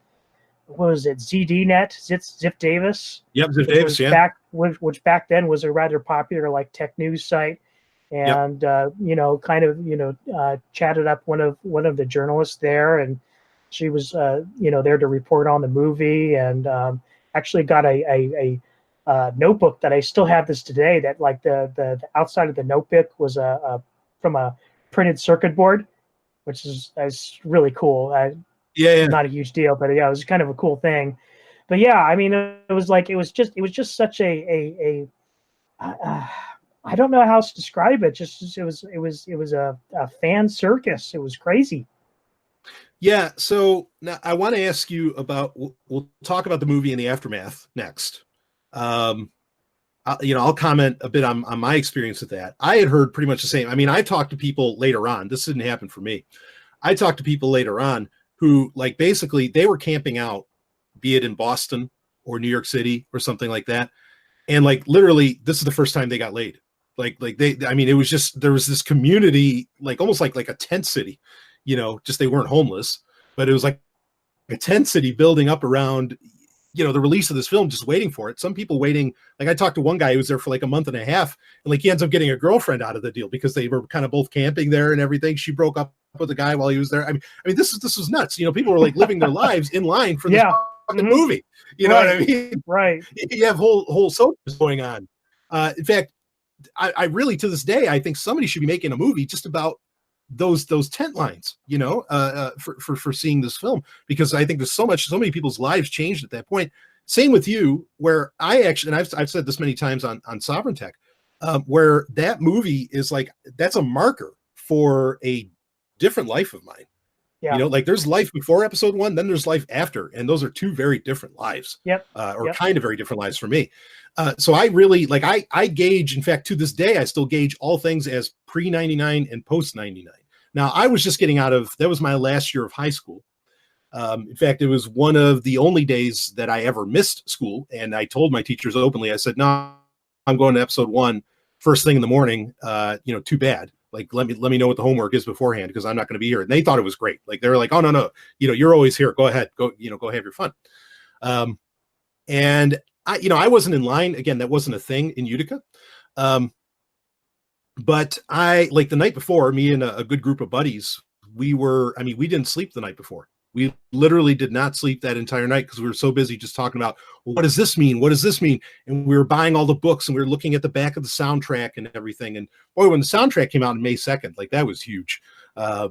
what was it, ZDNet, Zip Davis? Yep, Zip Davis, yeah. Which back then was a rather popular like tech news site. And, chatted up one of the journalists there, and she was, there to report on the movie, and actually got a notebook that I still have this today. That like the outside of the notebook was from a printed circuit board, which is really cool. Not a huge deal, but it was kind of a cool thing. But yeah, I mean, it was just such a I don't know how else to describe it. It was a fan circus. It was crazy. Yeah. So now I want to ask you about, we'll talk about the movie and the aftermath next. I'll comment a bit on my experience with that. I had heard pretty much the same. I mean, I talked to people later on. This didn't happen for me. I talked to people later on who like, basically they were camping out, be it in Boston or New York City or something like that. And like, literally, this is the first time they got laid. It was just, there was this community, like almost like a tent city, just they weren't homeless, but it was like a tent city building up around, the release of this film, just waiting for it. Some people waiting, like I talked to one guy who was there for like a month and a half, and like he ends up getting a girlfriend out of the deal because they were kind of both camping there and everything. She broke up with the guy while he was there. I mean, this was nuts. People were like living their lives in line for this fucking movie. You know what I mean? Right. You have whole soldiers going on. In fact, I really, to this day, I think somebody should be making a movie just about those tent lines, for seeing this film, because I think there's so many people's lives changed at that point. Same with you, where I actually, and I've said this many times on Sovryn Tech, where that movie is like, that's a marker for a different life of mine. Yeah. Like there's life before Episode 1, then there's life after, and those are two very different lives. Kind of very different lives for me. So I really I gauge, in fact, to this day, I still gauge all things as pre-99 and post-99. Now, I was just getting out of, that was my last year of high school. In fact, it was one of the only days that I ever missed school. And I told my teachers openly, I said, no, I'm going to episode 1 first thing in the morning. Too bad. Like, let me know what the homework is beforehand, because I'm not going to be here. And they thought it was great. Like, they were like, oh, no, you're always here. Go ahead. Go have your fun. And I wasn't in line. Again, that wasn't a thing in Utica. But the night before, me and a good group of buddies, we didn't sleep the night before. We literally did not sleep that entire night because we were so busy just talking about, well, what does this mean? What does this mean? And we were buying all the books and we were looking at the back of the soundtrack and everything. And boy, when the soundtrack came out on May 2nd, like, that was huge. I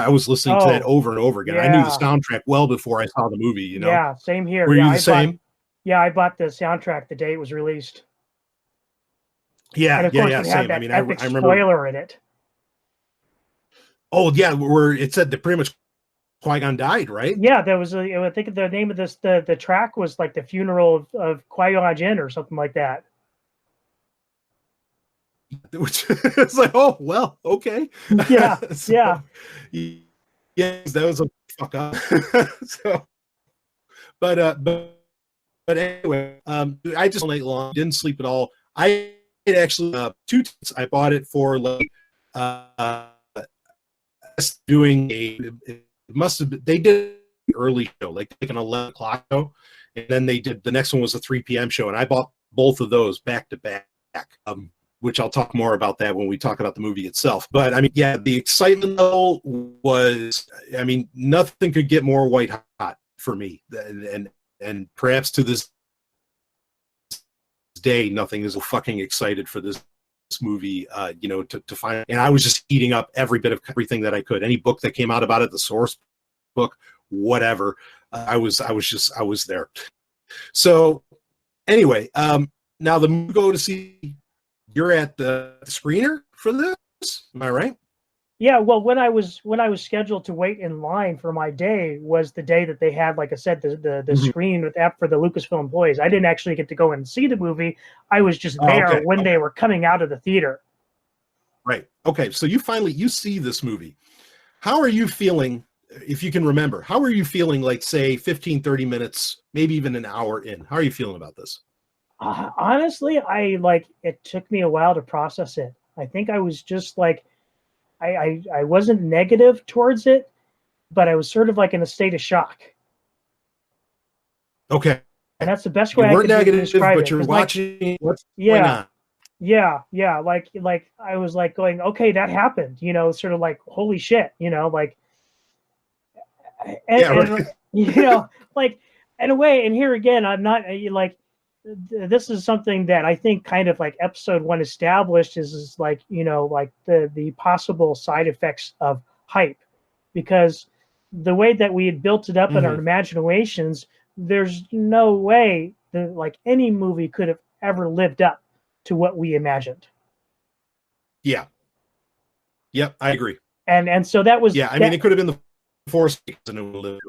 was listening to that over and over again. Yeah. I knew the soundtrack well before I saw the movie, Yeah, same here. Were you the same? I bought the soundtrack the day it was released. Yeah, and of course, it same. had that I epic remember spoiler in it. Oh yeah, where it said that pretty much Qui-Gon died, right? Yeah, there was I think the name of the track was like The Funeral of Qui-Gon Jinn or something like that. It's like, oh well, okay. Yeah, yes, that was a fuck up. So, but anyway, I just late long, didn't sleep at all. I actually 2 tickets. I bought it for like doing it must have been, they did an early show, like an 11 o'clock show, and then they did the next one was a 3 p.m. show, and I bought both of those back to back. Which I'll talk more about that when we talk about the movie itself. But the excitement level was, nothing could get more white hot for me, and perhaps to this day, nothing is so fucking excited for this movie, to find. And I was just eating up every bit of everything that I could. Any book that came out about it, the source book, whatever. I was there. So anyway, now the movie go to see. You're at the screener for this, am I right? Yeah, well, when I was scheduled to wait in line for my day was the day that they had, like I said, the screen with app for the Lucasfilm employees. I didn't actually get to go and see the movie. I was just there when they were coming out of the theater. Right. Okay. So you see this movie. How are you feeling, if you can remember? How are you feeling, like, say, 15, 30 minutes, maybe even an hour in? How are you feeling about this? Honestly, it took me a while to process it. I think I was just like, I wasn't negative towards it, but I was sort of like in a state of shock. Okay. And that's the best way you weren't negative, describe but it. you're watching what's going on. Yeah. Like I was like going, okay, that happened, sort of like, holy shit, like, and like, in a way, and here again, I'm not like, this is something that I think kind of like episode 1 established is like, like the possible side effects of hype, because the way that we had built it up in our imaginations, there's no way that like any movie could have ever lived up to what we imagined. Yeah. Yep. I agree. And so that was, it could have been the Force and it would live.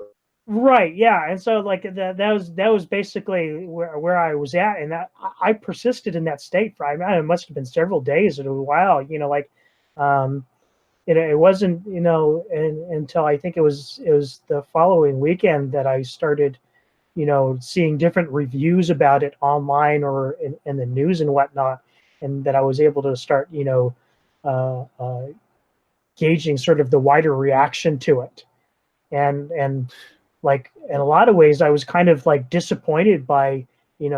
Right, yeah, and so like that was basically where I was at, and that I persisted in that state for it must have been several days or a while, it wasn't until I think it was the following weekend that I started seeing different reviews about it online or in the news and whatnot, and that I was able to start gauging sort of the wider reaction to it, and like in a lot of ways, I was kind of like disappointed by,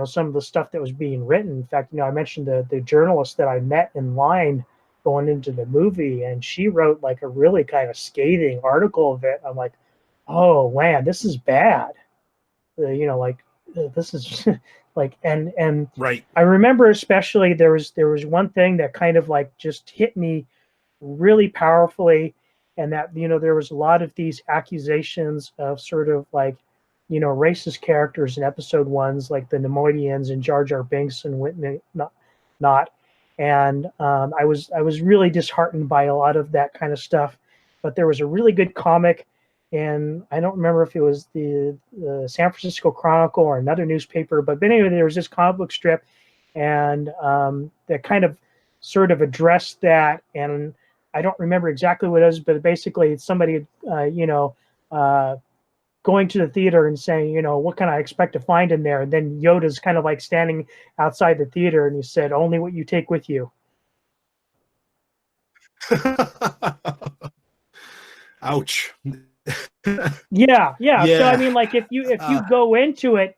some of the stuff that was being written. In fact, I mentioned the journalist that I met in line going into the movie, and she wrote like a really kind of scathing article of it. I'm like, oh man, this is bad. This is like, and right. I remember especially there was one thing that kind of like just hit me really powerfully. And that, there was a lot of these accusations of sort of like, racist characters in episode 1s, like the Nemoidians and Jar Jar Binks and whatnot. And I was really disheartened by a lot of that kind of stuff. But there was a really good comic, and I don't remember if it was the San Francisco Chronicle or another newspaper. But anyway, there was this comic book strip, and that kind of sort of addressed that. And I don't remember exactly what it is, but basically it's somebody, going to the theater and saying, what can I expect to find in there? And then Yoda's kind of like standing outside the theater, and he said, only what you take with you. Ouch. Yeah. Yeah. So I mean, like if you go into it,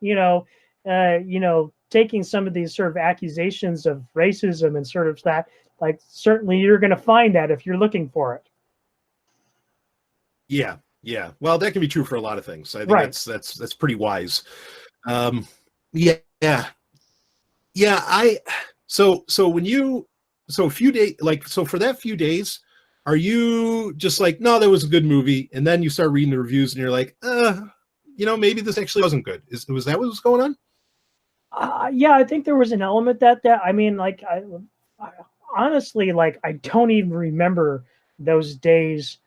taking some of these sort of accusations of racism and sort of that, like certainly you're going to find that if you're looking for it. Yeah. Well, that can be true for a lot of things. I think Right. that's pretty wise. Yeah. So a few days, for that few days, are you just like, no, that was a good movie, and then you start reading the reviews and you're like, maybe this actually wasn't good. Was that what was going on? Yeah, I think there was an element that I mean, like I honestly, like I don't even remember those days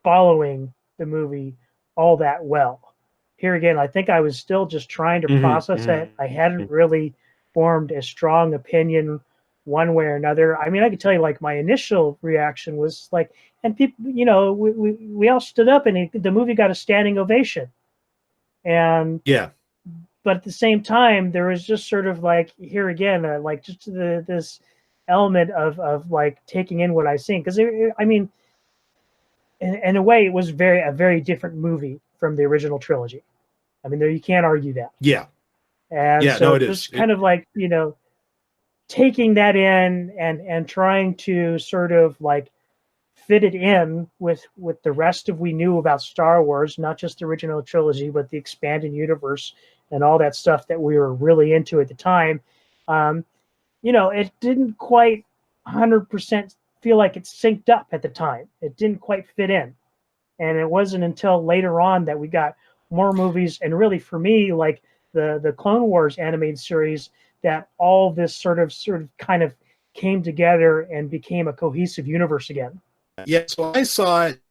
following the movie all that well. Here again, I think I was still just trying to process it. I hadn't really formed a strong opinion one way or another. I mean, I could tell you, like, my initial reaction was like, and people, we all stood up, and the movie got a standing ovation. And yeah, but at the same time, there was just sort of like, here again, like just this element of like taking in what I seen, because I mean, in a way, it was a very different movie from the original trilogy. I mean, you can't argue that. Yeah. And yeah, so no, it just is. kind of like, taking that in and trying to sort of like fit it in with the rest of we knew about Star Wars, not just the original trilogy, but the expanded universe and all that stuff that we were really into at the time. It didn't quite 100% feel like it synced up at the time. It didn't quite fit in. And it wasn't until later on that we got more movies, and really for me, like the Clone Wars animated series, that all this sort of kind of came together and became a cohesive universe again. Yeah, so I saw it.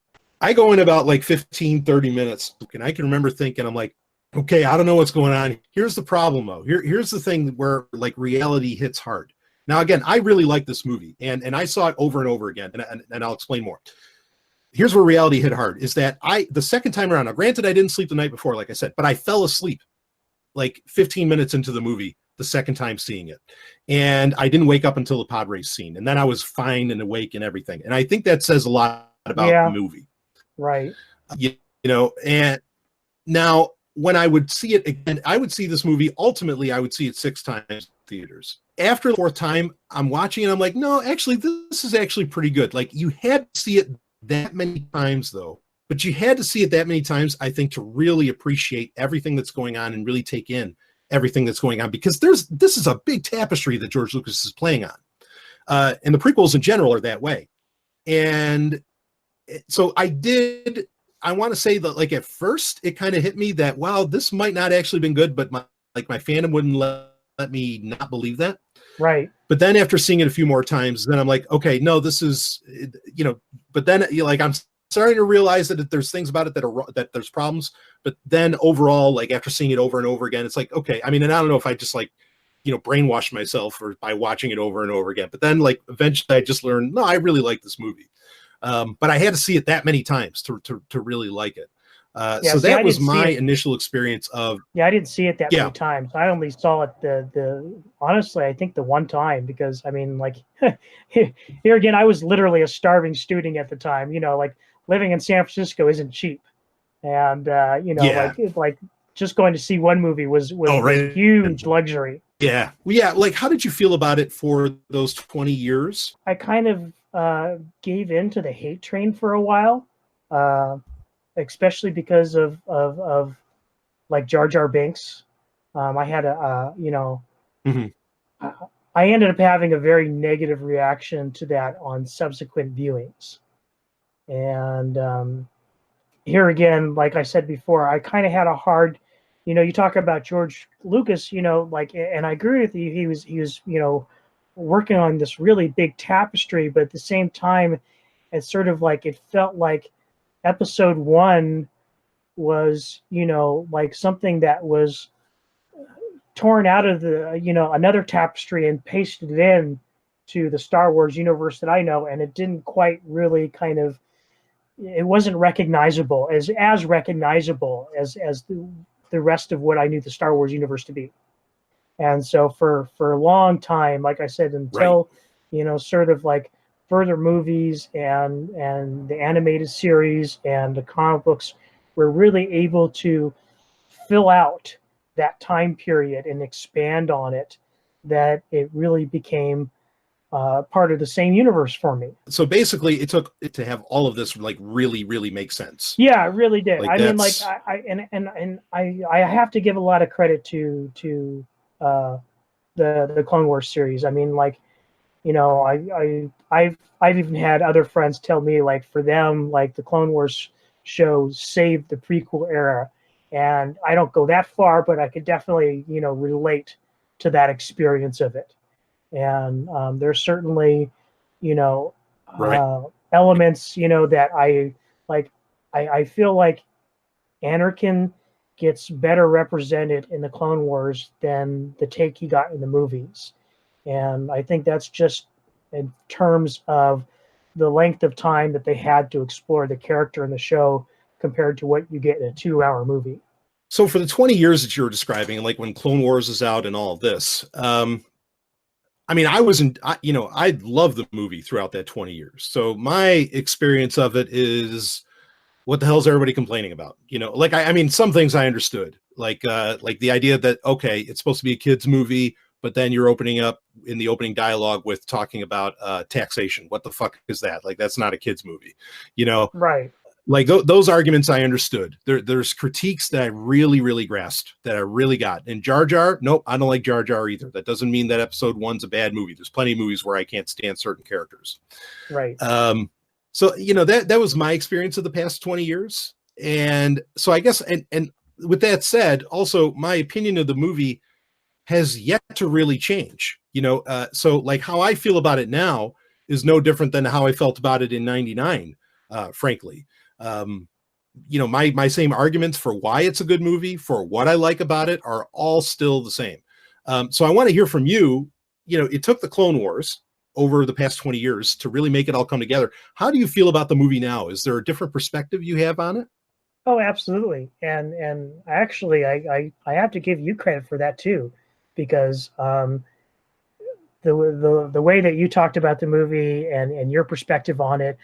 I go in about like 15, 30 minutes, and I can remember thinking, I'm like, okay, I don't know what's going on. Here's the problem, though. Here's the thing where like reality hits hard. Now, again, I really like this movie, and I saw it over and over again, and I'll explain more. Here's where reality hit hard, is that the second time around, now granted, I didn't sleep the night before, like I said, but I fell asleep like 15 minutes into the movie the second time seeing it. And I didn't wake up until the pod race scene. And then I was fine and awake and everything. And I think that says a lot about the movie. Right. And now when I would see it again, I would see this movie, ultimately, I would see it 6 times in theaters. After the 4th time, I'm watching and I'm like, no, actually, this is actually pretty good. Like, you had to see it that many times, though. But you had to see it that many times, I think, to really appreciate everything that's going on and really take in everything that's going on, because this is a big tapestry that George Lucas is playing on. And the prequels in general are that way. And so I want to say that, like, at first it kind of hit me that, wow, this might not actually been good, but my fandom wouldn't let me not believe that. Right. But then after seeing it a few more times, then I'm like, okay, no, this is, but then I'm starting to realize that there's things about it that there's problems. But then overall, like, after seeing it over and over again, it's like, okay, I mean, and I don't know if I just brainwashed myself or by watching it over and over again, but then like eventually I just learned, no, I really like this movie. But I had to see it that many times to really like it. So that was my initial experience of. Yeah, I didn't see it that many times. I only saw it honestly, I think the one time, because I mean, like, here again, I was literally a starving student at the time. Like, living in San Francisco isn't cheap, and like just going to see one movie was a huge luxury. Yeah, well, yeah. Like, how did you feel about it for those 20 years? I kind of gave in to the hate train for a while. Especially because of like Jar Jar Binks. I had mm-hmm. I ended up having a very negative reaction to that on subsequent viewings. And here again, like I said before, I kind of had a hard, you talk about George Lucas, like, and I agree with you. He was working on this really big tapestry, but at the same time, it's sort of like, it felt like Episode 1 was, like something that was torn out of the, another tapestry and pasted it in to the Star Wars universe that I know, and it didn't quite really it wasn't recognizable as recognizable as the rest of what I knew the Star Wars universe to be. And so for a long time, like I said, until sort of like further movies and the animated series and the comic books were really able to fill out that time period and expand on it, that it really became part of the same universe for me. So basically, it took it to have all of this like really, really make sense. Yeah, it really did. Like, I mean, like I have to give a lot of credit to the Clone Wars series. I mean, like, I've even had other friends tell me, like, for them, like, the Clone Wars show saved the prequel era, and I don't go that far, but I could definitely relate to that experience of it. And there's certainly elements that I like. I feel like Anakin gets better represented in the Clone Wars than the take he got in the movies. And I think that's just in terms of the length of time that they had to explore the character in the show compared to what you get in a 2-hour movie. So for the 20 years that you're describing, like when Clone Wars is out and all of this, I mean, I loved the movie throughout that 20 years. So my experience of it is, what the hell is everybody complaining about? Like, I mean, some things I understood, like the idea that, okay, it's supposed to be a kid's movie, but then you're opening up in the opening dialogue with talking about taxation. What the fuck is that? Like, that's not a kid's movie, Right. Like those arguments I understood. There's critiques that I really, really grasped, that I really got. And Jar Jar, nope, I don't like Jar Jar either. That doesn't mean that episode 1's a bad movie. There's plenty of movies where I can't stand certain characters. Right. So, that was my experience of the past 20 years. And so I guess, and with that said, also my opinion of the movie has yet to really change, so like how I feel about it now is no different than how I felt about it in 99, frankly. My same arguments for why it's a good movie, for what I like about it, are all still the same. So I want to hear from you. It took the Clone Wars over the past 20 years to really make it all come together. How do you feel about the movie now? Is there a different perspective you have on it? Oh, absolutely. And actually, I have to give you credit for that too, because the way that you talked about the movie and your perspective on it,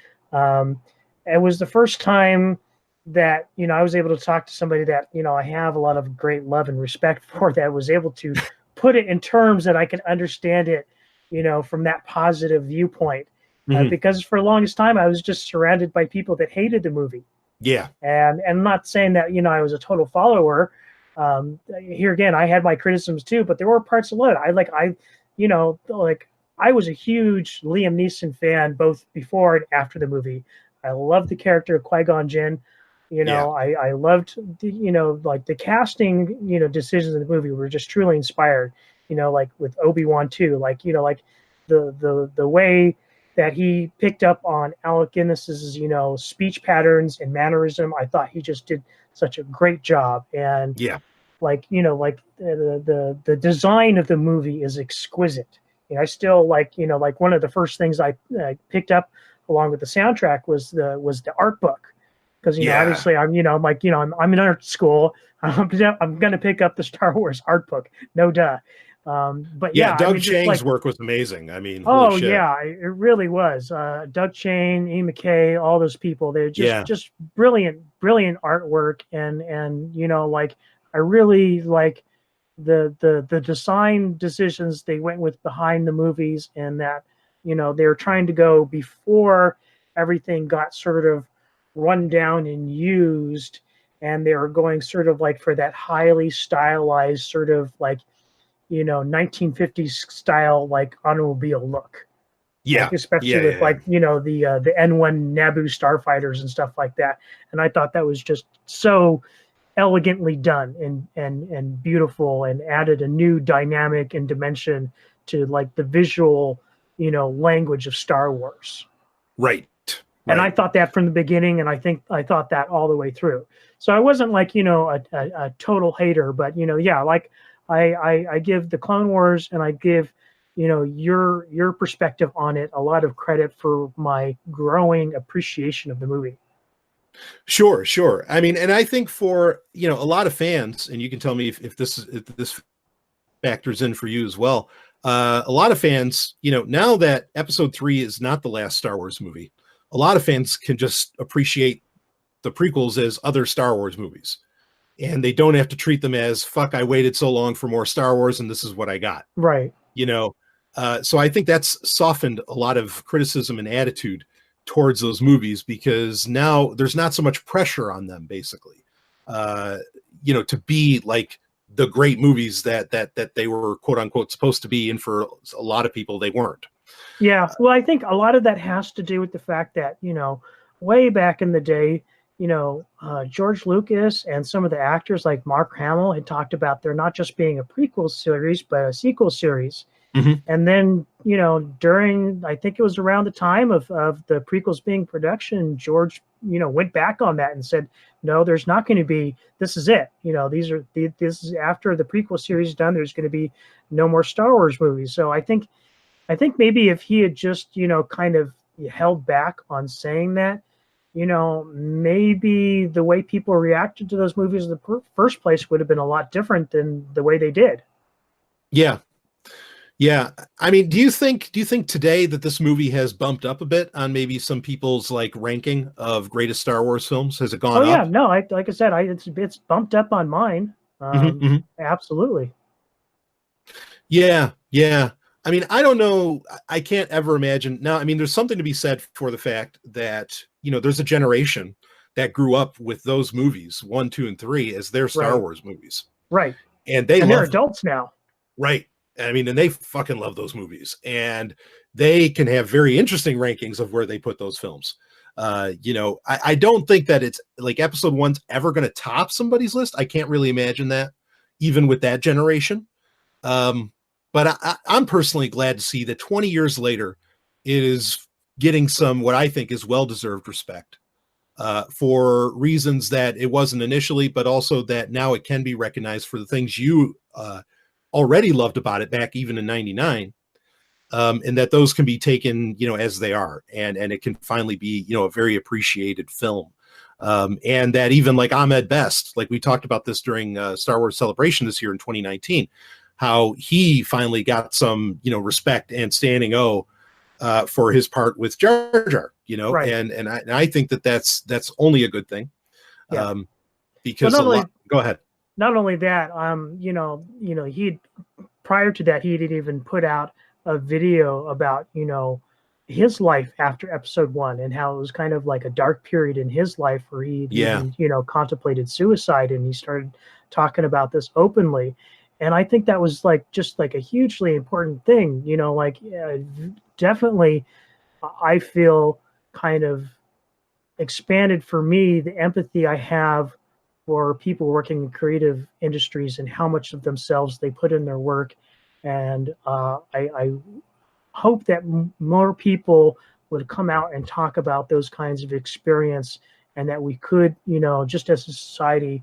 it was the first time that I was able to talk to somebody that I have a lot of great love and respect for, that was able to put it in terms that I can understand it, from that positive viewpoint. Because for the longest time I was just surrounded by people that hated the movie. Yeah. And I'm not saying that I was a total follower. Here again, I had my criticisms too, but there were parts of it I was a huge Liam Neeson fan both before and after the movie. I loved the character of Qui-Gon Jinn. I loved the casting, decisions in the movie were just truly inspired. Like with Obi-Wan too, the way that he picked up on Alec Guinness's, speech patterns and mannerism. I thought he just did such a great job. And the design of the movie is exquisite. I still one of the first things I picked up along with the soundtrack was the art book, because obviously I'm in art school. I'm going to pick up the Star Wars art book, no duh. But Doug Chang's work was amazing. I mean, it really was. Doug Chang, E. McKay, all those people, they're just brilliant artwork. And I really like the design decisions they went with behind the movies, and that they were trying to go before everything got sort of run down and used, and they were going sort of for that highly stylized sort of 1950s style automobile look. Especially with the N1 Naboo starfighters and stuff like that. And I thought that was just so elegantly done and beautiful, and added a new dynamic and dimension to the visual language of Star Wars. Right. And I thought that from the beginning, and I thought that all the way through. So I wasn't a total hater, but I give the Clone Wars and I give your perspective on it a lot of credit for my growing appreciation of the movie. Sure. I mean, and I think for a lot of fans, and you can tell me if this factors in for you as well. A lot of fans, now that Episode 3 is not the last Star Wars movie, a lot of fans can just appreciate the prequels as other Star Wars movies, and they don't have to treat them as fuck. I waited so long for more Star Wars, and this is what I got. Right. So I think that's softened a lot of criticism and attitude towards those movies, because now there's not so much pressure on them, basically, to be like the great movies that they were quote unquote supposed to be, and for a lot of people they weren't. Yeah, well, I think a lot of that has to do with the fact that way back in the day, George Lucas and some of the actors like Mark Hamill had talked about there not just being a prequel series but a sequel series. Mm-hmm. And then during, I think it was around the time of the prequels being production, George went back on that and said, no, there's not going to be, this is it. This is after the prequel series is done, there's going to be no more Star Wars movies. So I think maybe if he had just, kind of held back on saying that, maybe the way people reacted to those movies in the first place would have been a lot different than the way they did. Yeah. I mean, do you think today that this movie has bumped up a bit on maybe some people's like ranking of greatest Star Wars films? Has it gone up? Yeah, no, like I said, it's bumped up on mine. Absolutely. Yeah. I mean, I don't know. I can't ever imagine. Now, I mean, there's something to be said for the fact that, there's a generation that grew up with those movies, 1, 2, and 3 as their Star Wars movies. Right. And they're adults now. Right. I mean, and they fucking love those movies, and they can have very interesting rankings of where they put those films. I don't think that it's like Episode 1's ever going to top somebody's list. I can't really imagine that, even with that generation. But I'm personally glad to see that 20 years later, it is getting some, what I think is well-deserved respect, for reasons that it wasn't initially, but also that now it can be recognized for the things you already loved about it back even in 99, and that those can be taken, as they are, and it can finally be, a very appreciated film. And that even like Ahmed Best, like we talked about this during Star Wars Celebration this year in 2019, how he finally got some, respect and standing for his part with Jar Jar, Right. and I think that's only a good thing. Yeah. Because go ahead. Not only that, he prior to that, he didn't even put out a video about, his life after Episode 1 and how it was kind of like a dark period in his life where he, even, contemplated suicide, and he started talking about this openly. And I think that was just a hugely important thing, definitely I feel kind of expanded for me the empathy I have for people working in creative industries and how much of themselves they put in their work. And I hope that more people would come out and talk about those kinds of experience, and that we could, just as a society,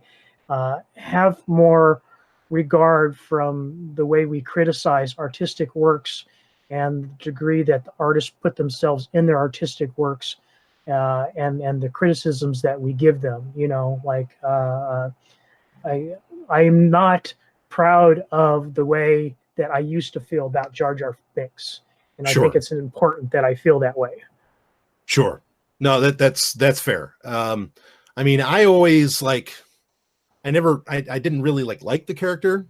have more regard from the way we criticize artistic works and the degree that the artists put themselves in their artistic works, and the criticisms that we give them. I'm not proud of the way that I used to feel about Jar Jar Binks, and I think it's important that I feel that way. Sure. No, that's fair. I mean, I always I didn't really like the character,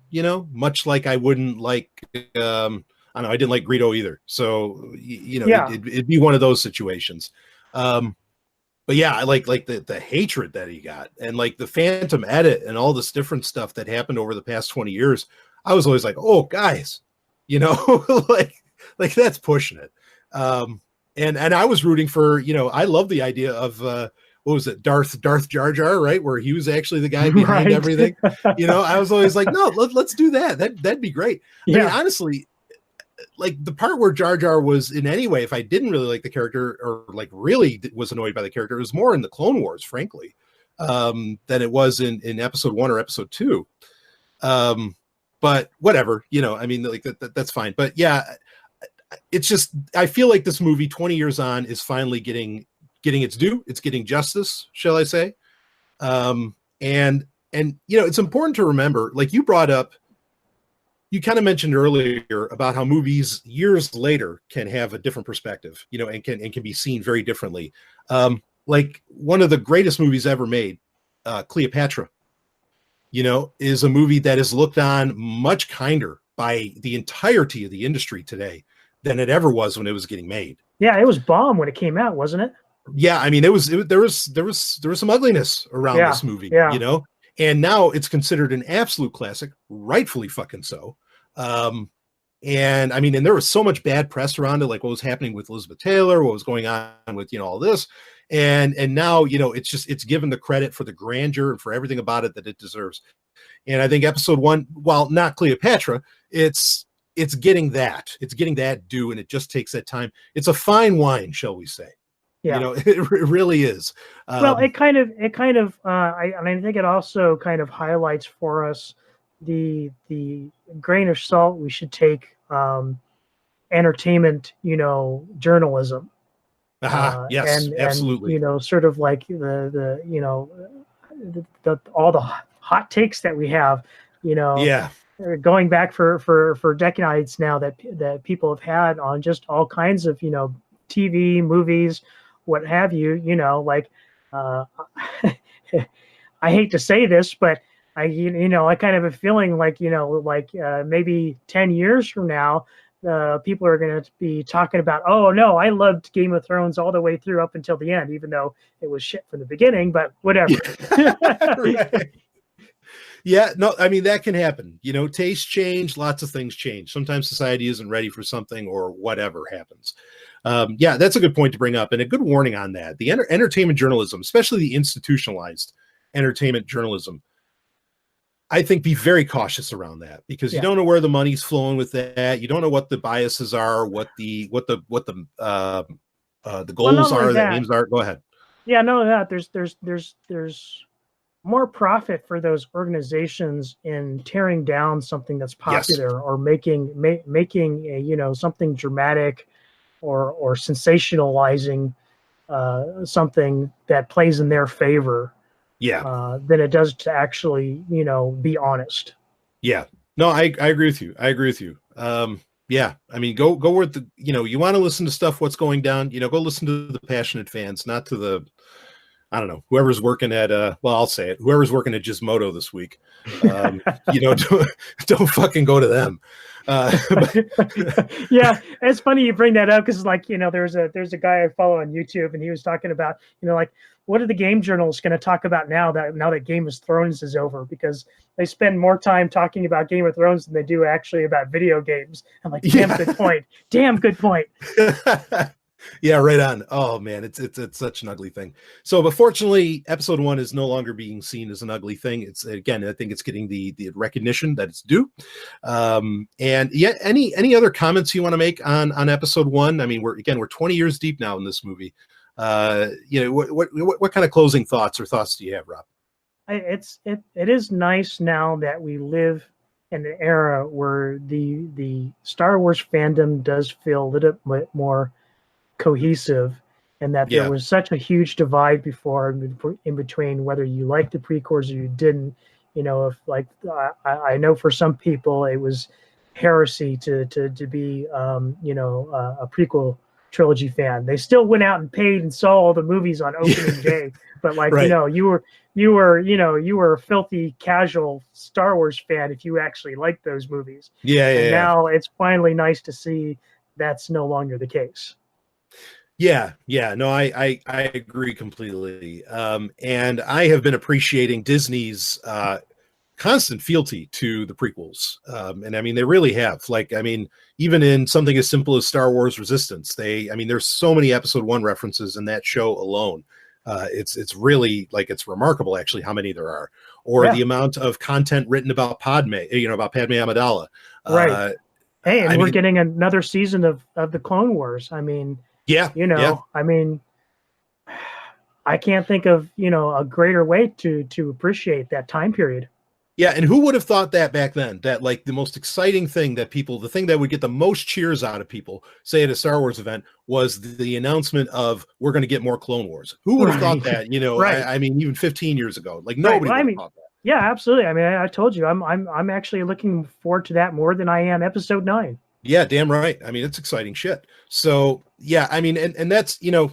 much like I wouldn't like, I didn't like Greedo either. So, it'd be one of those situations. But yeah, I like the hatred that he got, and like the Phantom edit and all this different stuff that happened over the past 20 years. I was always like, oh guys, like that's pushing it. And I was rooting for, I love the idea of, what was it? Darth Jar Jar, right? Where he was actually the guy behind everything. I was always like, no, let's do that. That'd be great. I mean, honestly, like the part where Jar Jar was in any way, if I didn't really like the character or like really was annoyed by the character, it was more in the Clone Wars, frankly, than it was in Episode 1 or Episode 2. But whatever, I mean, like that's fine. But yeah, it's just, I feel like this movie 20 years on is finally getting its due. It's getting justice, shall I say. And it's important to remember, like you brought up, you kind of mentioned earlier about how movies years later can have a different perspective, and can be seen very differently. Like one of the greatest movies ever made, Cleopatra, is a movie that is looked on much kinder by the entirety of the industry today than it ever was when it was getting made. Yeah, it was bomb when it came out, wasn't it? Yeah, I mean, there was some ugliness around this movie, and now it's considered an absolute classic, rightfully fucking so. And I mean, and there was so much bad press around it, like what was happening with Elizabeth Taylor, what was going on with all this, and now it's given the credit for the grandeur and for everything about it that it deserves. And I think episode 1, while not Cleopatra, it's getting that due, and it just takes that time. It's a fine wine, shall we say? Yeah, it really is. Well, I think it also kind of highlights for us the grain of salt we should take entertainment, journalism. Yes, and absolutely. Sort of like the all the hot takes that we have, going back for decades now that people have had on just all kinds of TV, movies, what have you. I hate to say this, but I kind of have a feeling like maybe 10 years from now, people are going to be talking about, oh no, I loved Game of Thrones all the way through up until the end, even though it was shit from the beginning, but whatever. Right. Yeah, no, I mean, that can happen. Tastes change, lots of things change. Sometimes society isn't ready for something or whatever happens. Yeah, that's a good point to bring up, and a good warning on that. The entertainment journalism, especially the institutionalized entertainment journalism, I think be very cautious around that, because you don't know where the money's flowing with that. You don't know what the biases are, what the goals are, the aims are. Go ahead. Yeah, no, that there's more profit for those organizations in tearing down something that's popular, or making a something dramatic or sensationalizing something that plays in their favor. Than it does to actually, be honest. Yeah, no, I agree with you. Yeah, I mean, go where you want to listen to stuff, what's going down, go listen to the passionate fans, not to the, I don't know, whoever's working at, I'll say it, whoever's working at Gizmodo this week. Don't fucking go to them. Yeah, it's funny you bring that up, because there's a guy I follow on YouTube, and he was talking about what are the game journalists going to talk about now that Game of Thrones is over, because they spend more time talking about Game of Thrones than they do actually about video games. I'm like, damn good point. Yeah, right on. Oh man, it's such an ugly thing. So, but fortunately, episode 1 is no longer being seen as an ugly thing. It's, again, I think it's getting the recognition that it's due. And yeah, any other comments you want to make on episode 1? I mean, we're 20 years deep now in this movie. What kind of closing thoughts do you have, Rob? It is nice now that we live in an era where the Star Wars fandom does feel a little bit more cohesive, and that there was such a huge divide before in between whether you liked the prequels or you didn't. If I know for some people it was heresy to be a prequel trilogy fan. They still went out and paid and saw all the movies on opening day, but you were a filthy casual Star Wars fan if you actually liked those movies. Now it's finally nice to see that's no longer the case. Yeah, no, I agree completely. And I have been appreciating Disney's constant fealty to the prequels. And I mean, they really have. Even in something as simple as Star Wars Resistance, there's so many episode 1 references in that show alone. It's really, it's remarkable actually how many there are, or the amount of content written about Padme, about Padme Amidala. Right. We're getting another season of the Clone Wars. I mean, I mean, I can't think of, a greater way to appreciate that time period. Yeah, and who would have thought that back then? That like the most exciting thing that people, the thing that would get the most cheers out of people, say at a Star Wars event, was the announcement of we're going to get more Clone Wars. Who would have thought that? You know, I mean, even 15 years ago, like nobody would have thought that. Yeah, absolutely. I mean, I told you, I'm actually looking forward to that more than I am Episode 9. Yeah, damn right. I mean, it's exciting shit. So yeah, I mean, and that's, you know,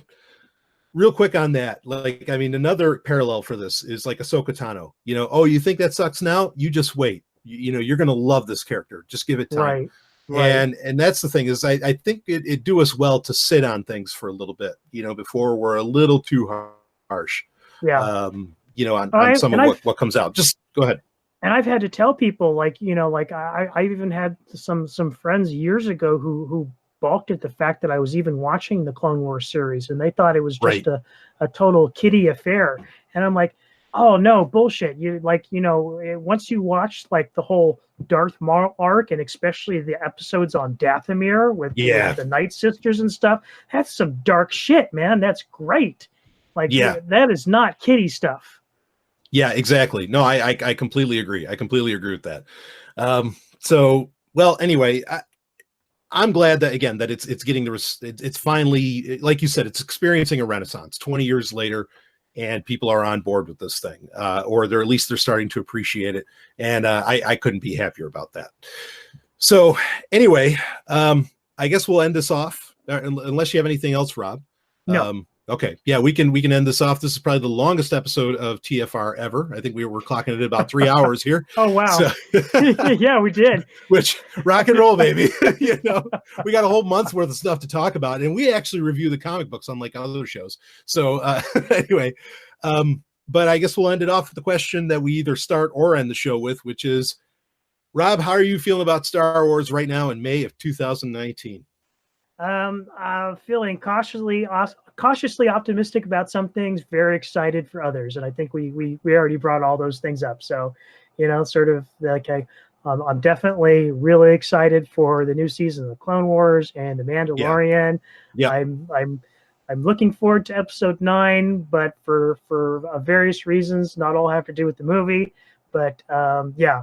real quick on that, like, I mean, another parallel for this is like Ahsoka Tano. You know, oh, you think that sucks now? You just wait. You know, you're going to love this character. Just give it time. Right. And that's the thing is, I think it do us well to sit on things for a little bit, you know, before we're a little too harsh. Yeah. You know, on some of what comes out. Just go ahead. And I've had to tell people, like, you know, like I even had some friends years ago who balked at the fact that I was even watching the Clone Wars series, and they thought it was just a total kiddie affair. And I'm like, oh no, bullshit. You like, you know, once you watch like the whole Darth Maul arc, and especially the episodes on Dathomir with the Night Sisters and stuff, that's some dark shit, man. That's great. Like, that is not kiddie stuff. Yeah, exactly. No, I completely agree. I completely agree with that. So, well, anyway, I'm glad that, again, that it's getting it's finally, like you said, it's experiencing a renaissance 20 years later, and people are on board with this thing, or at least they're starting to appreciate it. And I couldn't be happier about that. So anyway, I guess we'll end this off, unless you have anything else, Rob. No. Okay. Yeah, we can end this off. This is probably the longest episode of TFR ever. I think we were clocking it at about 3 hours here. Oh, wow. So, yeah, we did. Which, rock and roll, baby. You know, we got a whole month's worth of stuff to talk about, and we actually review the comic books unlike other shows. So anyway, but I guess we'll end it off with the question that we either start or end the show with, which is, Rob, how are you feeling about Star Wars right now in May of 2019? I'm feeling cautiously optimistic about some things, very excited for others, and I think we already brought all those things up. So, you know, sort of okay, I'm definitely really excited for the new season of the Clone Wars and the Mandalorian. Yeah. I'm looking forward to Episode 9, but for various reasons, not all have to do with the movie. But yeah,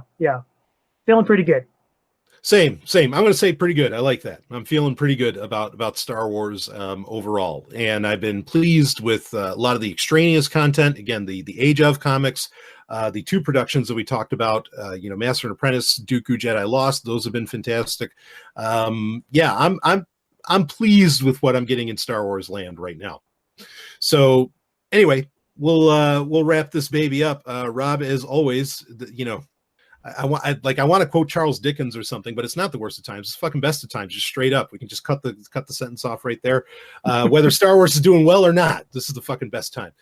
feeling pretty good. Same. I'm going to say pretty good. I like that. I'm feeling pretty good about Star Wars overall. And I've been pleased with a lot of the extraneous content. Again, the Age of comics, the 2 productions that we talked about, you know, Master and Apprentice, Dooku, Jedi Lost. Those have been fantastic. Yeah, I'm pleased with what I'm getting in Star Wars land right now. So anyway, we'll wrap this baby up. Rob, as always, you know, I want to quote Charles Dickens or something, but it's not the worst of times. It's fucking best of times. Just straight up. We can just cut the sentence off right there. Whether Star Wars is doing well or not, this is the fucking best time.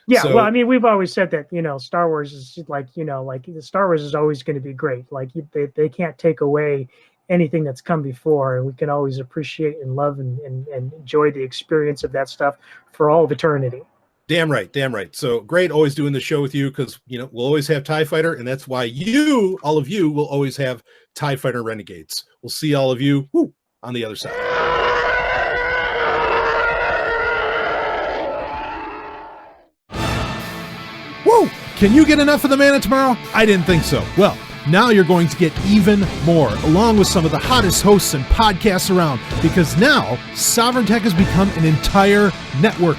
Yeah. So, well, I mean, we've always said that, you know, Star Wars is like, you know, like the Star Wars is always going to be great. Like they can't take away anything that's come before, and we can always appreciate and love and enjoy the experience of that stuff for all of eternity. Damn right. So great always doing the show with you, because, you know, we'll always have TIE Fighter, and that's why all of you will always have TIE Fighter Renegades. We'll see all of you on the other side. Woo! Can you get enough of the Man of Tomorrow? I didn't think so. Well, now you're going to get even more, along with some of the hottest hosts and podcasts around, because now Sovryn Tech has become an entire network.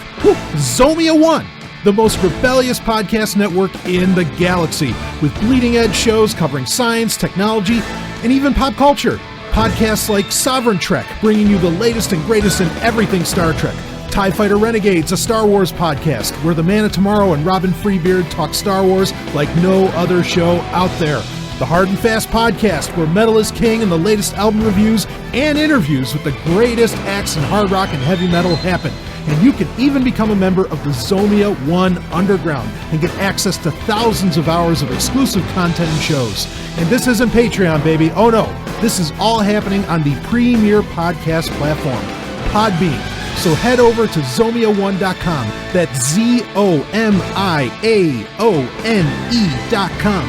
Zomia ONE, the most rebellious podcast network in the galaxy, with bleeding edge shows covering science, technology, and even pop culture. Podcasts like Sovereign Trek, bringing you the latest and greatest in everything Star Trek. TIE Fighter Renegades, a Star Wars podcast, where the Man of Tomorrow and Robin Freebeard talk Star Wars like no other show out there. The Hard and Fast podcast, where metal is king and the latest album reviews and interviews with the greatest acts in hard rock and heavy metal happen. And you can even become a member of the Zomia ONE Underground and get access to thousands of hours of exclusive content and shows. And this isn't Patreon, baby. Oh no, this is all happening on the premier podcast platform, Podbean. So head over to ZomiaOne.com, that's ZOMIAONE.com,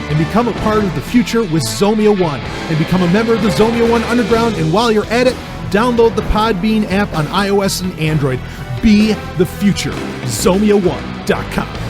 and become a part of the future with Zomia ONE, and become a member of the Zomia ONE Underground. And while you're at it, download the Podbean app on iOS and Android. Be the future. ZomiaOne.com.